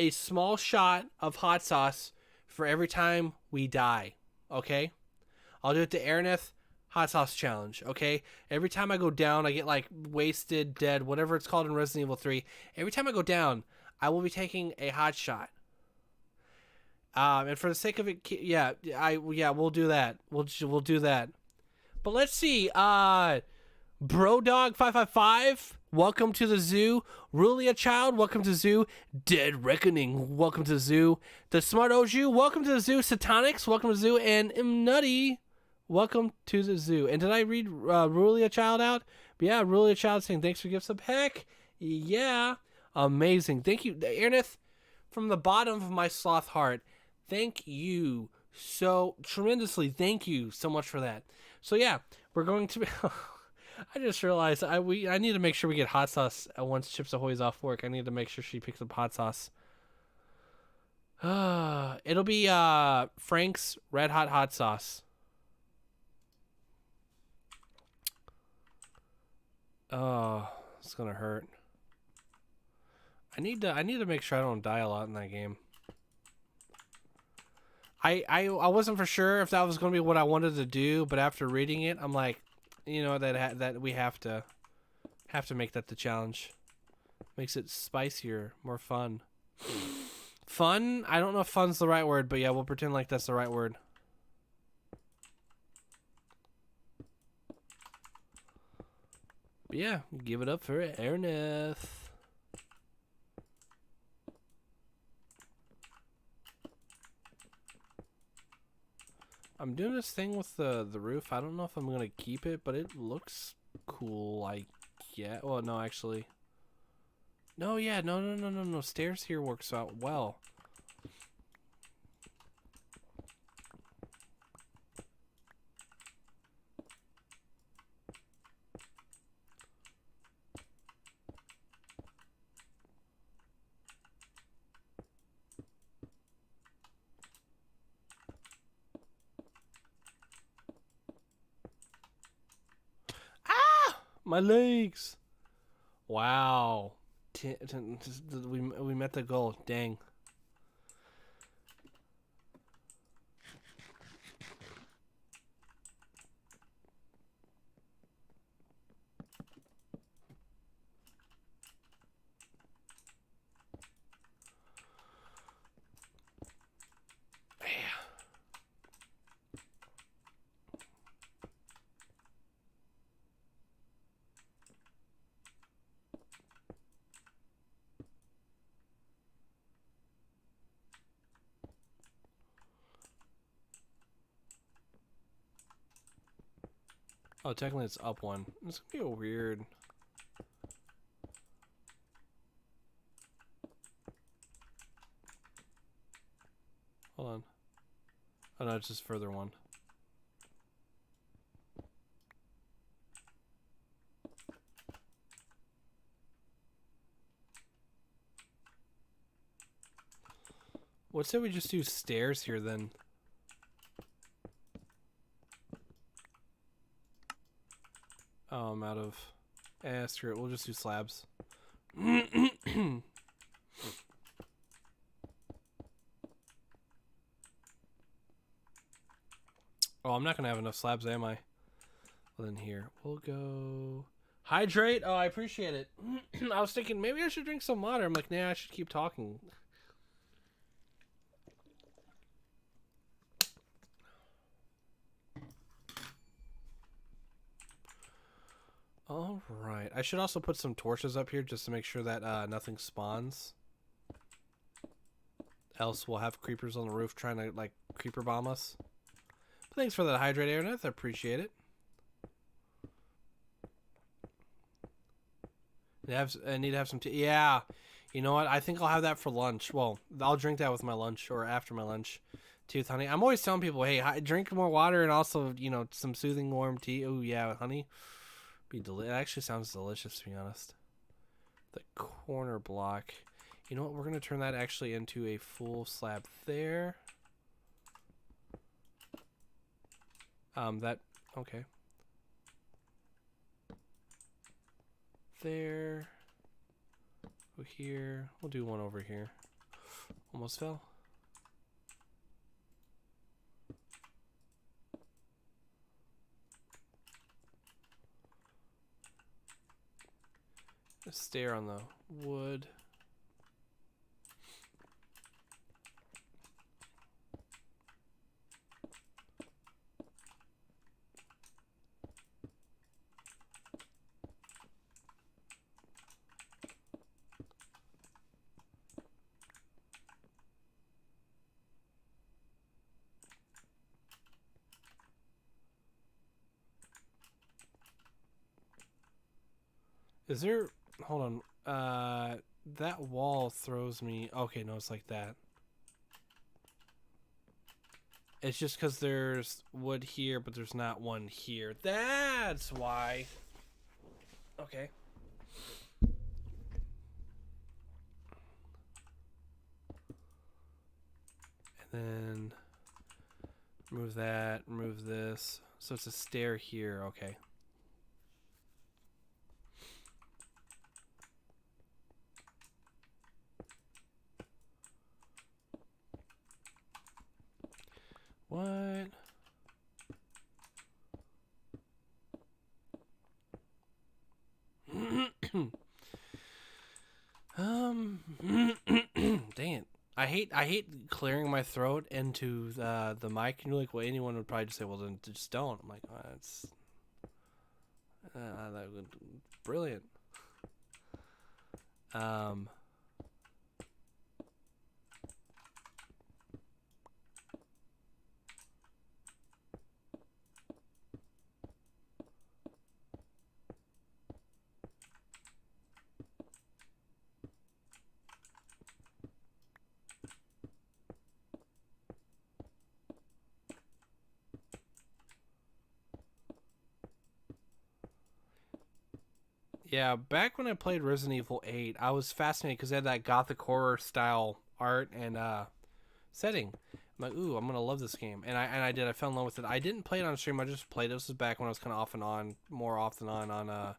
small shot of hot sauce for every time we die. Okay, I'll do it to Araneth. Hot sauce challenge, okay? Every time I go down, I get like wasted, dead, whatever it's called in Resident Evil 3. Every time I go down, I will be taking a hot shot. And for the sake of it, we'll do that. We'll do that. But let's see. Brodog555, welcome to the zoo. Rulia Child, welcome to the zoo. Dead Reckoning, welcome to the zoo. The Smart Oju, welcome to the zoo. Satonics, welcome to the zoo. And Nutty, welcome to the zoo. And did I read Rulia Child out? But yeah, Rulia Child saying thanks for gifts up. Heck yeah. Amazing. Thank you, Ernest, from the bottom of my sloth heart. Thank you so tremendously. Thank you so much for that. So yeah, we're going to be I just realized I need to make sure we get hot sauce once Chips Ahoy's off work. I need to make sure she picks up hot sauce. It'll be Frank's Red Hot Sauce. Oh, it's gonna hurt. I need to make sure I don't die a lot in that game. I wasn't for sure if that was gonna be what I wanted to do, but after reading it, I'm like, you know, that we have to make that the challenge. Makes it spicier, more fun. Fun? I don't know if fun's the right word, but yeah, we'll pretend like that's the right word. But yeah, give it up for Ernest. I'm doing this thing with the roof. I don't know if I'm gonna keep it, but it looks cool. Well, no, actually. No, yeah, no. Stairs here works out well. My legs. Wow. We met the goal. Dang. Oh, technically it's up one. It's gonna be a weird. Hold on. Oh no, it's just further one. What say we just do stairs here then? Oh, I'm out of. Screw it. We'll just do slabs. Oh, I'm not gonna have enough slabs, am I? Well, then here we'll go. Hydrate. Oh, I appreciate it. I was thinking maybe I should drink some water. I'm like, nah, I should keep talking. All right. I should also put some torches up here just to make sure that nothing spawns. Else we'll have creepers on the roof trying to like creeper bomb us. But thanks for that hydrate, Aaron. I appreciate it. I need to have some tea. Yeah. You know what? I think I'll have that for lunch. Well, I'll drink that with my lunch or after my lunch. Tea with honey. I'm always telling people, hey, drink more water and also, you know, some soothing warm tea. Oh, yeah, with honey. It actually sounds delicious, to be honest. The corner block. You know what? We're going to turn that actually into a full slab there. Okay. There. Go here. We'll do one over here. Almost fell. A stair on the wood. Is there... Hold on. That wall throws me... Okay, no, it's like that. It's just because there's wood here, but there's not one here. That's why. Okay. And then... Remove that. Remove this. So it's a stair here. Okay. What? Dang it. I hate clearing my throat into the mic. And you're like, well, anyone would probably just say, well, then just don't. I'm like, oh, that's brilliant. Yeah, back when I played Resident Evil 8, I was fascinated because they had that gothic horror style art and setting. I'm like, ooh, I'm gonna love this game, and I did. I fell in love with it. I didn't play it on stream. I just played it. This was back when I was kind of off and on, more off than on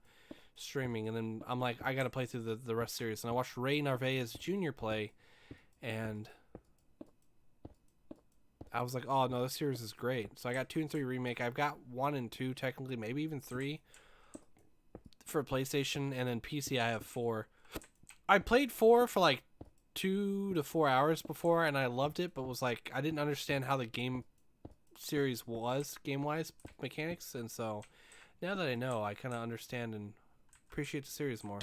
streaming. And then I'm like, I gotta play through the rest series. And I watched Ray Narvaez Jr. play, and I was like, oh no, this series is great. So I got 2 and 3 remake. I've got 1 and 2 technically, maybe even 3 for PlayStation, and then PC I have 4. I played 4 for like 2 to 4 hours before, and I loved it, but was like, I didn't understand how the game series was game wise mechanics, and so now that I know, I kind of understand and appreciate the series more.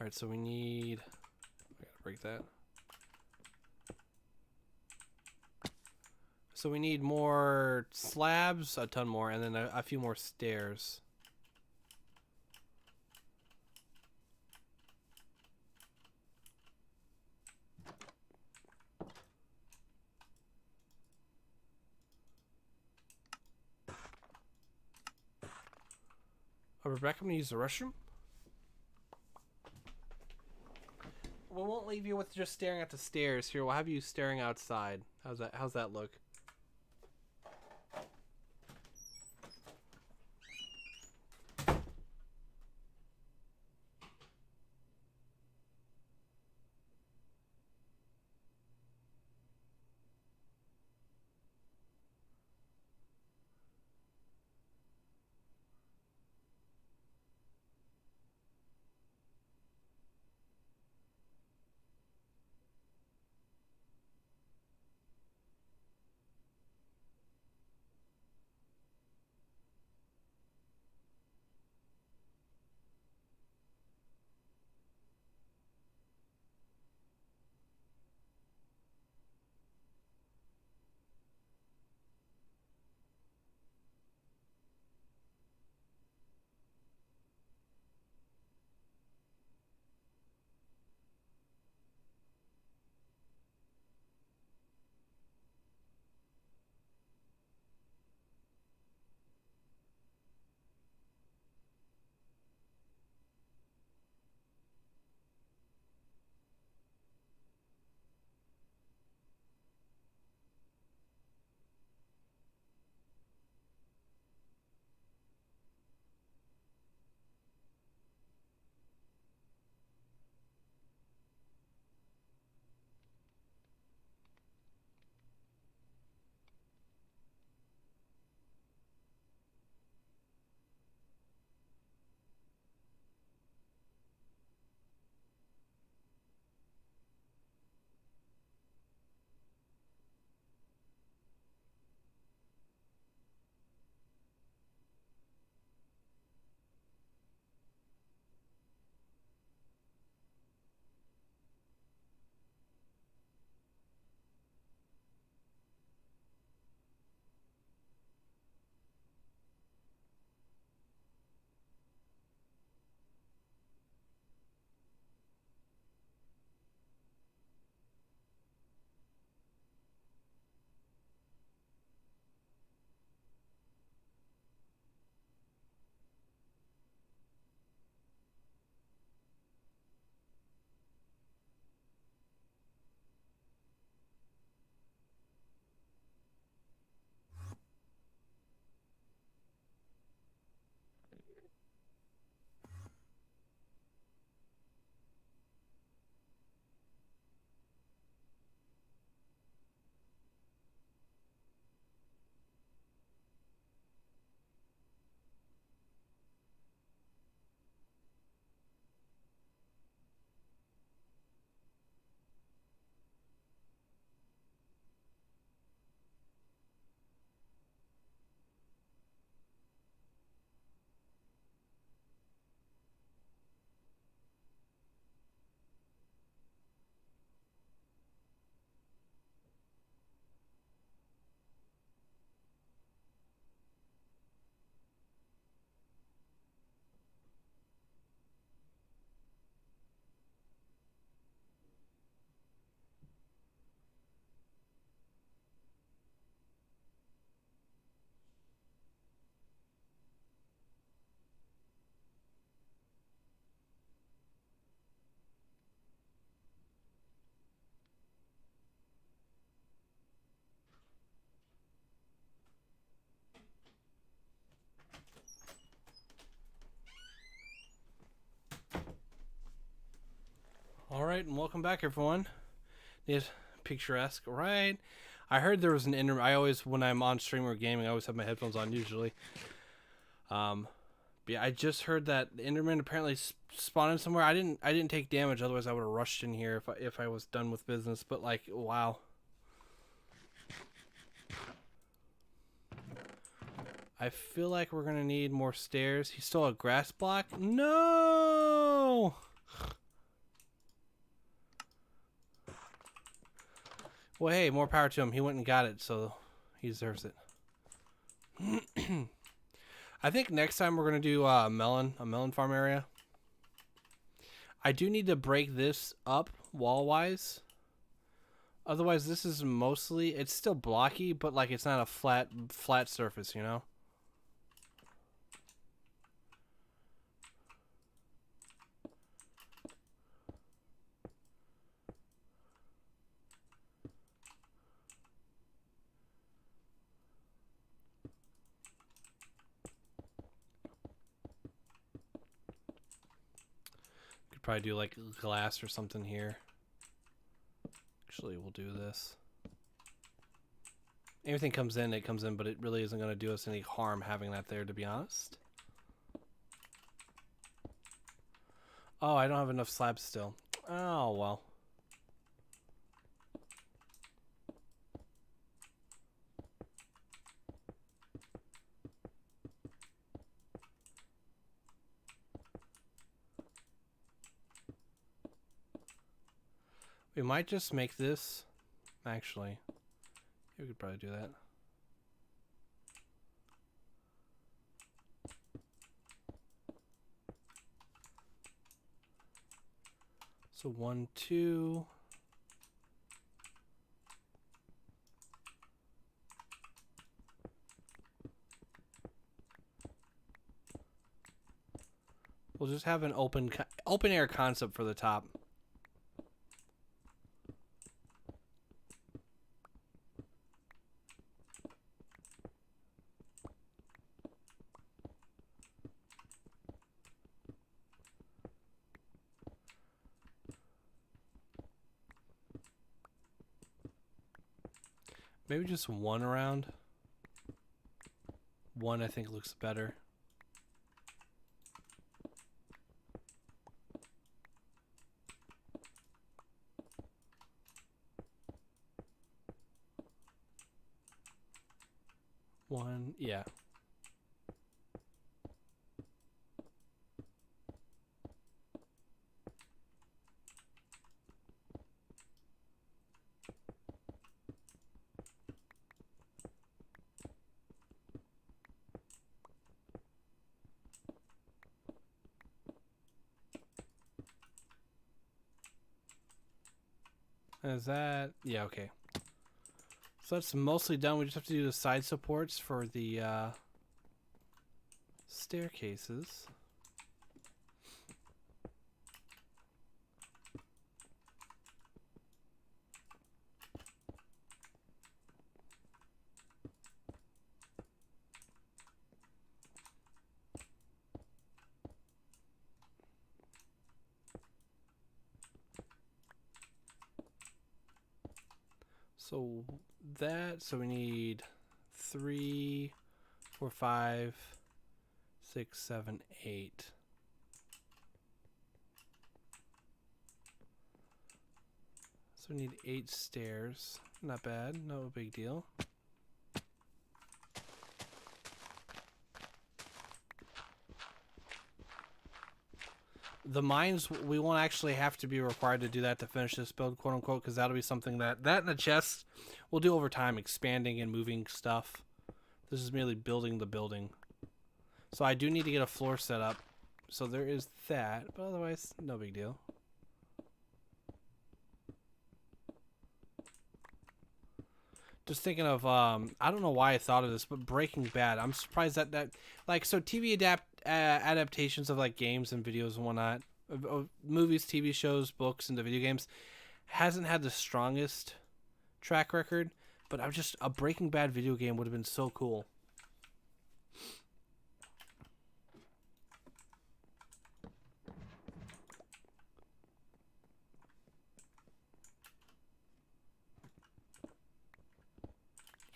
All right, so we need. I gotta break that. So we need more slabs, a ton more, and then a few more stairs. Oh, Rebecca, I'm gonna use the restroom. We won't leave you with just staring at the stairs here. We'll have you staring outside. How's that look? Alright, and welcome back, everyone. It's picturesque, right? I heard there was an I always, when I'm on stream or gaming, I always have my headphones on, usually. But yeah, I just heard that the Enderman apparently spawned in somewhere. I didn't take damage, otherwise I would have rushed in here if I was done with business, but like, wow. I feel like we're gonna need more stairs. He stole a grass block? No! Well, hey, more power to him. He went and got it, so he deserves it. I think next time we're gonna do a melon farm area. I do need to break this up wall-wise. Otherwise, this is mostly, it's still blocky, but like it's not a flat surface, you know? Could probably do like glass or something here. Actually, we'll do this. Anything comes in, it comes in, but it really isn't going to do us any harm having that there, to be honest. Oh, I don't have enough slabs still. Oh, well. We might just make this, actually. We could probably do that. So 1, 2. We'll just have an open air concept for the top. Maybe just one around. One I think looks better. One, yeah. Is that, yeah, okay. So that's mostly done. We just have to do the side supports for the staircases. So so we need 3, 4, 5, 6, 7, 8. So we need 8 stairs. Not bad, no big deal. The mines, we won't actually have to be required to do that to finish this build, quote unquote, because that'll be something that and the chest we'll do over time, expanding and moving stuff. This is merely building the building. So I do need to get a floor set up. So there is that, but otherwise, no big deal. Just thinking of, I don't know why I thought of this, but Breaking Bad. I'm surprised that like, so TV adaptations of like games and videos and whatnot, of movies, TV shows, books, and the video games, hasn't had the strongest track record. But a Breaking Bad video game would have been so cool.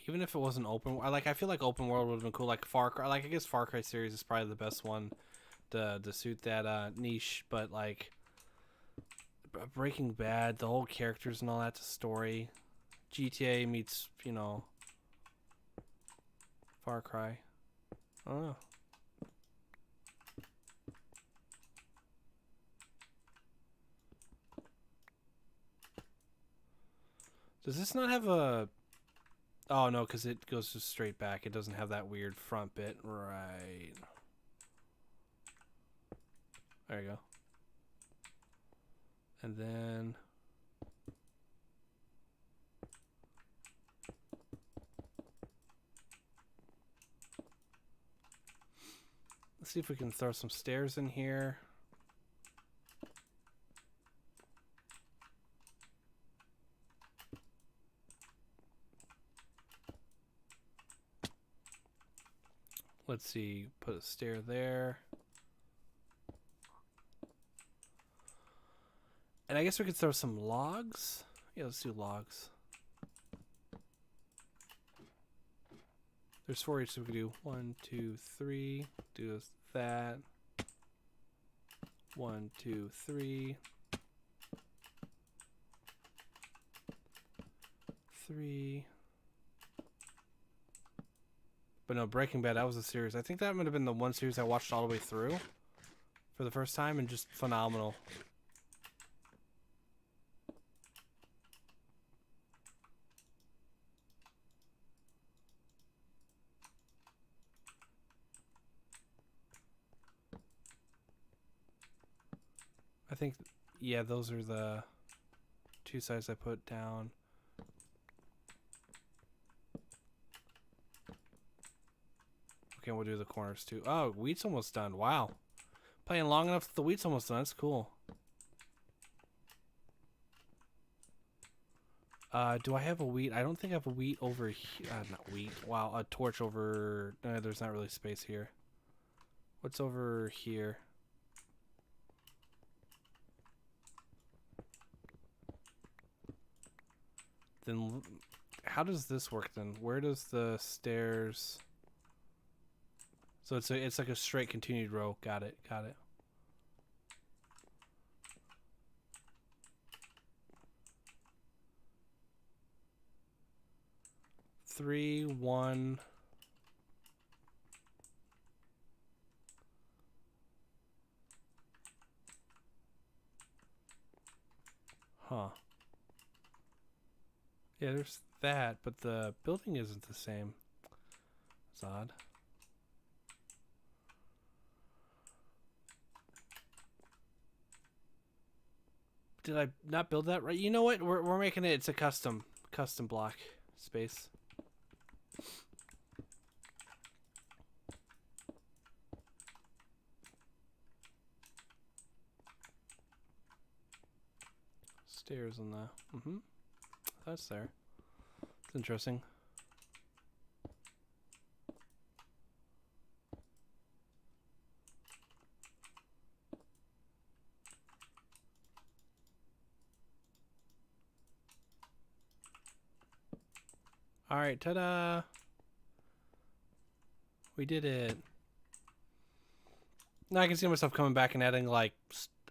Even if it wasn't open, I feel like open world would have been cool. Like Far Cry, like I guess Far Cry series is probably the best one to suit that niche. But like Breaking Bad, the whole characters and all that, the story, GTA meets Far Cry. I don't know. Does this not have a... Oh, no, because it goes just straight back. It doesn't have that weird front bit. Right. There you go. And then... Let's see if we can throw some stairs in here. Let's see, put a stair there. And I guess we could throw some logs. Yeah, let's do logs. There's 4 each, so we could do 1, 2, 3. Do that. 1, 2, 3. 3. But no, Breaking Bad, that was a series. I think that might have been the one series I watched all the way through for the first time, and just phenomenal. I think, yeah, those are the 2 sides I put down. Okay, we'll do the corners too. Oh, wheat's almost done. Wow. Playing long enough, the wheat's almost done. That's cool. Do I have a wheat? I don't think I have a wheat over here. Not wheat. Wow, a torch over... No, there's not really space here. What's over here? Then, how does this work then? Where does the stairs... So it's like a straight continued row. Got it. Got it. Three, 1. Huh. Yeah, there's that, but the building isn't the same. It's odd. Did I not build that right? You know what? We're making it. It's a custom block space. Stairs on the. That's there. It's interesting. All right, ta-da! We did it. Now I can see myself coming back and adding like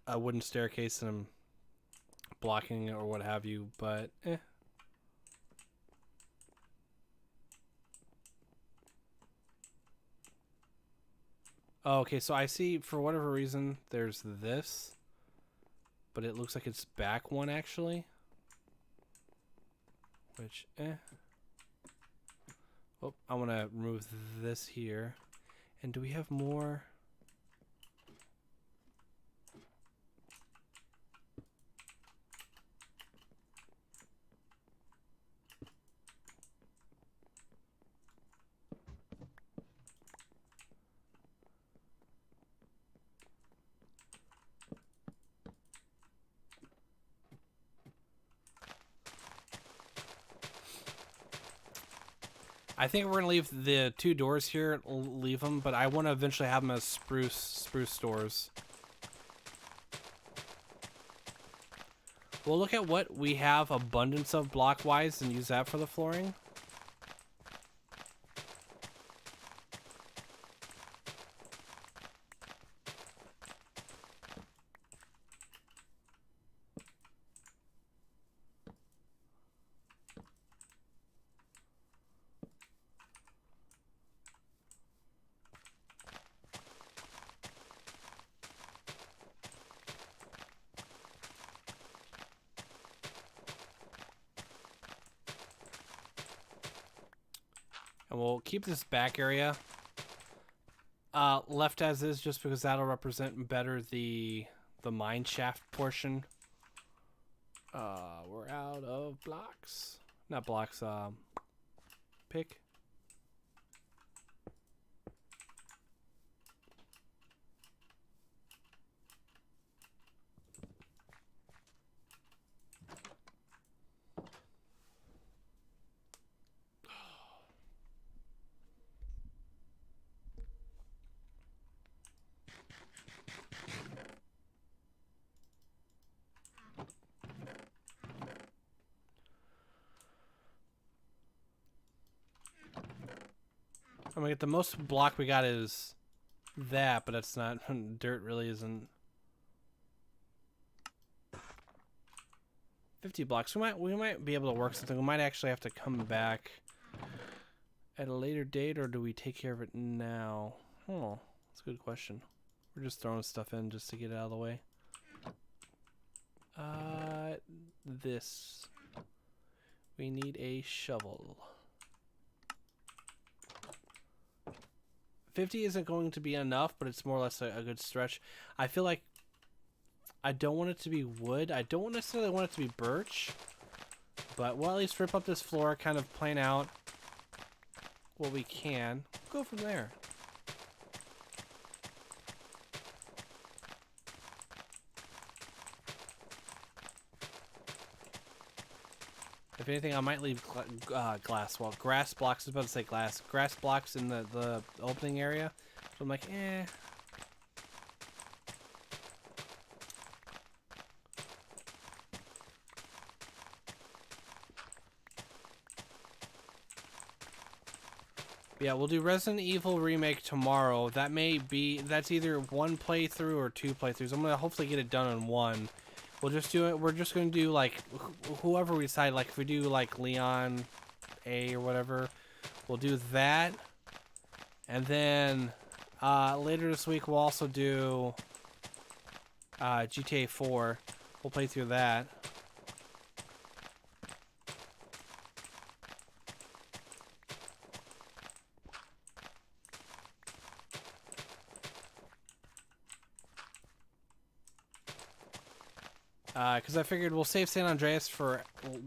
a wooden staircase and blocking it or what have you, but eh. Oh, okay, so I see for whatever reason there's this, but it looks like it's back one actually. Which, eh. Oh, I want to remove this here. And do we have more? I think we're gonna leave the 2 doors here. Leave them, but I want to eventually have them as spruce doors. We'll look at what we have abundance of block-wise and use that for the flooring. And we'll keep this back area left as is, just because that'll represent better the mine shaft portion. We're out of blocks. Not blocks, pick. I mean, the most block we got is that, but that's not dirt. Really isn't. 50 blocks. We might be able to work something. We might actually have to come back at a later date, or do we take care of it now? Oh, that's a good question. We're just throwing stuff in just to get it out of the way. This. We need a shovel. 50 isn't going to be enough, but it's more or less a good stretch. I feel like I don't want it to be wood. I don't necessarily want it to be birch. But we'll at least rip up this floor, kind of plan out what we can. Go from there. If anything, I might leave glass. Well, grass blocks. I was about to say glass. Grass blocks in the opening area. So I'm like, eh. Yeah, we'll do Resident Evil Remake tomorrow. That's either one playthrough or two playthroughs. I'm gonna hopefully get it done in one. We'll just do it. We're just gonna do like whoever we decide. Like if we do like Leon A or whatever, we'll do that. And then later this week we'll also do GTA 4. We'll play through that. Because I figured we'll save San Andreas for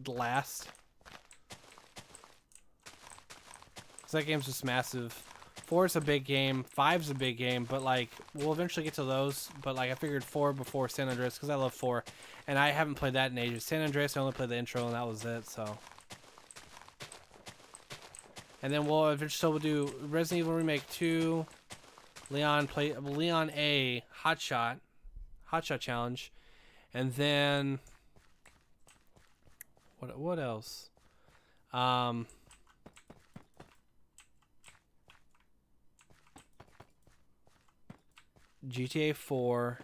last. Because that game's just massive. 4 is a big game. 5's a big game. But, like, we'll eventually get to those. But, like, I figured 4 before San Andreas because I love 4. And I haven't played that in ages. San Andreas, I only played the intro and that was it, so. And then we'll do Resident Evil Remake 2. Leon A. Hotshot Challenge. And then what else? GTA 4.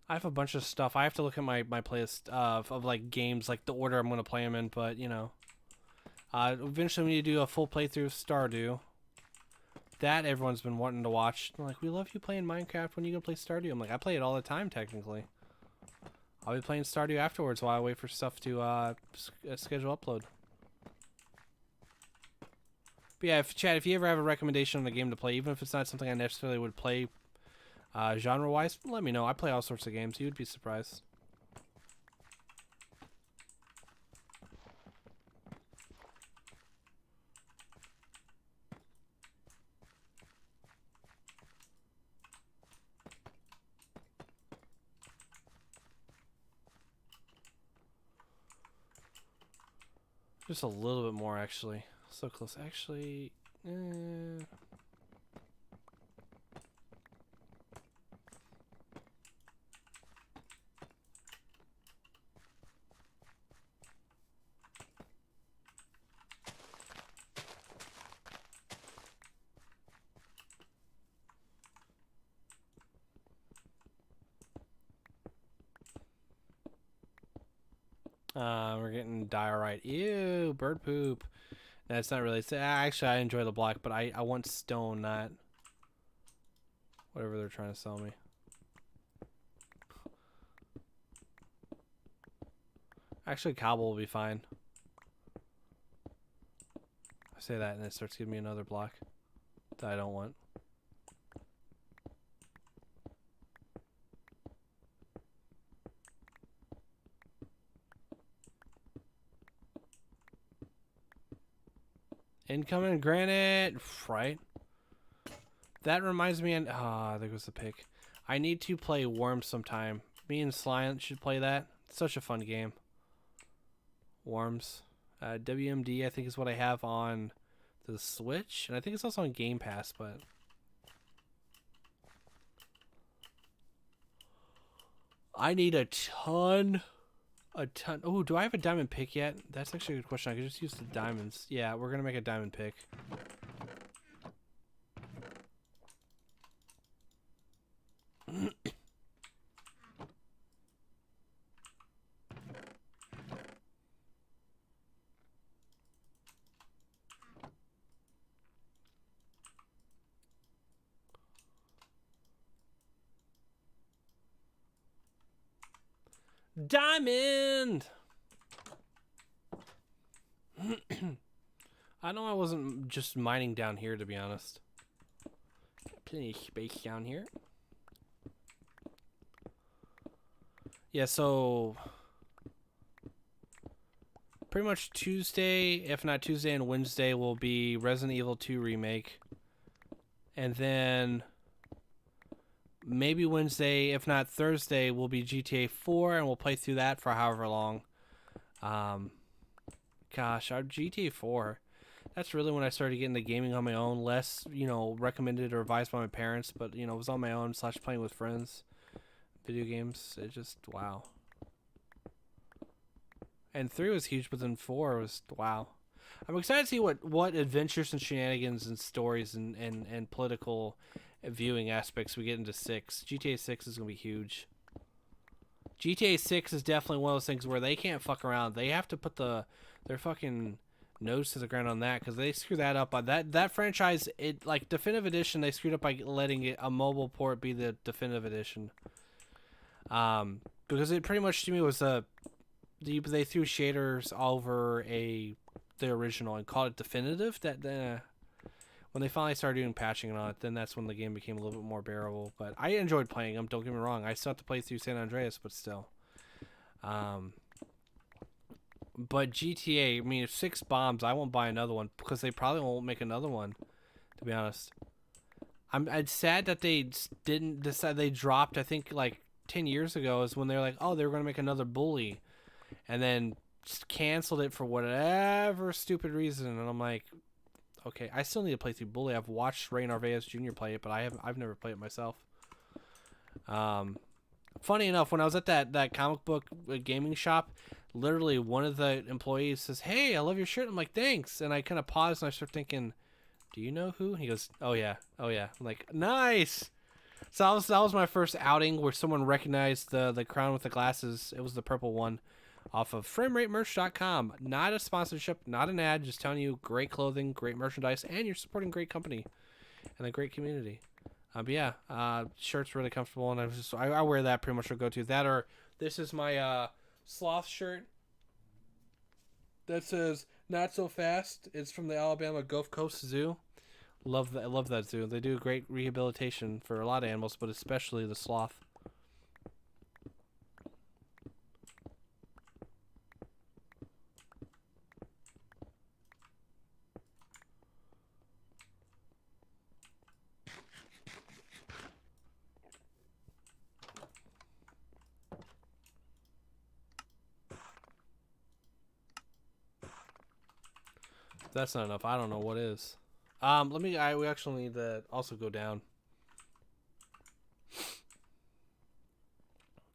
I have a bunch of stuff. I have to look at my playlist of like games, like the order I'm going to play them in, but you know. Eventually we need to do a full playthrough of Stardew. That everyone's been wanting to watch. They're like, we love you playing Minecraft. When are you going to play Stardew? I'm like, I play it all the time, technically. I'll be playing Stardew afterwards while I wait for stuff to schedule upload. But yeah, Chad, if you ever have a recommendation on a game to play, even if it's not something I necessarily would play genre-wise, let me know. I play all sorts of games. You'd be surprised. Just a little bit more, actually. So close. Actually, we're getting diorite. Ew, bird poop. That's not really. Actually, I enjoy the block, but I want stone, not. Whatever they're trying to sell me. Actually, cobble will be fine. I say that and it starts giving me another block that I don't want. Incoming granite, right? That reminds me, and there goes the pick. I need to play Worms sometime. Me and Sliant should play that. It's such a fun game. Worms. WMD, I think, is what I have on the Switch. And I think it's also on Game Pass, but... I need a ton. Oh, do I have a diamond pick yet? That's actually a good question. I could just use the diamonds. Yeah, we're going to make a diamond pick. Diamond! I know I wasn't just mining down here, to be honest. Plenty of space down here. Yeah, so... pretty much Tuesday, if not Tuesday and Wednesday, will be Resident Evil 2 Remake. And then... maybe Wednesday, if not Thursday, will be GTA 4, and we'll play through that for however long. Gosh, our GTA 4, that's really when I started getting the gaming on my own, less, you know, recommended or advised by my parents, but, you know, it was on my own, / playing with friends, video games. It just, wow. And 3 was huge, but then 4 was, wow. I'm excited to see what adventures and shenanigans and stories and political viewing aspects we get into 6. GTA 6 is going to be huge. GTA 6 is definitely one of those things where they can't fuck around. They have to put their fucking nose to the ground on that, because they screw that up. That franchise, it like Definitive Edition, they screwed up by letting it, a mobile port be the Definitive Edition. Because it pretty much to me was they threw shaders over the original and called it definitive. When they finally started doing patching on it, then that's when the game became a little bit more bearable. But I enjoyed playing them, don't get me wrong. I still have to play through San Andreas, but still. But GTA, I mean, if 6 bombs, I won't buy another one, because they probably won't make another one, to be honest. I'm sad that they didn't decide. They dropped, I think, like 10 years ago is when they were like, oh, they were going to make another Bully. And then just canceled it for whatever stupid reason. And I'm like, okay, I still need to play through Bully. I've watched Ray Narvaez Jr. play it, but I've never played it myself. Funny enough, when I was at that comic book gaming shop, literally one of the employees says, "Hey, I love your shirt." I'm like, "Thanks." And I kind of paused and I start thinking, "Do you know who?" And he goes, "Oh yeah, oh yeah." I'm like, "Nice." So that was my first outing where someone recognized the crown with the glasses. It was the purple one. Off of FrameRateMerch.com. Not a sponsorship, not an ad, just telling you great clothing, great merchandise, and you're supporting great company and a great community. But yeah, shirt's really comfortable, and I wear that pretty much to go to. That, or this is my Sloth shirt that says "Not So Fast." It's from the Alabama Gulf Coast Zoo. Love that. I love that zoo. They do great rehabilitation for a lot of animals, but especially the sloth. If that's not enough, I don't know what is. We actually need to also go down.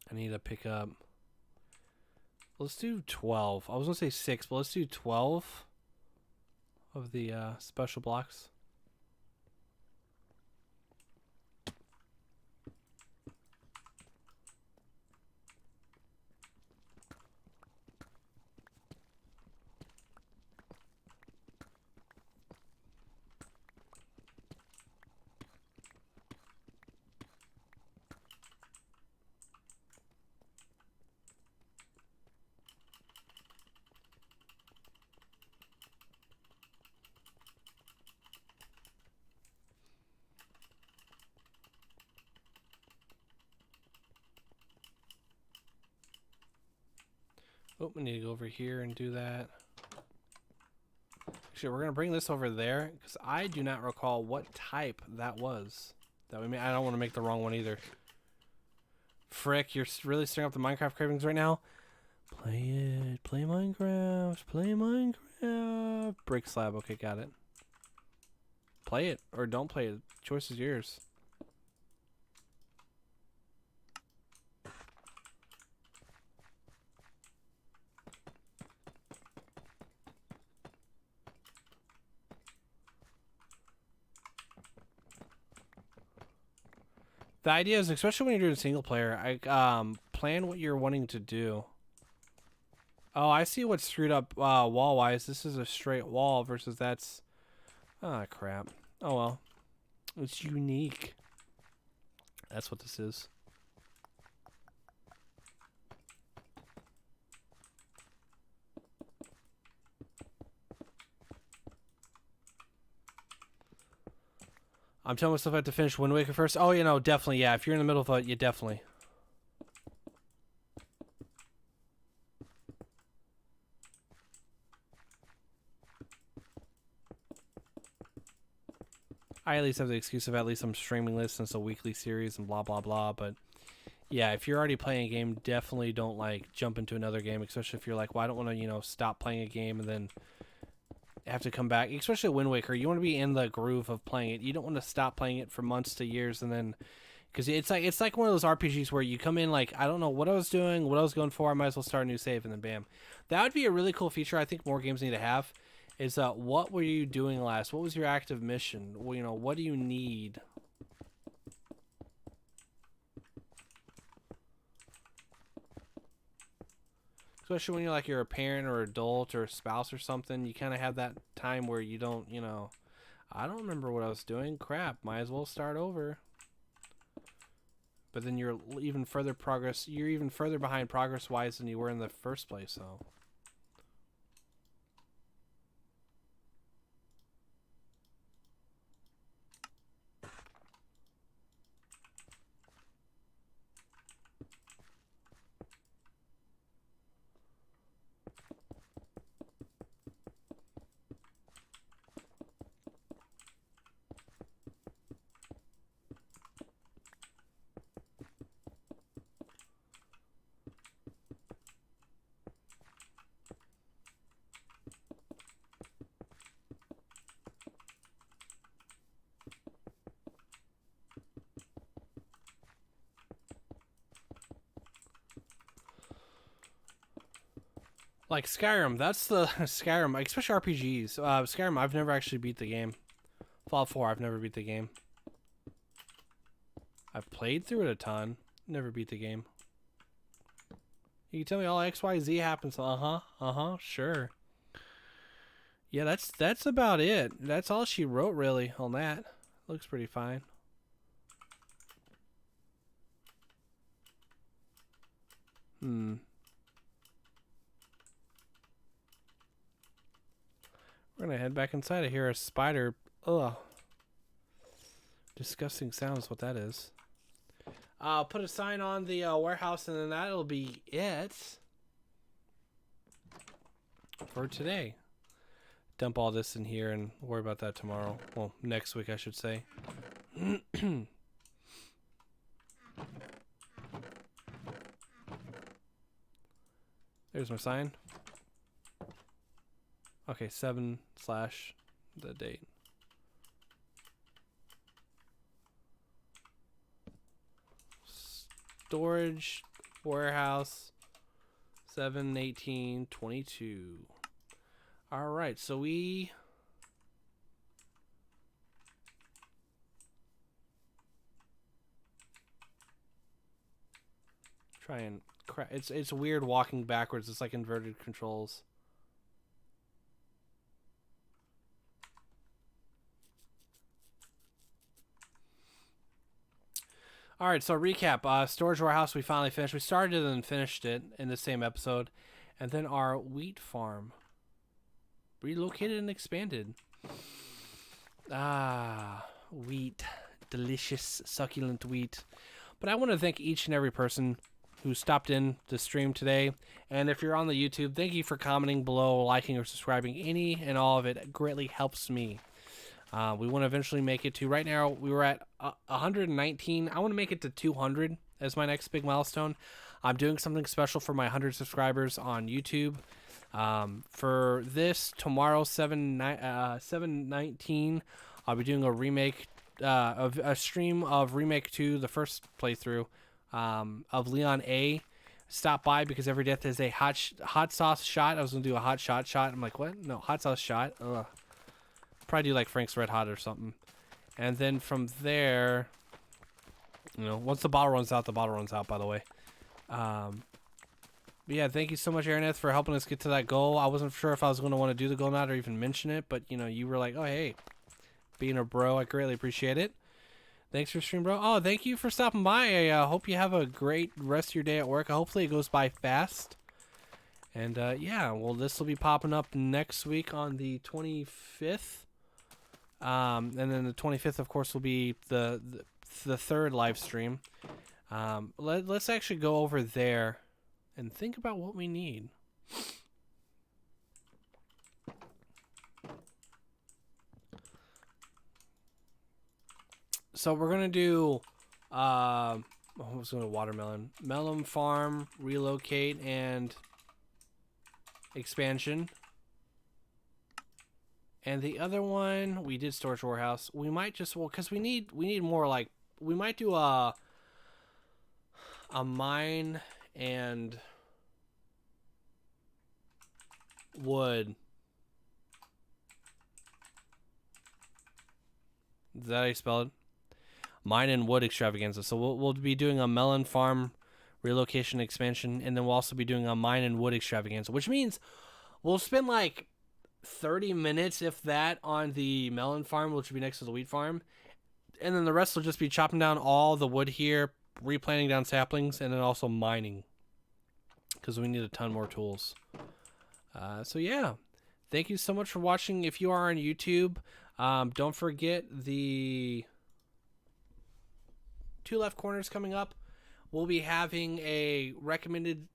I need to pick up. Let's do 12. I was gonna say 6, but let's do 12 of the special blocks. Oh, we need to go over here and do that. Actually, we're gonna bring this over there because I do not recall what type that was that we made. I don't want to make the wrong one either. Frick, you're really stirring up the Minecraft cravings right now. Play it. Play Minecraft. Play Minecraft. Brick slab. Okay, got it. Play it or don't play it. Choice is yours. The idea is, especially when you're doing single player, plan what you're wanting to do. Oh, I see what's screwed up wall-wise. This is a straight wall versus that's... Ah, crap. Oh, well. It's unique. That's what this is. I'm telling myself I have to finish Wind Waker first. Oh, you know, definitely, yeah. If you're in the middle of it, you definitely. I at least have the excuse of at least I'm streaming this and it's a weekly series and blah, blah, blah. But yeah, if you're already playing a game, definitely don't like jump into another game, especially if you're like, well, I don't want to, you know, stop playing a game and then have to come back. Especially Wind Waker, you want to be in the groove of playing it. You don't want to stop playing it for months to years and then, because it's like one of those RPGs where you come in like, I don't know what I was doing, what I was going for, I might as well start a new save and then bam. That would be a really cool feature I think more games need to have. Is what were you doing last? What was your active mission? Well, you know, what do you need? Especially when you're a parent or adult or a spouse or something, you kind of have that time where you don't, you know, I don't remember what I was doing. Crap, might as well start over. But then you're even further behind progress-wise than you were in the first place, so. Like Skyrim, that's the Skyrim, especially RPGs. Skyrim, I've never actually beat the game. Fallout 4, I've never beat the game. I've played through it a ton, never beat the game. You can tell me all X, Y, Z happens. Sure. Yeah, that's about it. That's all she wrote really on that. Looks pretty fine. We're gonna head back inside. I hear a spider. Ugh. Disgusting sounds, what that is. I'll put a sign on the warehouse and then that'll be it for today. Dump all this in here and worry about that tomorrow. Well, next week, I should say. There's my sign. Okay, 7/ the date. Storage warehouse 7/18/22. All right, so we try and it's weird walking backwards. It's like inverted controls. All right, so recap. Storage warehouse, we finally finished. We started and finished it in the same episode. And then our wheat farm. Relocated and expanded. Ah, wheat. Delicious, succulent wheat. But I want to thank each and every person who stopped in to stream today. And if you're on the YouTube, thank you for commenting below, liking, or subscribing. Any and all of it greatly helps me. We want to eventually make it to, right now, we were at 119. I want to make it to 200 as my next big milestone. I'm doing something special for my 100 subscribers on YouTube. For this, tomorrow, 7/19, I'll be doing a remake, of a stream of Remake 2, the first playthrough, of Leon A. Stop by because every death is a hot sauce shot. I was going to do a hot shot. I'm like, what? No, hot sauce shot. Ugh. Probably do like Frank's Red Hot or something. And then from there, you know, once the bottle runs out, the bottle runs out, by the way. But yeah, thank you so much, Aaroneth, for helping us get to that goal. I wasn't sure if I was going to want to do the goal or not or even mention it, but, you know, you were like, oh, hey, being a bro, I greatly appreciate it. Thanks for stream, bro. Oh, thank you for stopping by. I hope you have a great rest of your day at work. Hopefully it goes by fast. And, yeah, well, this will be popping up next week on the 25th. And then the 25th, of course, will be the third live stream. Let's actually go over there and think about what we need. So we're gonna do I was going to watermelon, melon farm, relocate, and expansion. And the other one, we did storage warehouse. We might just, well, because we need more, like, we might do a mine and wood. Is that how you spell it? Mine and wood extravaganza. So we'll be doing a melon farm relocation expansion, and then we'll also be doing a mine and wood extravaganza, which means we'll spend like 30 minutes, if that, on the melon farm, which will be next to the wheat farm. And then the rest will just be chopping down all the wood here, replanting down saplings, and then also mining, because we need a ton more tools. So yeah, thank you so much for watching. If you are on YouTube, don't forget the two left corners coming up. We'll be having a recommended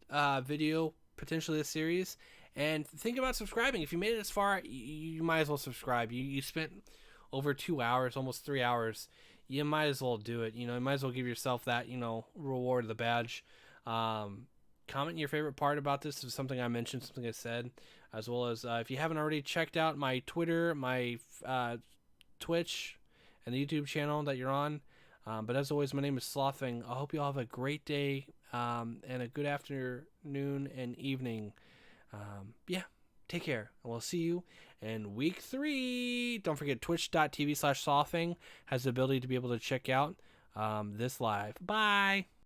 video, potentially this series. And think about subscribing. If you made it this far, you might as well subscribe. You spent over 2 hours, almost 3 hours. You might as well do it. You know, you might as well give yourself that, you know, reward, the badge. Comment your favorite part about this, if something I mentioned, something I said, as well as if you haven't already checked out my Twitter, my Twitch, and the YouTube channel that you're on. But as always, my name is SlothFang. I hope you all have a great day and a good afternoon and evening. Yeah, take care, and we'll see you in week 3. Don't forget, twitch.tv/SlothFang has the ability to be able to check out this live. Bye.